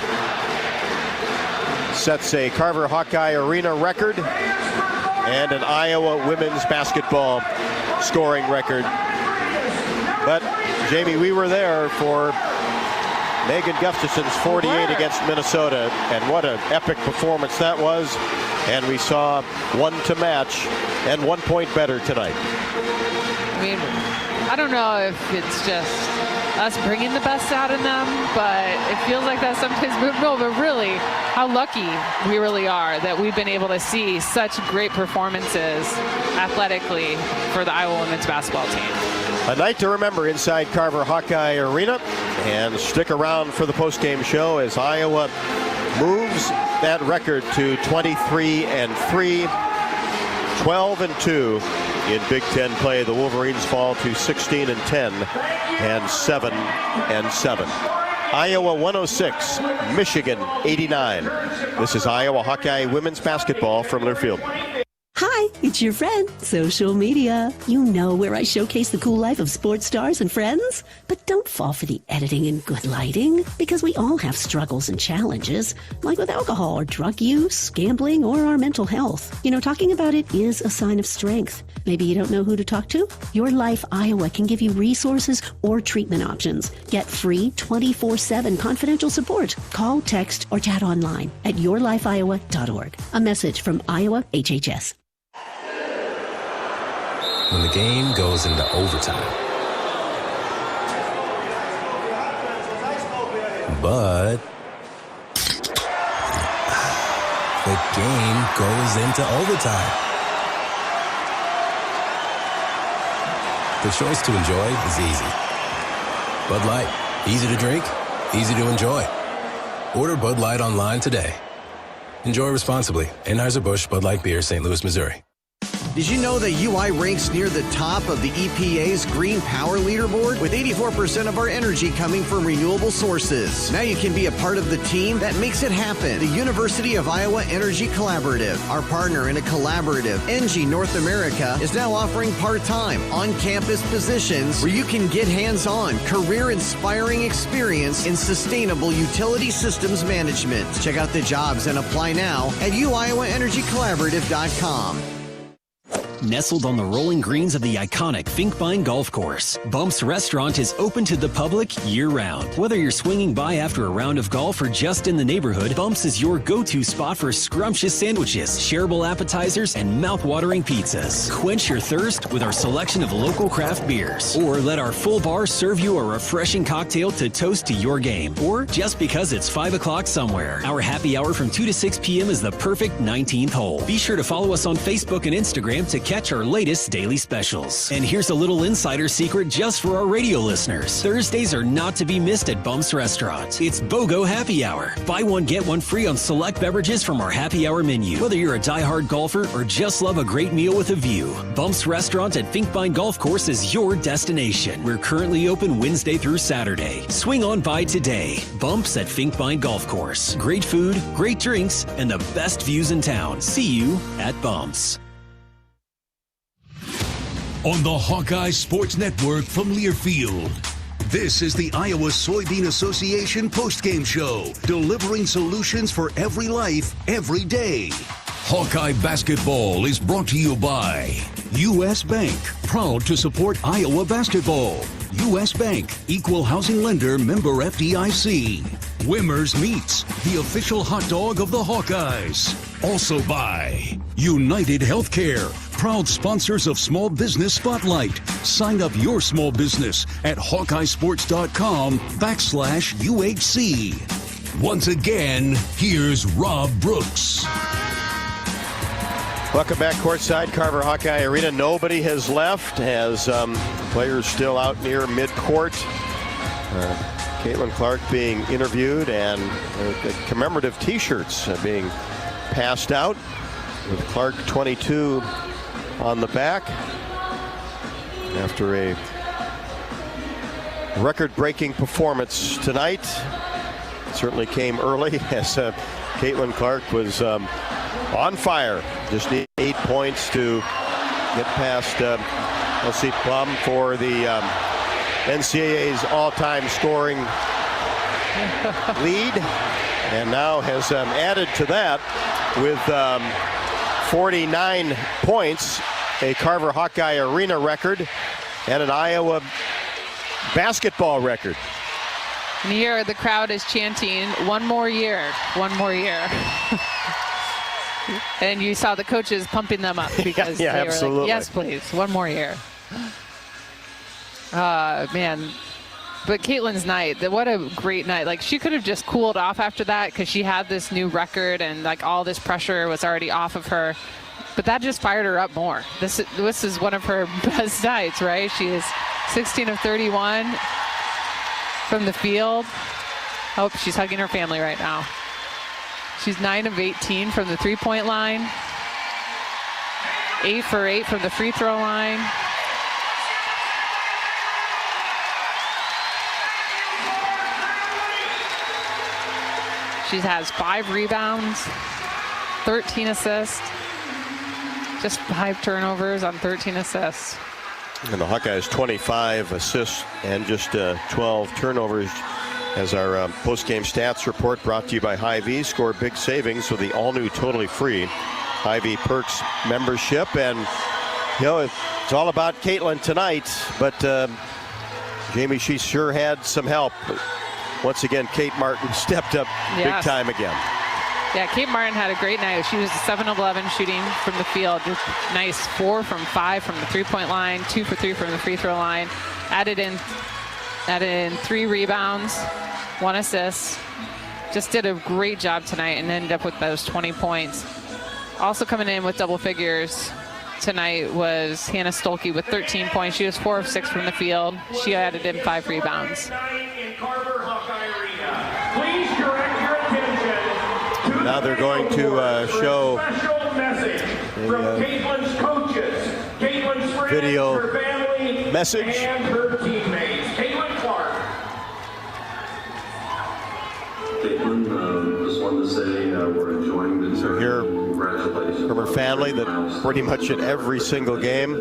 sets a Carver Hawkeye Arena record and an Iowa women's basketball scoring record. But Jamie, we were there for Megan Gustafson's 48 against Minnesota, and what an epic performance that was. And we saw one to match and 1 point better tonight. I mean, I don't know if it's just us bringing the best out in them, but it feels like that sometimes. No, but really, how lucky we really are that we've been able to see such great performances athletically for the Iowa women's basketball team. A night to remember inside Carver Hawkeye Arena. And stick around for the postgame show as Iowa moves that record to 23-3, 12-2 in Big Ten play. The Wolverines fall to 16-10 and 7-7. Iowa 106, Michigan 89. This is Iowa Hawkeye women's basketball from Learfield. Hi, it's your friend, social media. You know where I showcase the cool life of sports stars and friends. But don't fall for the editing and good lighting, because we all have struggles and challenges, like with alcohol or drug use, gambling, or our mental health. You know, talking about it is a sign of strength. Maybe you don't know who to talk to? Your Life Iowa can give you resources or treatment options. Get free 24/7 confidential support. Call, text, or chat online at yourlifeiowa.org. A message from Iowa HHS. When the game goes into overtime. But the game goes into overtime. The choice to enjoy is easy. Bud Light, easy to drink, easy to enjoy. Order Bud Light online today. Enjoy responsibly. Anheuser-Busch Bud Light Beer, St. Louis, Missouri. Did you know that UI ranks near the top of the EPA's Green Power Leaderboard? With 84% of our energy coming from renewable sources. Now you can be a part of the team that makes it happen. The University of Iowa Energy Collaborative, our partner in a collaborative, ENGIE North America, is now offering part-time, on-campus positions where you can get hands-on, career-inspiring experience in sustainable utility systems management. Check out the jobs and apply now at uiowaenergycollaborative.com. Nestled on the rolling greens of the iconic Finkbine Golf Course, Bumps Restaurant is open to the public year-round. Whether you're swinging by after a round of golf or just in the neighborhood, Bumps is your go-to spot for scrumptious sandwiches, shareable appetizers, and mouth-watering pizzas. Quench your thirst with our selection of local craft beers. Or let our full bar serve you a refreshing cocktail to toast to your game. Or just because it's 5 o'clock somewhere. Our happy hour from 2 to 6 p.m. is the perfect 19th hole. Be sure to follow us on Facebook and Instagram to catch catch our latest daily specials. And here's a little insider secret just for our radio listeners. Thursdays are not to be missed at Bumps Restaurant. It's BOGO Happy Hour. Buy one, get one free on select beverages from our happy hour menu. Whether you're a diehard golfer or just love a great meal with a view, Bumps Restaurant at Finkbine Golf Course is your destination. We're currently open Wednesday through Saturday. Swing on by today. Bumps at Finkbine Golf Course. Great food, great drinks, and the best views in town. See you at Bumps. On the Hawkeye Sports Network from Learfield, this is the Iowa Soybean Association postgame show, delivering solutions for every life, every day. Hawkeye basketball is brought to you by U.S. Bank, proud to support Iowa basketball. U.S. Bank, equal housing lender, member FDIC. Wimmer's Meats, the official hot dog of the Hawkeyes. Also by United Healthcare, proud sponsors of Small Business Spotlight. Sign up your small business at HawkeyeSports.com/UHC. Once again, here's Rob Brooks. Welcome back courtside, Carver Hawkeye Arena. Nobody has left as players still out near midcourt. Caitlin Clark being interviewed and commemorative T-shirts being passed out with Clark 22 on the back after a record-breaking performance tonight. It certainly came early as Caitlin Clark was on fire. Just need 8 points to get past Elsie Plum for the NCAA's all-time scoring lead, and now has added to that with 49 points, a Carver Hawkeye Arena record, and an Iowa basketball record. And here the crowd is chanting, "One more year, one more year." And you saw the coaches pumping them up because yeah, they were absolutely. like, "Yes, please, one more year." Man. But Caitlin's night, what a great night. Like, she could have just cooled off after that because she had this new record and like all this pressure was already off of her. But that just fired her up more. This is one of her best nights, right? She is 16 of 31 from the field. Oh, she's hugging her family right now. She's 9 of 18 from the three-point line. 8 for 8 from the free throw line. She has 5 rebounds, 13 assists, just 5 turnovers on 13 assists. And the Hawkeyes 25 assists and just 12 turnovers. As our post-game stats report brought to you by Hy-Vee. Score big savings with the all-new totally free Hy-Vee Perks membership. And, you know, it's all about Caitlin tonight, but Jamie, she sure had some help. Once again, Kate Martin stepped up big time again. Yeah, Kate Martin had a great night. She was 7 of 11 shooting from the field. Just nice 4 from 5 from the three-point line, 2 for 3 from the free throw line. Added in 3 rebounds, 1 assist. Just did a great job tonight and ended up with those 20 points. Also coming in with double figures tonight was Hannah Stolke with 13 points. She was 4 of 6 from the field. She added in 5 rebounds. Now they're going to show a video message. Caitlin, just wanted to say we're enjoying the So here from her family that pretty much at every single game.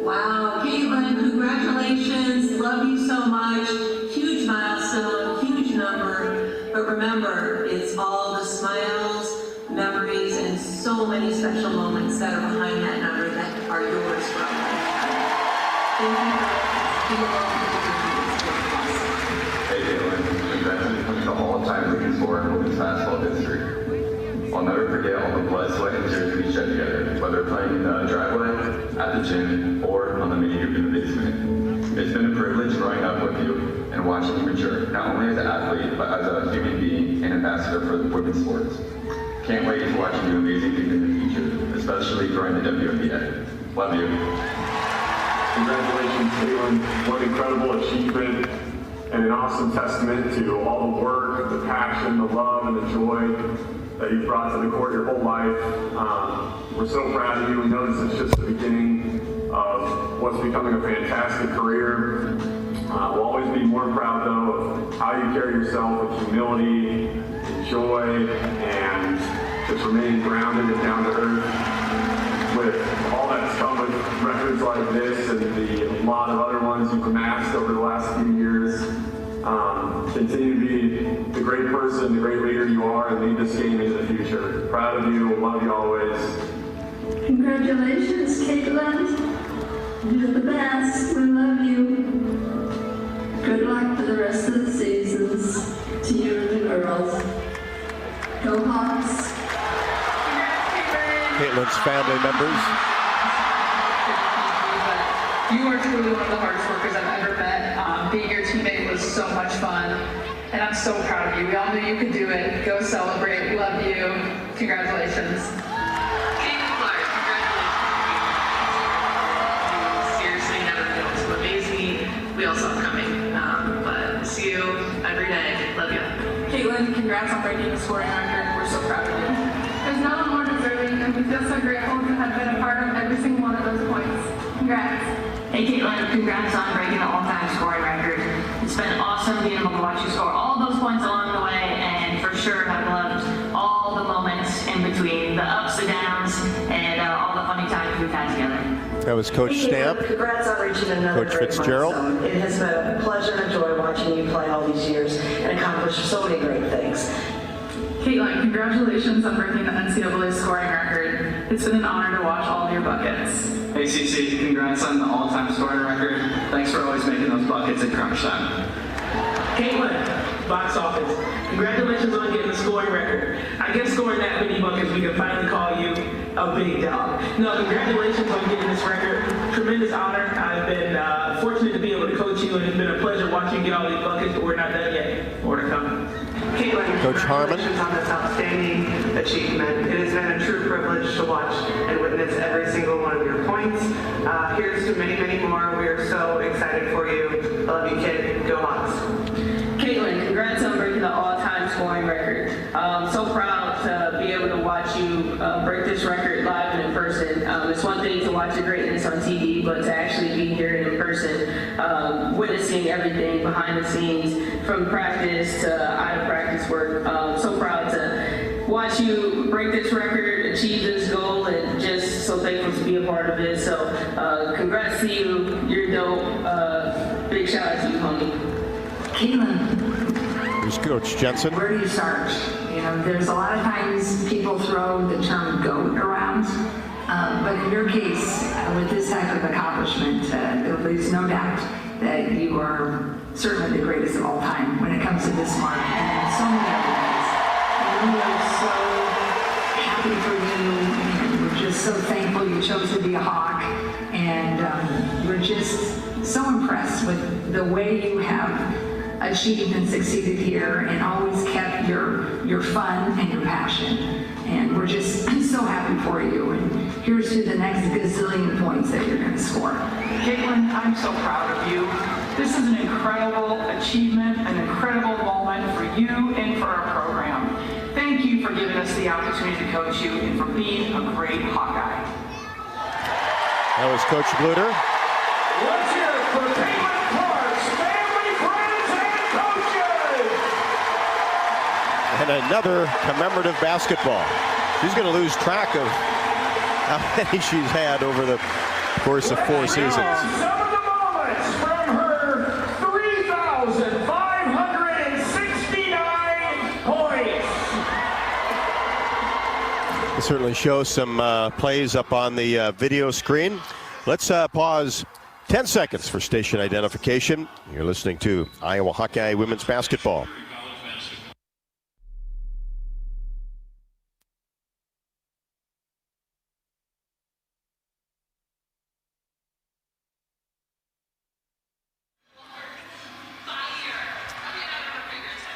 Wow, Caitlin, congratulations. Love you so much. Huge milestone, huge number. But remember, it's all the smiles, memories, and so many special moments that are behind that number that are yours from life. Thank you for Hey, Caitlin, congratulations on the all-time leading scorer in women's basketball history. I'll never forget all the blood, sweat, and tears we shed together, whether playing in the driveway, at the gym, or on the mini hoop in the basement. It's been a privilege growing up with you and watching you mature, not only as an athlete, but as a human being and ambassador for the women's sports. Can't wait to watch you do amazing things in the future. especially during the WNBA. Love you. Congratulations, Caitlin. What incredible achievement and an awesome testament to all the work, the passion, the love, and the joy that you've brought to the court your whole life. We're so proud of you. We know this is just the beginning of what's becoming a fantastic career. We'll always be more proud, though, of how you carry yourself with humility, and joy, and just remaining grounded and down to earth. With all that's come with records like this and the lot of other ones you've amassed over the last few years, continue to be the great person, the great leader you are, and lead this game into the future. Proud of you. Love you always. Congratulations, Caitlin. You're the best. We love you. Good luck for the rest of the seasons to you and the girls. Go Hawks. Caitlin's family members. You are truly one of the hardest workers I've ever met. Being your teammate was so much fun, and I'm so proud of you. We all knew you could do it. Go celebrate. Love you. Congratulations. Seriously, never failed to amaze me. We all saw it coming, but see you every day. Love you. Caitlin, congrats on breaking the scoring record. We're so proud of you. There's no one more deserving, and we feel so grateful to have been a part of every single one of those points. Congrats. Hey Caitlin, congrats on breaking the all-time scoring record. It's been awesome being able to watch you score all those points along the way, and for sure have loved all the moments in between, the ups, the downs, and all the funny times we've had together. That was Coach Stamp. Congrats on reaching another Coach great Fitzgerald. milestone. It has been a pleasure and a joy watching you play all these years and accomplish so many great things. Caitlin, congratulations on breaking the NCAA scoring record. It's been an honor to watch all of your buckets. Hey CC, congrats on the all-time scoring record. Thanks for always making those buckets in crunch time. Caitlin, box office, congratulations on getting the scoring record. I guess scoring that many buckets, we can finally call you a big dog. No, congratulations on getting this record. Tremendous honor. I've been fortunate to be able to coach you, and it's been a pleasure watching you get all these buckets, but we're not done yet. More to come. Caitlin, Coach Harmon. congratulations on this outstanding achievement. It has been a true privilege to watch and witness every single one of your points. Here's to many, many more. We are so excited for you. I love you, kid. Go Hawks. Caitlin, congrats on breaking the all-time scoring record. So proud to be able to watch you break this record live and in person. It's one thing to watch the greatness on TV, but to actually be here in person, witnessing everything behind the scenes, from practice to out of practice work. So proud to watch you break this record, achieve this goal, and just so thankful to be a part of it. So congrats to you. You're dope. Big shout out to you, homie. Caitlin, Here's Coach Jensen. where do you start? You know, there's a lot of times people throw the term GOAT around, but in your case, with this type of accomplishment, there's no doubt that you are certainly the greatest of all time when it comes to this mark, and in so many other ways. And we are so happy for you, and we're just so thankful you chose to be a Hawk, and we're just so impressed with the way you have achieved and succeeded here, and always kept your fun and your passion. And we're just so happy for you. And here's to the next gazillion points that you're going to score. Caitlin, I'm so proud of you. This is an incredible achievement, an incredible moment for you and for our program. Thank you for giving us the opportunity to coach you and for being a great Hawkeye. That was Coach Bluter. Let's hear it for Caitlin Clark's family, friends, and coaches! And another commemorative basketball. She's going to lose track of how many she's had over the course of 4 seasons. Some of the moments from her 3,569 points. We'll certainly show some plays up on the video screen. Let's pause 10 seconds for station identification. You're listening to Iowa Hawkeye Women's Basketball.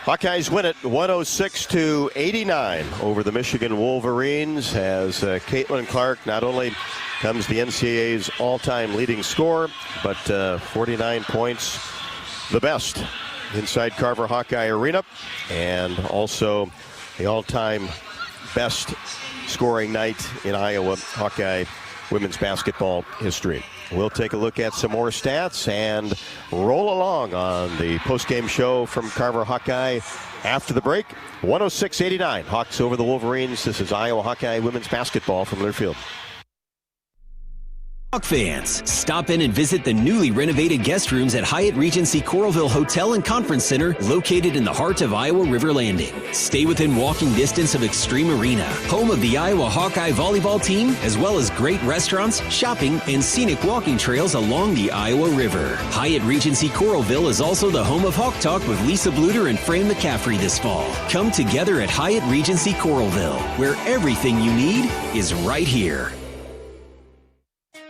Hawkeyes win it 106-89 over the Michigan Wolverines as Caitlin Clark not only comes the NCAA's all-time leading scorer, but 49 points, the best inside Carver Hawkeye Arena, and also the all-time best scoring night in Iowa Hawkeye women's basketball history. We'll take a look at some more stats and roll along on the postgame show from Carver Hawkeye after the break. 106-89, Hawks over the Wolverines. This is Iowa Hawkeye women's basketball from Learfield. Hawk fans, stop in and visit the newly renovated guest rooms at Hyatt Regency Coralville Hotel and Conference Center, located in the heart of Iowa River Landing. Stay within walking distance of Extreme Arena, home of the Iowa Hawkeye volleyball team, as well as great restaurants, shopping, and scenic walking trails along the Iowa River. Hyatt Regency Coralville is also the home of Hawk Talk with Lisa Bluter and Fran McCaffrey this fall. Come together at Hyatt Regency Coralville, where everything you need is right here.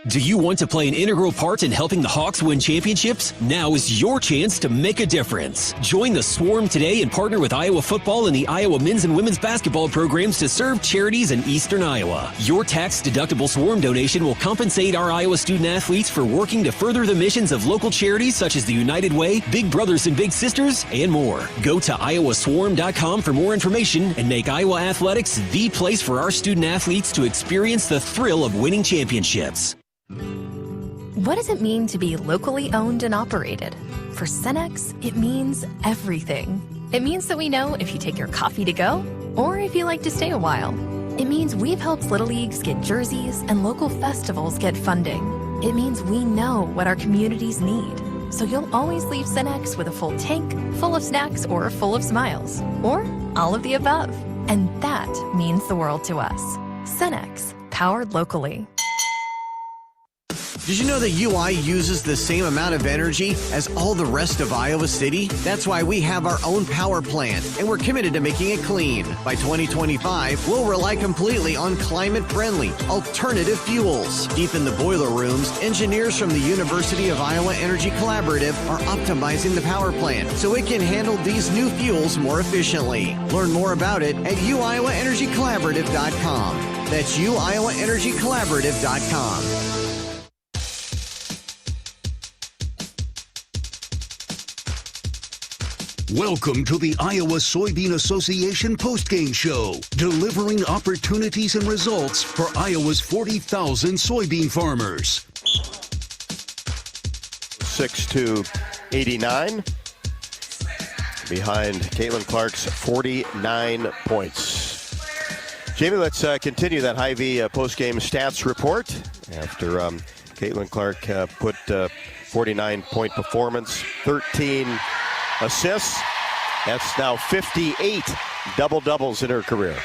Do you want to play an integral part in helping the Hawks win championships? Now is your chance to make a difference. Join the Swarm today and partner with Iowa football and the Iowa men's and women's basketball programs to serve charities in Eastern Iowa. Your tax-deductible Swarm donation will compensate our Iowa student athletes for working to further the missions of local charities such as the United Way, Big Brothers and Big Sisters, and more. Go to iowaswarm.com for more information and make Iowa athletics the place for our student athletes to experience the thrill of winning championships. What does it mean to be locally owned and operated? For Cenex, it means everything. It means that we know if you take your coffee to go or if you like to stay a while. It means we've helped Little Leagues get jerseys and local festivals get funding. It means we know what our communities need. So you'll always leave Cenex with a full tank, full of snacks, or full of smiles. Or all of the above. And that means the world to us. Cenex, powered locally. Did you know that UI uses the same amount of energy as all the rest of Iowa City? That's why we have our own power plant, and we're committed to making it clean. By 2025, we'll rely completely on climate-friendly, alternative fuels. Deep in the boiler rooms, engineers from the University of Iowa Energy Collaborative are optimizing the power plant so it can handle these new fuels more efficiently. Learn more about it at uiowaenergycollaborative.com. That's uiowaenergycollaborative.com. Welcome to the Iowa Soybean Association postgame show, delivering opportunities and results for Iowa's 40,000 soybean farmers. 6-89 behind Caitlin Clark's 49 points. Jamie, let's continue that Hy-Vee postgame stats report after Caitlin Clark put 49-point performance, 13 assists. That's now 58 double-doubles in her career.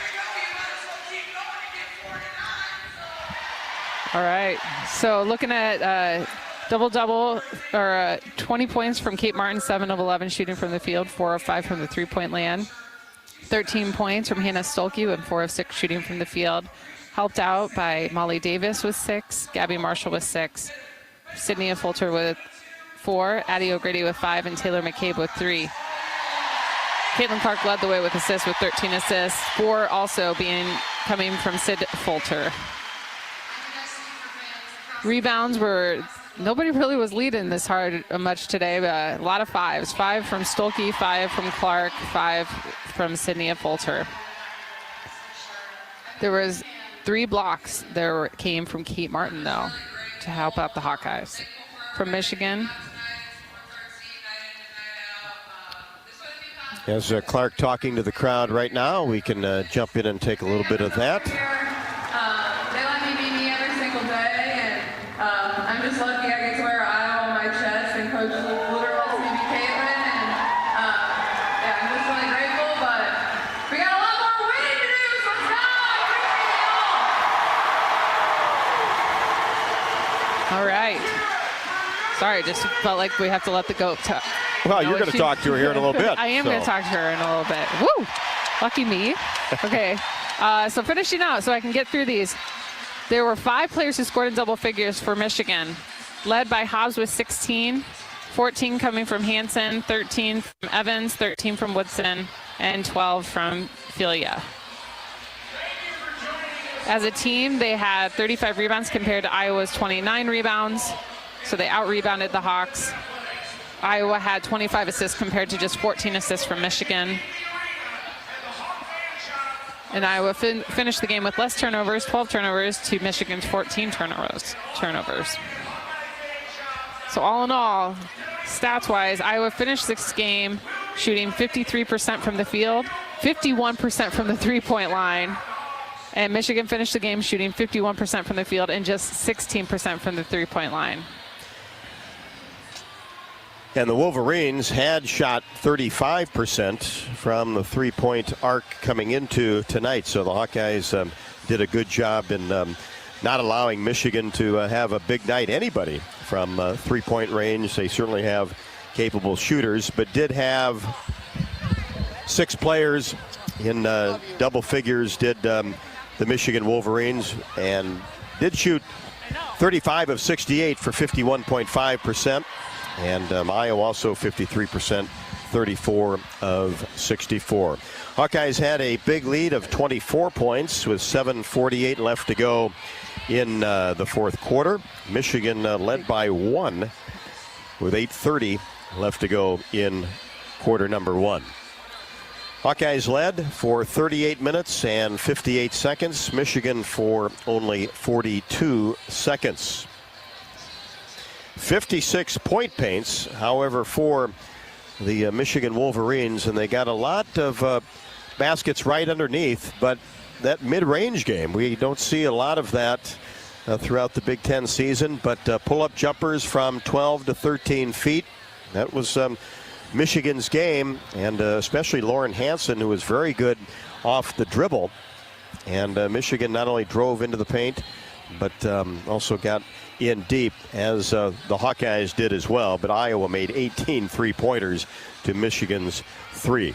All right. So looking at double-double, or 20 points from Kate Martin, 7 of 11 shooting from the field, 4 of 5 from the three-point land. 13 points from Hannah Stolke with 4 of 6 shooting from the field. Helped out by Molly Davis with 6, Gabby Marshall with 6, Sydney Fulter with 4, Addie O'Grady with 5, and Taylor McCabe with 3. Caitlin Clark led the way with assists with 13 assists, 4 also coming from Sid Fulter. Rebounds were, nobody really was leading this hard much today, but a lot of 5s. 5 from Stolke, 5 from Clark, 5 from Sydney Fulter. There was 3 blocks that came from Kate Martin, though, to help out the Hawkeyes. From Michigan. As Clark talking to the crowd right now, we can jump in and take a little bit of that. They let me be me every single day, and I'm just lucky I get to wear Iowa on my chest, and Coach Bluter lets me be Caitlin, and yeah, I'm just really grateful, but we got a lot more winning to do, so let's go! All right. Sorry, just felt like we have to let the goat talk. Well, you're going to talk to her here in a little bit. I am going to talk to her in a little bit. Woo! Lucky me. Okay. So finishing out so I can get through these. There were 5 players who scored in double figures for Michigan, led by Hobbs with 16, 14 coming from Hansen, 13 from Evans, 13 from Woodson, and 12 from Filia. As a team, they had 35 rebounds compared to Iowa's 29 rebounds, so they out-rebounded the Hawks. Iowa had 25 assists compared to just 14 assists from Michigan. And Iowa finished the game with less turnovers, 12 turnovers, to Michigan's 14 turnovers. So all in all, stats-wise, Iowa finished this game shooting 53% from the field, 51% from the three-point line, and Michigan finished the game shooting 51% from the field and just 16% from the three-point line. And the Wolverines had shot 35% from the three-point arc coming into tonight. So the Hawkeyes did a good job in not allowing Michigan to have a big night. Anybody from three-point range. They certainly have capable shooters, but did have 6 players in double figures, did the Michigan Wolverines, and did shoot 35 of 68 for 51.5%. And Iowa also 53%, 34 of 64. Hawkeyes had a big lead of 24 points with 7:48 left to go in the fourth quarter. Michigan led by 1 with 8:30 left to go in quarter number 1. Hawkeyes led for 38 minutes and 58 seconds. Michigan for only 42 seconds. 56 point paints, however, for the Michigan Wolverines, and they got a lot of baskets right underneath, but that mid-range game, we don't see a lot of that throughout the Big Ten season, but pull-up jumpers from 12 to 13 feet, that was Michigan's game, and especially Lauren Hansen, who was very good off the dribble, and Michigan not only drove into the paint, but also got in deep, as the Hawkeyes did as well. But Iowa made 18 three-pointers to Michigan's 3.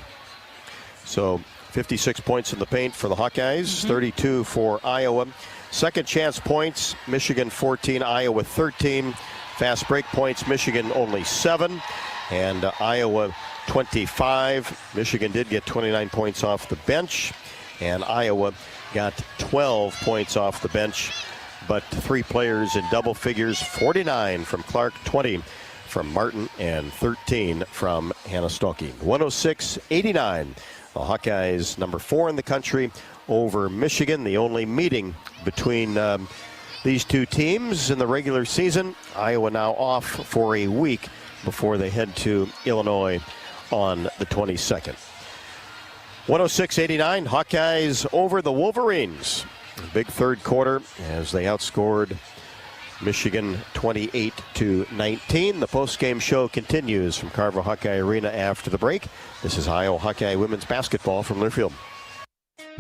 So 56 points in the paint for the Hawkeyes, 32 for Iowa. Second chance points, Michigan 14, Iowa 13. Fast break points, Michigan only 7, and Iowa 25. Michigan did get 29 points off the bench, and Iowa got 12 points off the bench. But 3 players in double figures, 49 from Clark, 20 from Martin, and 13 from Hanastocki. 106-89. The Hawkeyes, number 4 in the country, over Michigan. The only meeting between these two teams in the regular season. Iowa now off for a week before they head to Illinois on the 22nd. 106-89, Hawkeyes over the Wolverines. Big third quarter as they outscored Michigan 28-19. The postgame show continues from Carver Hawkeye Arena after the break. This is Iowa Hawkeye women's basketball from Learfield.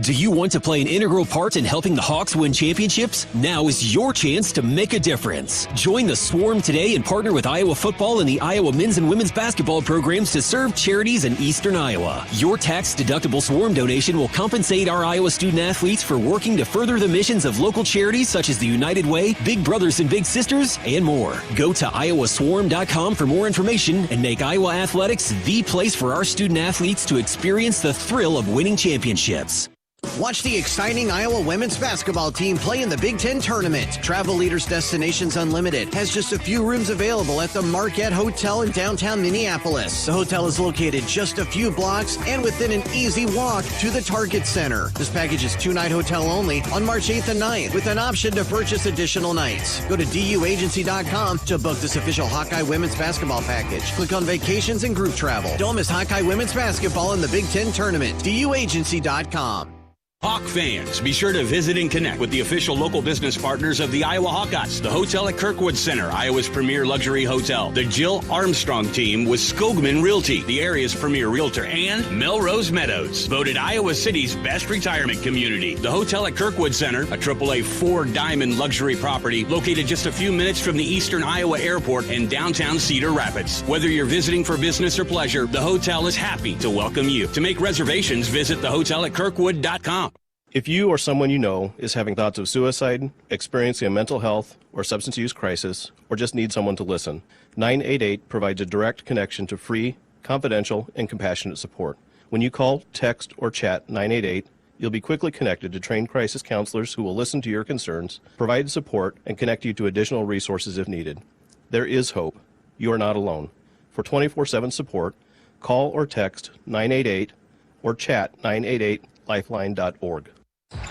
Do you want to play an integral part in helping the Hawks win championships? Now is your chance to make a difference. Join the Swarm today and partner with Iowa football and the Iowa men's and women's basketball programs to serve charities in eastern Iowa. Your tax-deductible Swarm donation will compensate our Iowa student athletes for working to further the missions of local charities such as the United Way, Big Brothers and Big Sisters, and more. Go to iowaswarm.com for more information and make Iowa athletics the place for our student athletes to experience the thrill of winning championships. Watch the exciting Iowa women's basketball team play in the Big Ten tournament. Travel Leaders Destinations Unlimited has just a few rooms available at the Marquette Hotel in downtown Minneapolis. The hotel is located just a few blocks and within an easy walk to the Target Center. This package is 2-night hotel only on March 8th and 9th with an option to purchase additional nights. Go to duagency.com to book this official Hawkeye women's basketball package. Click on vacations and group travel. Don't miss Hawkeye women's basketball in the Big Ten tournament. duagency.com. Hawk fans, be sure to visit and connect with the official local business partners of the Iowa Hawkeyes, the hotel at Kirkwood Center, Iowa's premier luxury hotel, the Jill Armstrong team with Skogman Realty, the area's premier realtor, and Melrose Meadows, voted Iowa City's best retirement community. The hotel at Kirkwood Center, a AAA 4-diamond luxury property located just a few minutes from the eastern Iowa airport and downtown Cedar Rapids. Whether you're visiting for business or pleasure, the hotel is happy to welcome you. To make reservations, visit thehotelatKirkwood.com. If you or someone you know is having thoughts of suicide, experiencing a mental health or substance use crisis, or just need someone to listen, 988 provides a direct connection to free, confidential, and compassionate support. When you call, text, or chat 988, you'll be quickly connected to trained crisis counselors who will listen to your concerns, provide support, and connect you to additional resources if needed. There is hope. You are not alone. For 24/7 support, call or text 988 or chat 988lifeline.org.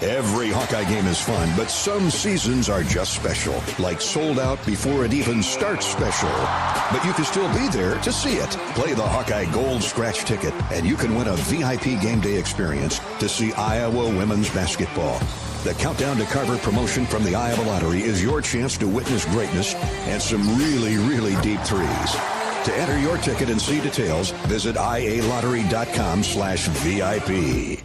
Every Hawkeye game is fun, but some seasons are just special, like sold out before it even starts special. But you can still be there to see it. Play the Hawkeye Gold Scratch ticket, and you can win a VIP game day experience to see Iowa women's basketball. The Countdown to Carver promotion from the Iowa Lottery is your chance to witness greatness and some really, really deep threes. To enter your ticket and see details, visit ialottery.com/VIP.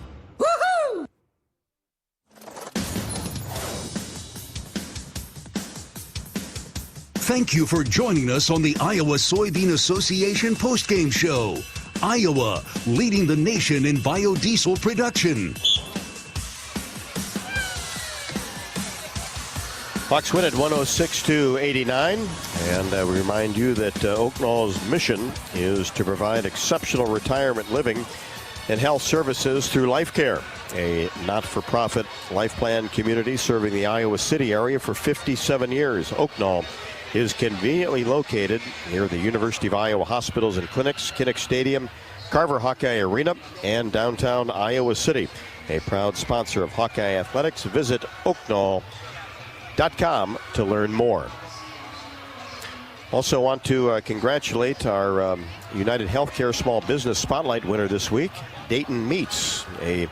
Thank you for joining us on the Iowa Soybean Association postgame show. Iowa, leading the nation in biodiesel production. Hawks win at 106-89, and we remind you that Oaknall's mission is to provide exceptional retirement living and health services through Life Care, a not-for-profit life plan community serving the Iowa City area for 57 years. Oaknall is conveniently located near the University of Iowa hospitals and clinics, Kinnick Stadium, Carver Hawkeye Arena, and downtown Iowa City. A proud sponsor of Hawkeye Athletics. Visit Oaknall.com to learn more. Also want to congratulate our United Healthcare Small Business Spotlight winner this week, Dayton Meats, a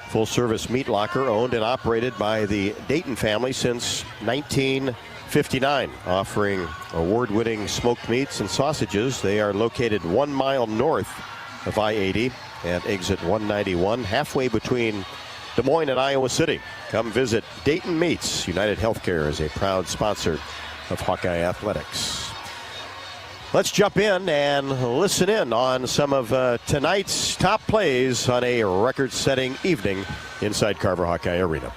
full-service meat locker owned and operated by the Dayton family since 1959, offering award-winning smoked meats and sausages. They are located 1 mile north of I-80 at exit 191, halfway between Des Moines and Iowa City. Come visit Dayton Meats. United Healthcare is a proud sponsor of Hawkeye Athletics. Let's jump in and listen in on some of tonight's top plays on a record-setting evening inside Carver Hawkeye Arena.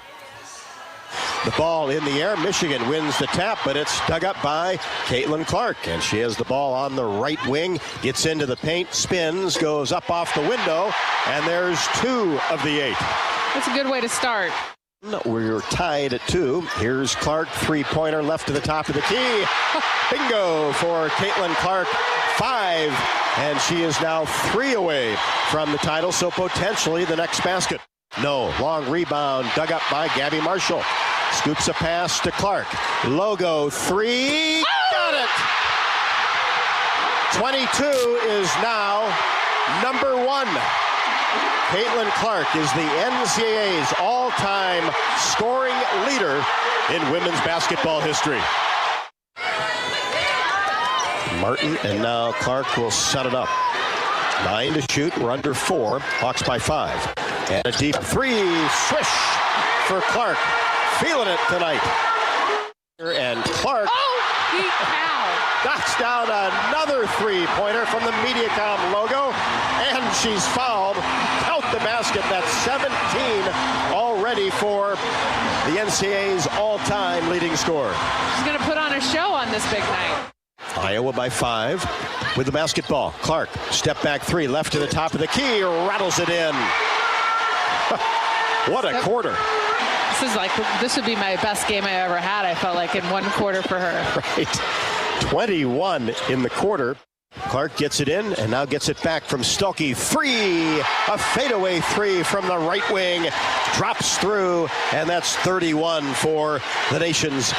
The ball in the air. Michigan wins the tap, but it's dug up by Caitlin Clark, and she has the ball on the right wing, gets into the paint, spins, goes up off the window, and there's 2 of the 8. That's a good way to start. We're tied at 2. Here's Clark, three-pointer left to the top of the key. Bingo for Caitlin Clark, 5, and she is now 3 away from the title, so potentially the next basket. No, long rebound dug up by Gabby Marshall. Scoops a pass to Clark. Logo 3, got it! 22 is now number 1. Caitlin Clark is the NCAA's all-time scoring leader in women's basketball history. Martin, and now Clark will set it up. 9 to shoot, we're under 4. Hawks by 5. And a deep 3, swish for Clark. Feeling it tonight. And Clark knocks down another three-pointer from the Mediacom logo, and she's fouled. Count the basket. That's 17 already for the NCAA's all-time leading scorer. She's going to put on a show on this big night. Iowa by 5 with the basketball. Clark, step back 3, left to the top of the key, rattles it in. What a quarter. This would be my best game I ever had, I felt like, in one quarter for her. Right. 21 in the quarter. Clark gets it in and now gets it back from Stuelke. 3, a fadeaway 3 from the right wing. Drops through, and that's 31 for the nation's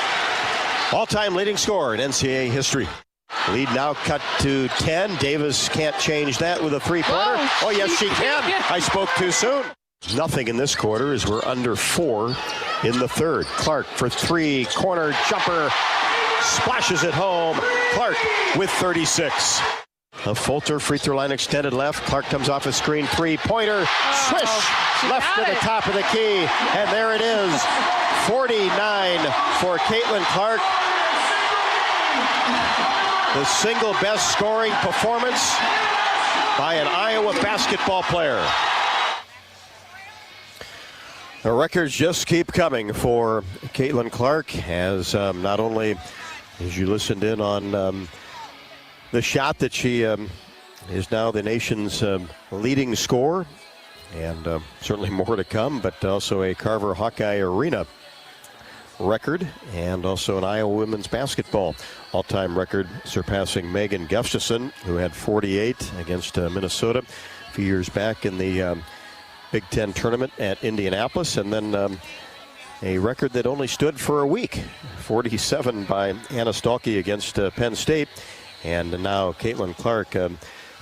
all-time leading scorer in NCAA history. Lead now cut to 10. Davis can't change that with a three-pointer. Oh, yes, she can. I spoke too soon. Nothing in this quarter as we're under 4 in the third. Clark for 3, corner jumper, splashes it home. Clark with 36. A Fulter free throw line extended left. Clark comes off a screen, three-pointer, swish, left to the top of the key, and there it is. 49 for Caitlin Clark. The single best scoring performance by an Iowa basketball player. The records just keep coming for Caitlin Clark, as not only, as you listened in on the shot that she is now the nation's leading scorer, and certainly more to come, but also a Carver Hawkeye Arena record, and also an Iowa women's basketball all-time record, surpassing Megan Gustafson, who had 48 against Minnesota a few years back in the Big Ten tournament at Indianapolis, and then a record that only stood for a week, 47 by Anna Stalkey against Penn State. And now Caitlin Clark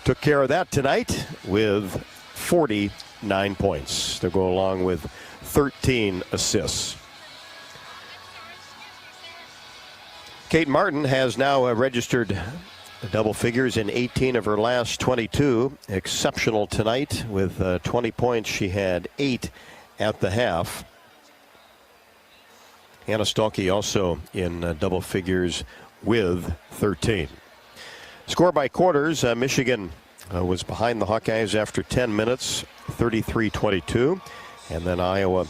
took care of that tonight with 49 points. They'll go along with 13 assists. Kate Martin has now registered double figures in 18 of her last 22. Exceptional tonight with 20 points. She had 8 at the half. Anna Stalkey also in double figures with 13. Score by quarters, Michigan was behind the Hawkeyes after 10 minutes, 33-22. And then Iowa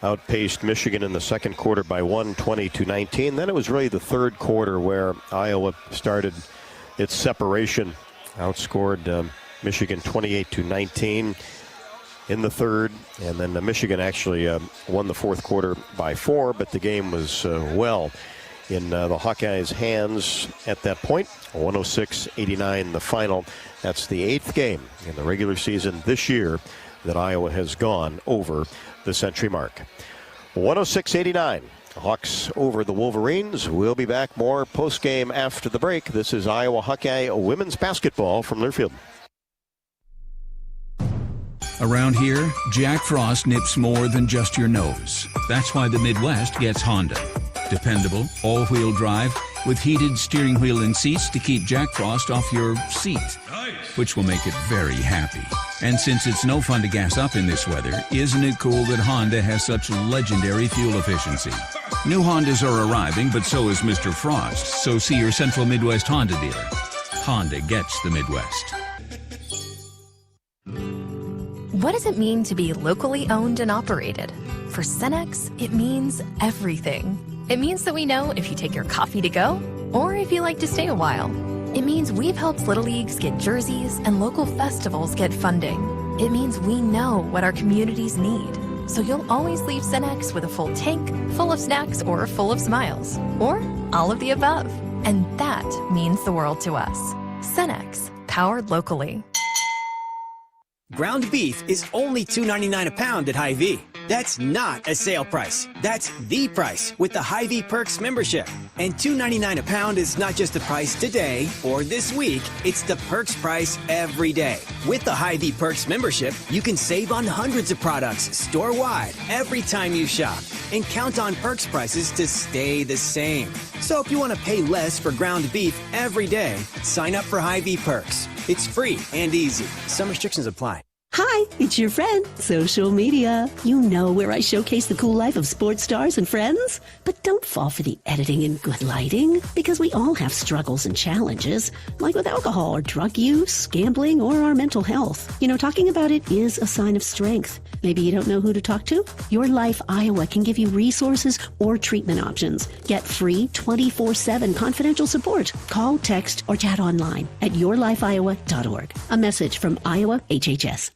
outpaced Michigan in the second quarter by 20-19. Then it was really the third quarter where Iowa started its separation. Outscored Michigan 28-19 in the third. And then Michigan actually won the fourth quarter by 4, but the game was well in the Hawkeyes' hands at that point. 106-89 the final. That's the 8th game in the regular season this year that Iowa has gone over the century mark. 106-89. Hawks over the Wolverines. We'll be back more post-game after the break. This is Iowa Hawkeye women's basketball from Learfield. Around here, Jack Frost nips more than just your nose. That's why the Midwest gets Honda. Dependable, all-wheel drive, with heated steering wheel and seats to keep Jack Frost off your seat, which will make it very happy. And since it's no fun to gas up in this weather, isn't it cool that Honda has such legendary fuel efficiency? New Hondas are arriving, but so is Mr. Frost, so see your Central Midwest Honda dealer. Honda gets the Midwest. What does it mean to be locally owned and operated? For Cenex, it means everything. It means that we know if you take your coffee to go or if you like to stay a while. It means we've helped Little Leagues get jerseys and local festivals get funding. It means we know what our communities need. So you'll always leave Cenex with a full tank, full of snacks, or full of smiles. Or all of the above. And that means the world to us. Cenex, powered locally. Ground beef is only $2.99 a pound at Hy-Vee. That's not a sale price. That's the price with the Hy-Vee Perks membership. And $2.99 a pound is not just the price today or this week. It's the Perks price every day. With the Hy-Vee Perks membership, you can save on hundreds of products store-wide every time you shop. And count on Perks prices to stay the same. So if you want to pay less for ground beef every day, sign up for Hy-Vee Perks. It's free and easy. Some restrictions apply. Hi, it's your friend, social media. You know where I showcase the cool life of sports stars and friends. But don't fall for the editing and good lighting, because we all have struggles and challenges, like with alcohol or drug use, gambling, or our mental health. You know, talking about it is a sign of strength. Maybe you don't know who to talk to? Your Life Iowa can give you resources or treatment options. Get free 24/7 confidential support. Call, text, or chat online at yourlifeiowa.org. A message from Iowa HHS.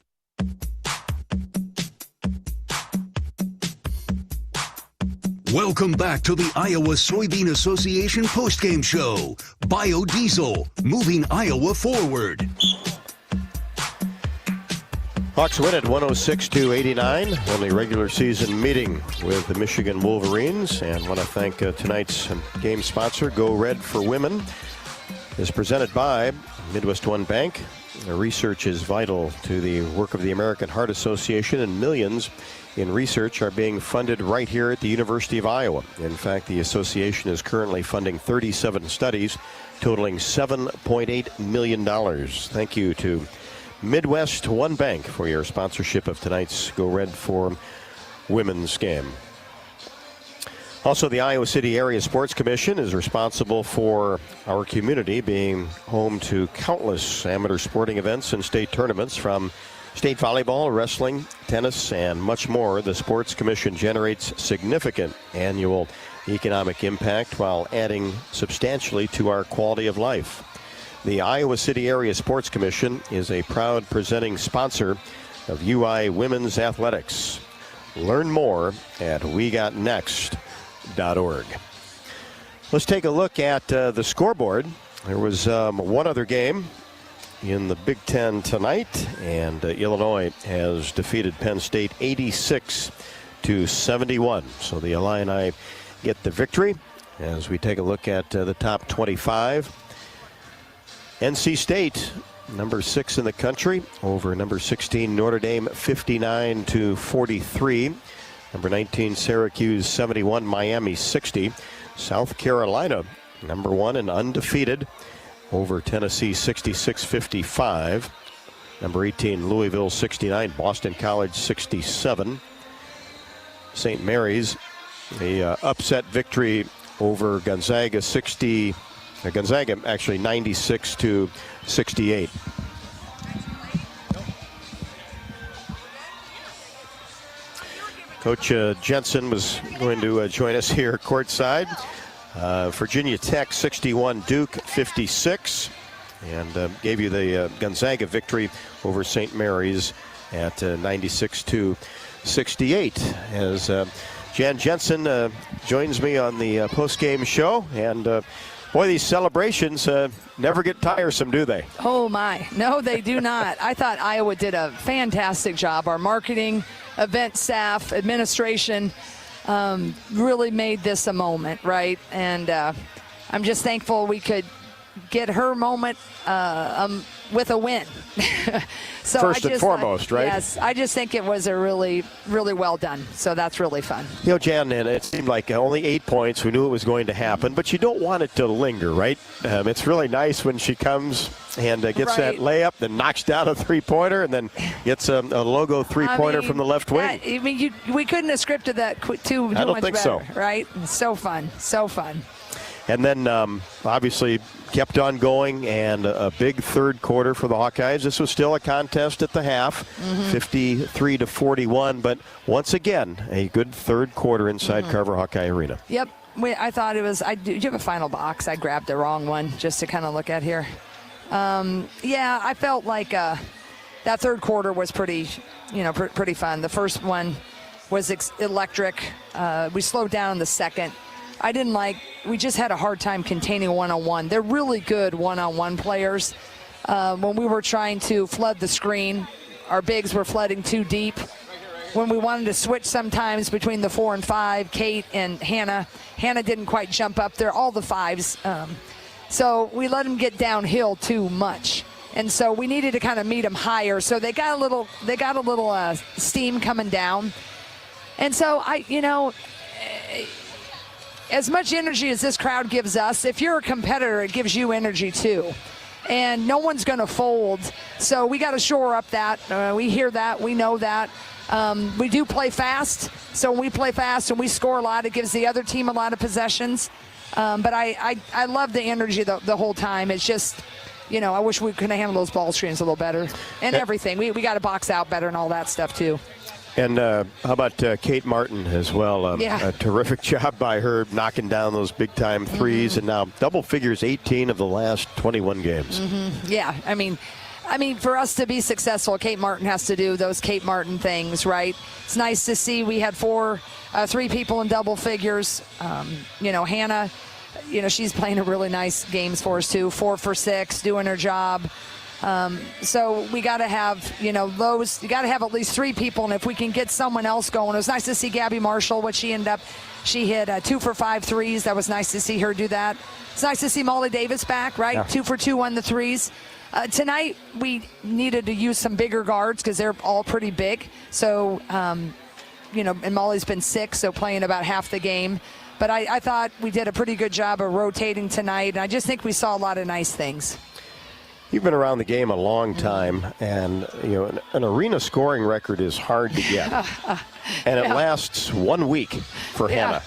Welcome back to the Iowa Soybean Association postgame show. Biodiesel, moving Iowa forward. Hawks win at 106-89. Only regular season meeting with the Michigan Wolverines. And want to thank tonight's game sponsor, Go Red for Women. Is presented by Midwest One Bank. Research is vital to the work of the American Heart Association, and millions in research are being funded right here at the University of Iowa. In fact, the association is currently funding 37 studies totaling $7.8 million. Thank you to Midwest One Bank for your sponsorship of tonight's Go Red for Women's game. Also, the Iowa City Area Sports Commission is responsible for our community being home to countless amateur sporting events and state tournaments, from State volleyball, wrestling, tennis, and much more. The Sports Commission generates significant annual economic impact while adding substantially to our quality of life. The Iowa City Area Sports Commission is a proud presenting sponsor of UI Women's Athletics. Learn more at wegotnext.org. Let's take a look at the scoreboard. There was one other game in the Big Ten tonight, and Illinois has defeated Penn State 86-71. So the Illini get the victory. As we take a look at the top 25, NC State, number 6 in the country, over number 16 Notre Dame 59-43. Number 19 Syracuse 71, Miami 60. South Carolina, number 1 and undefeated, over Tennessee 66-55. Number 18 Louisville 69, Boston College 67. St. Mary's, a upset victory over Gonzaga 96-68. Coach Jensen was going to join us here courtside. Virginia Tech 61, Duke 56, and gave you the Gonzaga victory over St. Mary's at 96-68. As Jan Jensen joins me on the postgame show, and boy, these celebrations never get tiresome, do they? Oh my, no, they do not. I thought Iowa did a fantastic job. Our marketing, event staff, administration really made this a moment, right? And I'm just thankful we could get her moment with a win. So First and foremost, right? Yes, I just think it was a really, really well done. So that's really fun. You know, Jan, and it seemed like only 8 points. We knew it was going to happen, but you don't want it to linger, right? It's really nice when she comes and gets that layup, then knocks down a three-pointer, and then gets a logo three-pointer from the left wing. We couldn't have scripted that too much better. I don't think so. Right? So fun. So fun. And then, obviously, kept on going, and a big third quarter for the Hawkeyes. This was still a contest at the half, 53-41, but once again, a good third quarter inside Carver Hawkeye Arena. Yep. I thought it was, do you have a final box? I grabbed the wrong one just to kind of look at here. Yeah, I felt like that third quarter was pretty fun. The first one was electric. We slowed down in the second. We just had a hard time containing one-on-one. They're really good one-on-one players. When we were trying to flood the screen, our bigs were flooding too deep. When we wanted to switch sometimes between the 4 and 5, Kate and Hannah didn't quite jump up there, all the 5s. So we let them get downhill too much. And so we needed to kind of meet them higher. So they got a little steam coming down. And so as much energy as this crowd gives us, if you're a competitor, it gives you energy too. And no one's going to fold. So we got to shore up that. We hear that. We know that. We do play fast. So when we play fast and we score a lot, it gives the other team a lot of possessions. But I love the energy the whole time. It's just, I wish we could have handled those ball screens a little better and everything. We got to box out better and all that stuff too. And how about Kate Martin as well? A terrific job by her knocking down those big-time threes, and now double figures 18 of the last 21 games. Yeah, I mean, for us to be successful, Kate Martin has to do those Kate Martin things, right? It's nice to see we had 3 people in double figures. Hannah, she's playing a really nice games for us too. 4 for 6, doing her job. So we got to have, those, you got to have at least 3 people. And if we can get someone else going, it was nice to see Gabby Marshall, she hit 2 for 5 threes. That was nice to see her do that. It's nice to see Molly Davis back, right? Yeah. 2 for 2 on the threes. Tonight, we needed to use some bigger guards because they're all pretty big. So, and Molly's been sick, so playing about half the game. But I thought we did a pretty good job of rotating tonight. And I just think we saw a lot of nice things. You've been around the game a long time, and an arena scoring record is hard to get, and it lasts 1 week for Hannah.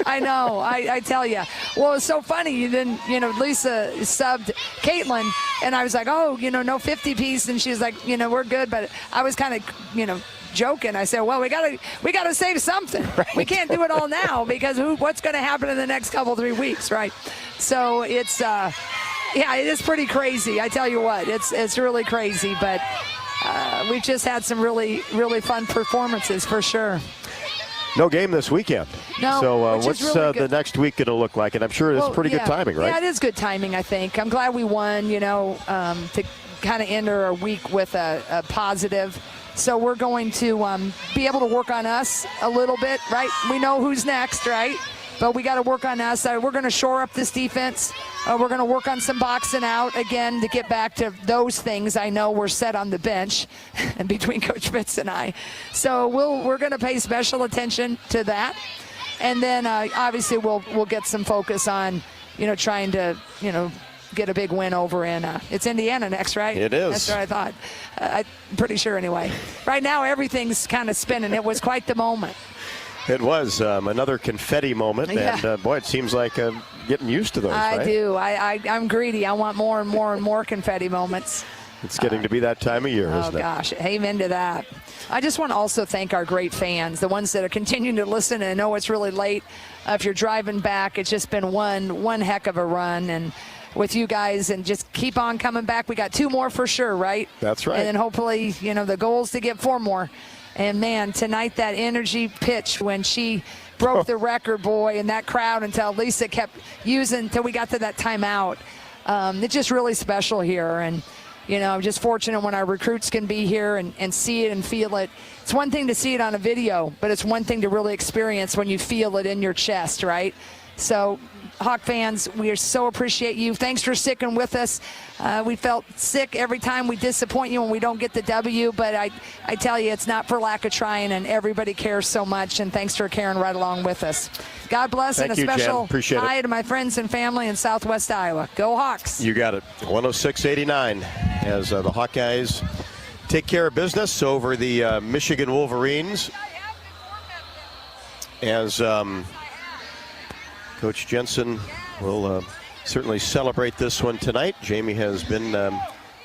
I know. I tell you. Well, it's so funny. Then Lisa subbed Caitlin, and I was like, oh, no 50 piece, and she's like, we're good, but I was kind of, joking. I said, well, we gotta save something. Right. We can't do it all now because what's going to happen in the next 3 weeks, right? So it's. Yeah, it is pretty crazy. I tell you what, it's really crazy. But we've just had some really, really fun performances for sure. No game this weekend. No. So what's really the next week going to look like? And I'm sure it's pretty good timing, right? Yeah, it is good timing, I think. I'm glad we won, to kind of enter a week with a positive. So we're going to be able to work on us a little bit, right? We know who's next, right? But we got to work on us. We're going to shore up this defense. We're going to work on some boxing out again to get back to those things I know we're set on the bench and between Coach Fitz and I. So we're going to pay special attention to that. And then obviously we'll get some focus on, trying to, get a big win over in it's Indiana next, right? It is. That's what I thought. I'm pretty sure anyway. Right now everything's kind of spinning. It was quite the moment. It was another confetti moment, and boy, it seems like getting used to those, right? I do. I'm greedy. I want more and more and more confetti moments. It's getting to be that time of year, isn't it? Oh, gosh. Amen to that. I just want to also thank our great fans, the ones that are continuing to listen. And I know it's really late. If you're driving back, it's just been one heck of a run. And with you guys, and just keep on coming back. We got 2 more for sure, right? That's right. And then hopefully, the goal is to get 4 more. And, man, tonight that energy pitch when she broke the record, boy, and that crowd until Lisa kept using until we got to that timeout. It's just really special here. And, I'm just fortunate when our recruits can be here and see it and feel it. It's one thing to see it on a video, but it's one thing to really experience when you feel it in your chest, right? So, Hawk fans, we so appreciate you. Thanks for sticking with us. We felt sick every time we disappoint you when we don't get the W, but I tell you, it's not for lack of trying, and everybody cares so much, and thanks for caring right along with us. God bless, and a special hi to my friends and family in Southwest Iowa. Go Hawks. You got it. 106-89 as the Hawkeyes take care of business over the Michigan Wolverines. As Coach Jensen will certainly celebrate this one tonight. Jamie has been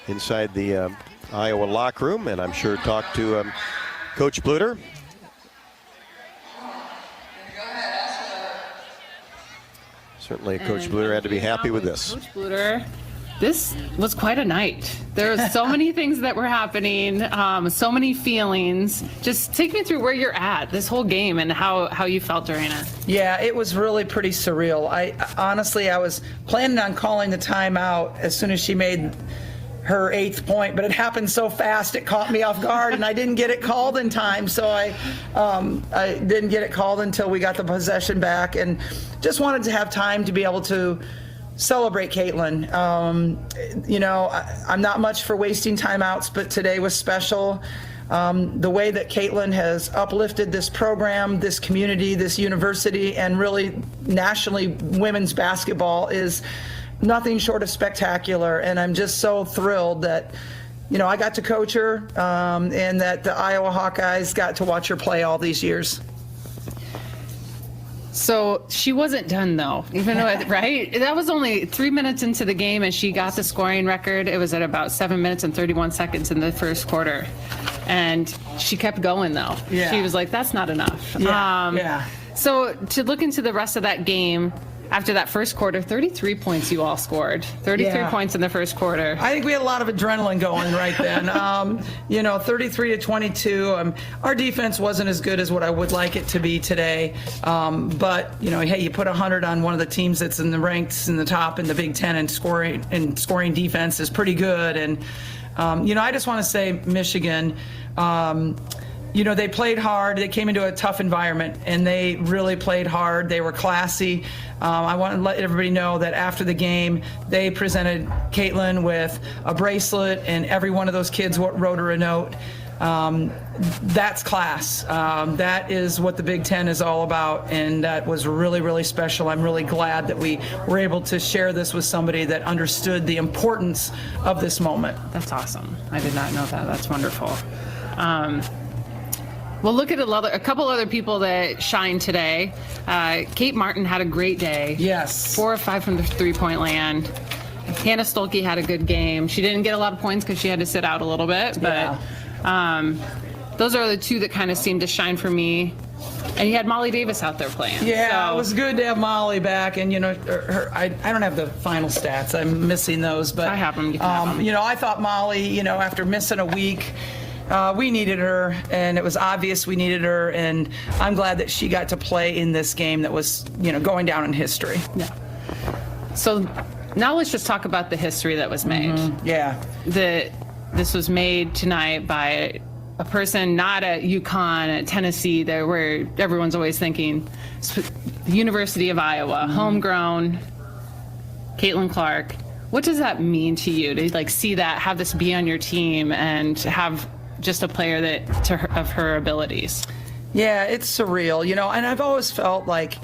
inside the Iowa locker room, and I'm sure talked to Coach Bluter. Certainly Coach Bluter had to be happy with this. Coach Bluter, this was quite a night. There were so many things that were happening, so many feelings. Just take me through where you're at this whole game and how you felt during it. Yeah, it was really pretty surreal. I was planning on calling the timeout as soon as she made her 8th point, but it happened so fast it caught me off guard, and I didn't get it called in time. So I didn't get it called until we got the possession back, and just wanted to have time to be able to celebrate Caitlin. I'm not much for wasting timeouts, but today was special. The way that Caitlin has uplifted this program, this community, this university, and really nationally women's basketball is nothing short of spectacular. And I'm just so thrilled that, I got to coach her and that the Iowa Hawkeyes got to watch her play all these years. So she wasn't done, though, even though, right? That was only 3 minutes into the game, and she got the scoring record. It was at about 7 minutes and 31 seconds in the first quarter. And she kept going, though. Yeah. She was like, that's not enough. Yeah. So to look into the rest of that game, after that first quarter, 33 points you all scored. 33 points in the first quarter. I think we had a lot of adrenaline going right then. 33-22. Our defense wasn't as good as what I would like it to be today. But, hey, you put 100 on one of the teams that's in the ranks in the top in the Big Ten, and scoring defense is pretty good. And, I just want to say Michigan, they played hard. They came into a tough environment, and they really played hard. They were classy. I want to let everybody know that after the game, they presented Caitlin with a bracelet, and every one of those kids wrote her a note. That's class. That is what the Big Ten is all about, and that was really, really special. I'm really glad that we were able to share this with somebody that understood the importance of this moment. That's awesome. I did not know that. That's wonderful. We'll look at a couple other people that shined today. Kate Martin had a great day. Yes. 4 of 5 from the three-point land. Hannah Stolke had a good game. She didn't get a lot of points because she had to sit out a little bit, but those are the two that kind of seemed to shine for me. And you had Molly Davis out there playing. Yeah, so. It was good to have Molly back. And, I don't have the final stats. I'm missing those. But I have them. You can have them. I thought Molly, after missing a week, we needed her, and it was obvious we needed her, and I'm glad that she got to play in this game that was, going down in history. Yeah. So now let's just talk about the history that was made. Mm-hmm. Yeah. This was made tonight by a person not at UConn, at Tennessee, where everyone's always thinking, the University of Iowa, homegrown, Caitlin Clark. What does that mean to you to see that, have this be on your team, and have just a player of her abilities? Yeah, it's surreal, and I've always felt like,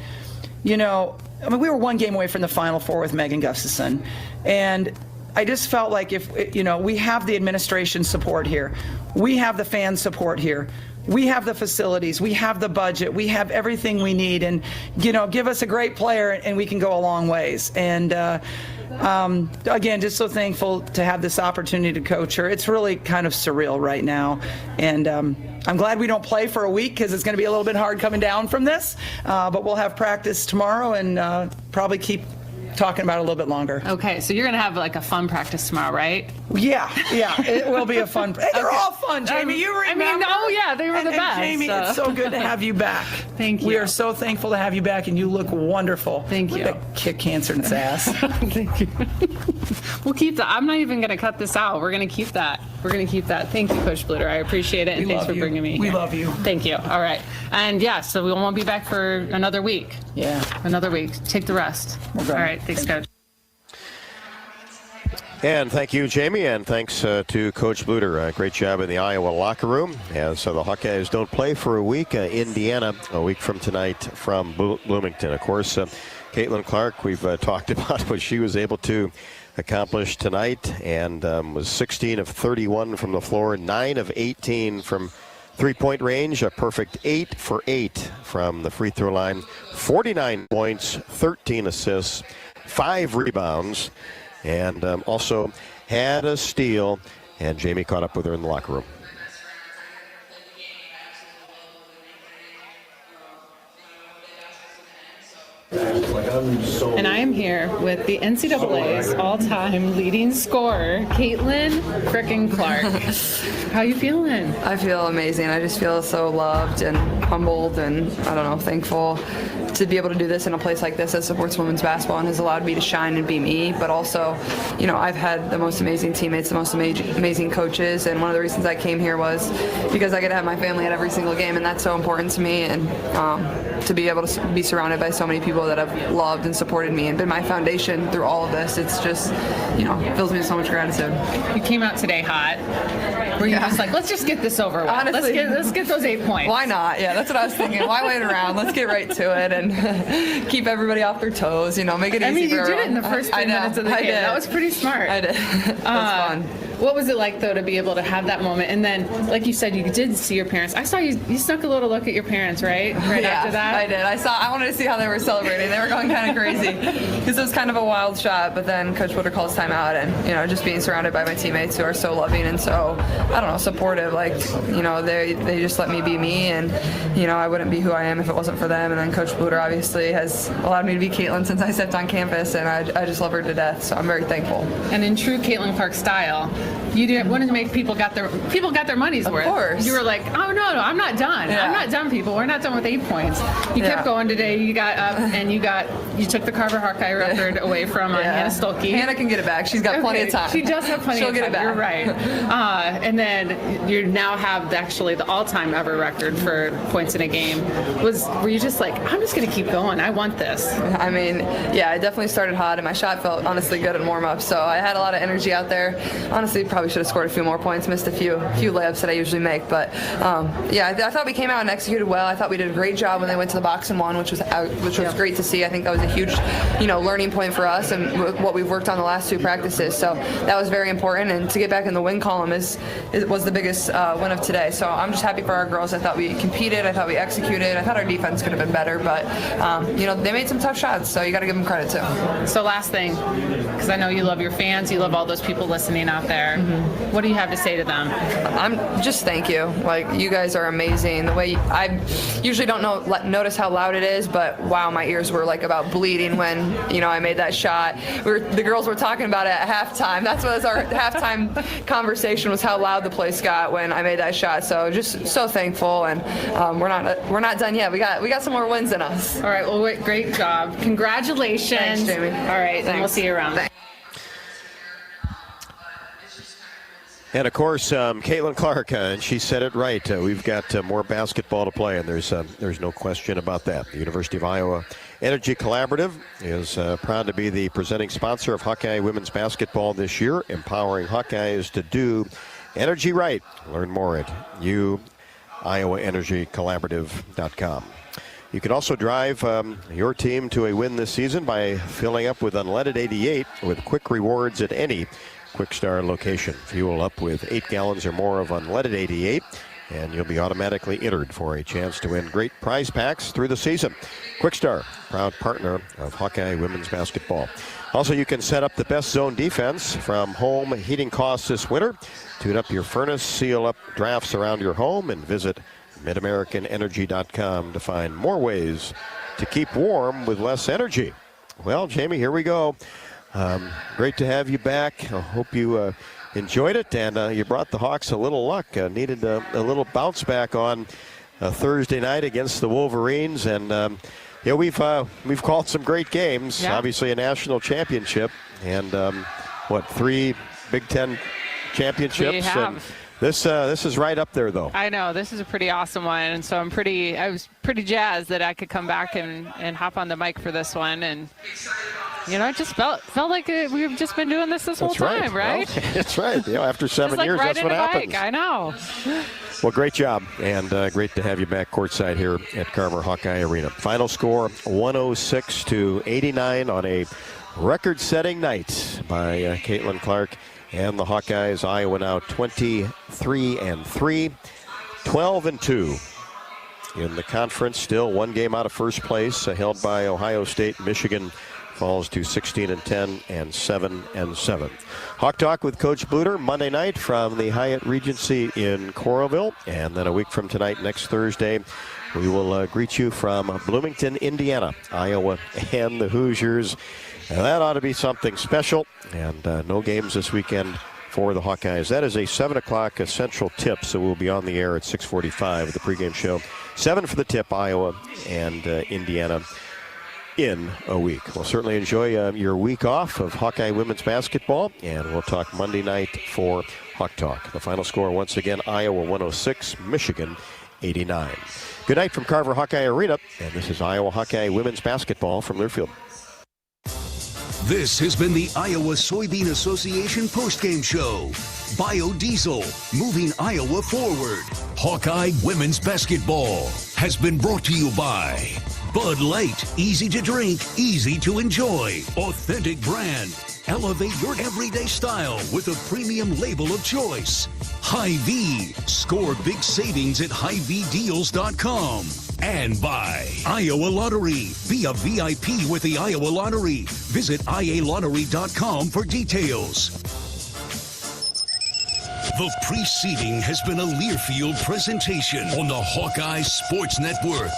we were one game away from the Final Four with Megan Gustafson, and I just felt like if, we have the administration support here, we have the fan support here, we have the facilities, we have the budget, we have everything we need, and, give us a great player and we can go a long ways. And again, just so thankful to have this opportunity to coach her. It's really kind of surreal right now. And I'm glad we don't play for a week because it's going to be a little bit hard coming down from this. But we'll have practice tomorrow and probably keep talking about it a little bit longer. Okay, so you're going to have a fun practice tomorrow, right? Yeah, it will be a fun. Hey, they're all fun, Jamie. You remember? They were the best. Jamie, it's so good to have you back. Thank you. We are so thankful to have you back, and you look wonderful. Thank you. Kick cancer in its ass. Thank you. We'll keep that. I'm not even going to cut this out. We're going to keep that. Thank you, Coach Bluter. I appreciate it, and thanks for bringing me here. We love you. Thank you. All right. And so we won't be back for another week. Yeah. Another week. Take the rest. All right. Thanks, Coach. And thank you, Jamie, and thanks to Coach Bluter. Great job in the Iowa locker room. As the Hawkeyes don't play for a week. Indiana, a week from tonight from Bloomington. Of course, Caitlin Clark, we've talked about what she was able to accomplish tonight, and was 16 of 31 from the floor, 9 of 18 from three-point range, a perfect 8 for 8 from the free throw line, 49 points, 13 assists, 5 rebounds, and also had a steal, and Jamie caught up with her in the locker room. And I am here with the NCAA's all-time leading scorer, Caitlin frickin' Clark. How you feeling? I feel amazing. I just feel so loved and humbled and, thankful to be able to do this in a place like this that supports women's basketball and has allowed me to shine and be me. But also, I've had the most amazing teammates, the most amazing coaches, and one of the reasons I came here was because I get to have my family at every single game, and that's so important to me. And to be able to be surrounded by so many people that have loved and supported me and been my foundation through all of this, it's just, fills me with so much gratitude. You came out today hot. Were you just let's just get this over with? Honestly, let's get those 8 points. Why not? Yeah, that's what I was thinking. Why wait around? Let's get right to it and keep everybody off their toes. Make it easy for everyone. You did it in the first 3 minutes of the game. That was pretty smart. I did. That was fun. What was it like, though, to be able to have that moment? And then, like you said, you did see your parents. I saw you snuck a little look at your parents, right? After that? I did. I wanted to see how they were celebrating. They were going kind of crazy because it was kind of a wild shot. But then Coach Bluter calls timeout, and, just being surrounded by my teammates who are so loving and so, supportive. They just let me be me, and, I wouldn't be who I am if it wasn't for them. And then Coach Bluter obviously has allowed me to be Caitlin since I stepped on campus, and I just love her to death. So I'm very thankful. And in true Caitlin Clark style, you didn't want to make people got their money's worth. Of course. You were like, oh no, I'm not done. Yeah. I'm not done, people. We're not done with 8 points. You kept going today. You got up and you took the Carver Hawkeye record away from Hannah Stolke. Hannah can get it back. She's got plenty of time. She does have plenty of time. She'll get it back. You're right. And then you now have actually the all-time ever record for points in a game. Were you just like, I'm just going to keep going. I want this. I mean, yeah, I definitely started hot, and my shot felt honestly good in warm-up. So I had a lot of energy out there. Honestly, probably should have scored a few more points, missed a few layups that I usually make. But yeah, I thought we came out and executed well. I thought we did a great job when they went to the box and won, which was great to see. I think that was a huge, learning point for us and what we've worked on the last 2 practices. So that was very important. And to get back in the win column was the biggest win of today. So I'm just happy for our girls. I thought we competed. I thought we executed. I thought our defense could have been better, but they made some tough shots, so you got to give them credit too. So last thing, because I know you love your fans, you love all those people listening out there. Mm-hmm. What do you have to say to them? I'm just thank you. Like, you guys are amazing. The way I usually don't notice how loud it is, but wow, my ears were like about bleeding when I made that shot. The girls were talking about it at halftime. That's what was our halftime conversation, was how loud the place got when I made that shot. So just so thankful, and we're not done yet. We got some more wins in us. All right. Well, great job. Congratulations. Thanks, Jamie. All right. Then we'll see you around. Thanks. And of course, Caitlin Clark, and she said it right. We've got more basketball to play, and there's no question about that. The University of Iowa Energy Collaborative is proud to be the presenting sponsor of Hawkeye women's basketball this year, empowering Hawkeyes to do energy right. Learn more at iowaenergycollaborative.com. You can also drive your team to a win this season by filling up with unleaded 88 with quick rewards at any Quick Star location. Fuel up with 8 gallons or more of unleaded 88, and you'll be automatically entered for a chance to win great prize packs through the season. Quick Star, proud partner of Hawkeye women's basketball. Also, you can set up the best zone defense from home heating costs this winter. Tune up your furnace, seal up drafts around your home, and visit MidAmericanEnergy.com to find more ways to keep warm with less energy. Well, Jamie, here we go. Great to have you back. I hope you enjoyed it, and you brought the Hawks a little luck. Needed a little bounce back on Thursday night against the Wolverines, and we've called some great games. Yeah. Obviously, a national championship, and 3 Big Ten championships. We have. And this is right up there, though. I know. This is a pretty awesome one, and so I was pretty jazzed that I could come back and hop on the mic for this one, and it just felt like we've just been doing this whole time, right? Well, that's right. After 7 years, that's what happens. I know. Well, great job, and great to have you back courtside here at Carver Hawkeye Arena. Final score, 106-89 on a record-setting night by Caitlin Clark and the Hawkeyes. Iowa now 23-3, 12-2 in the conference. Still 1 game out of first place, held by Ohio State. Michigan falls to 16-10 and 7-7. Hawk Talk with Coach Bluter Monday night from the Hyatt Regency in Coralville, and then a week from tonight, next Thursday, we will greet you from Bloomington, Indiana, Iowa, and the Hoosiers. And that ought to be something special, and no games this weekend for the Hawkeyes. That is a 7 o'clock Central tip, so we'll be on the air at 6:45 at the pregame show. 7 for the tip, Iowa and Indiana in a week. We'll certainly enjoy your week off of Hawkeye women's basketball, and we'll talk Monday night for Hawk Talk. The final score, once again, Iowa 106, Michigan 89. Good night from Carver Hawkeye Arena, and this is Iowa Hawkeye women's basketball from Learfield. This has been the Iowa Soybean Association postgame show. Biodiesel, moving Iowa forward. Hawkeye women's basketball has been brought to you by Bud Light, easy to drink, easy to enjoy. Authentic brand. Elevate your everyday style with a premium label of choice. Hy-Vee, score big savings at HyVeeDeals.com. And by Iowa Lottery. Be a VIP with the Iowa Lottery. Visit IALottery.com for details. The preceding has been a Learfield presentation on the Hawkeye Sports Network.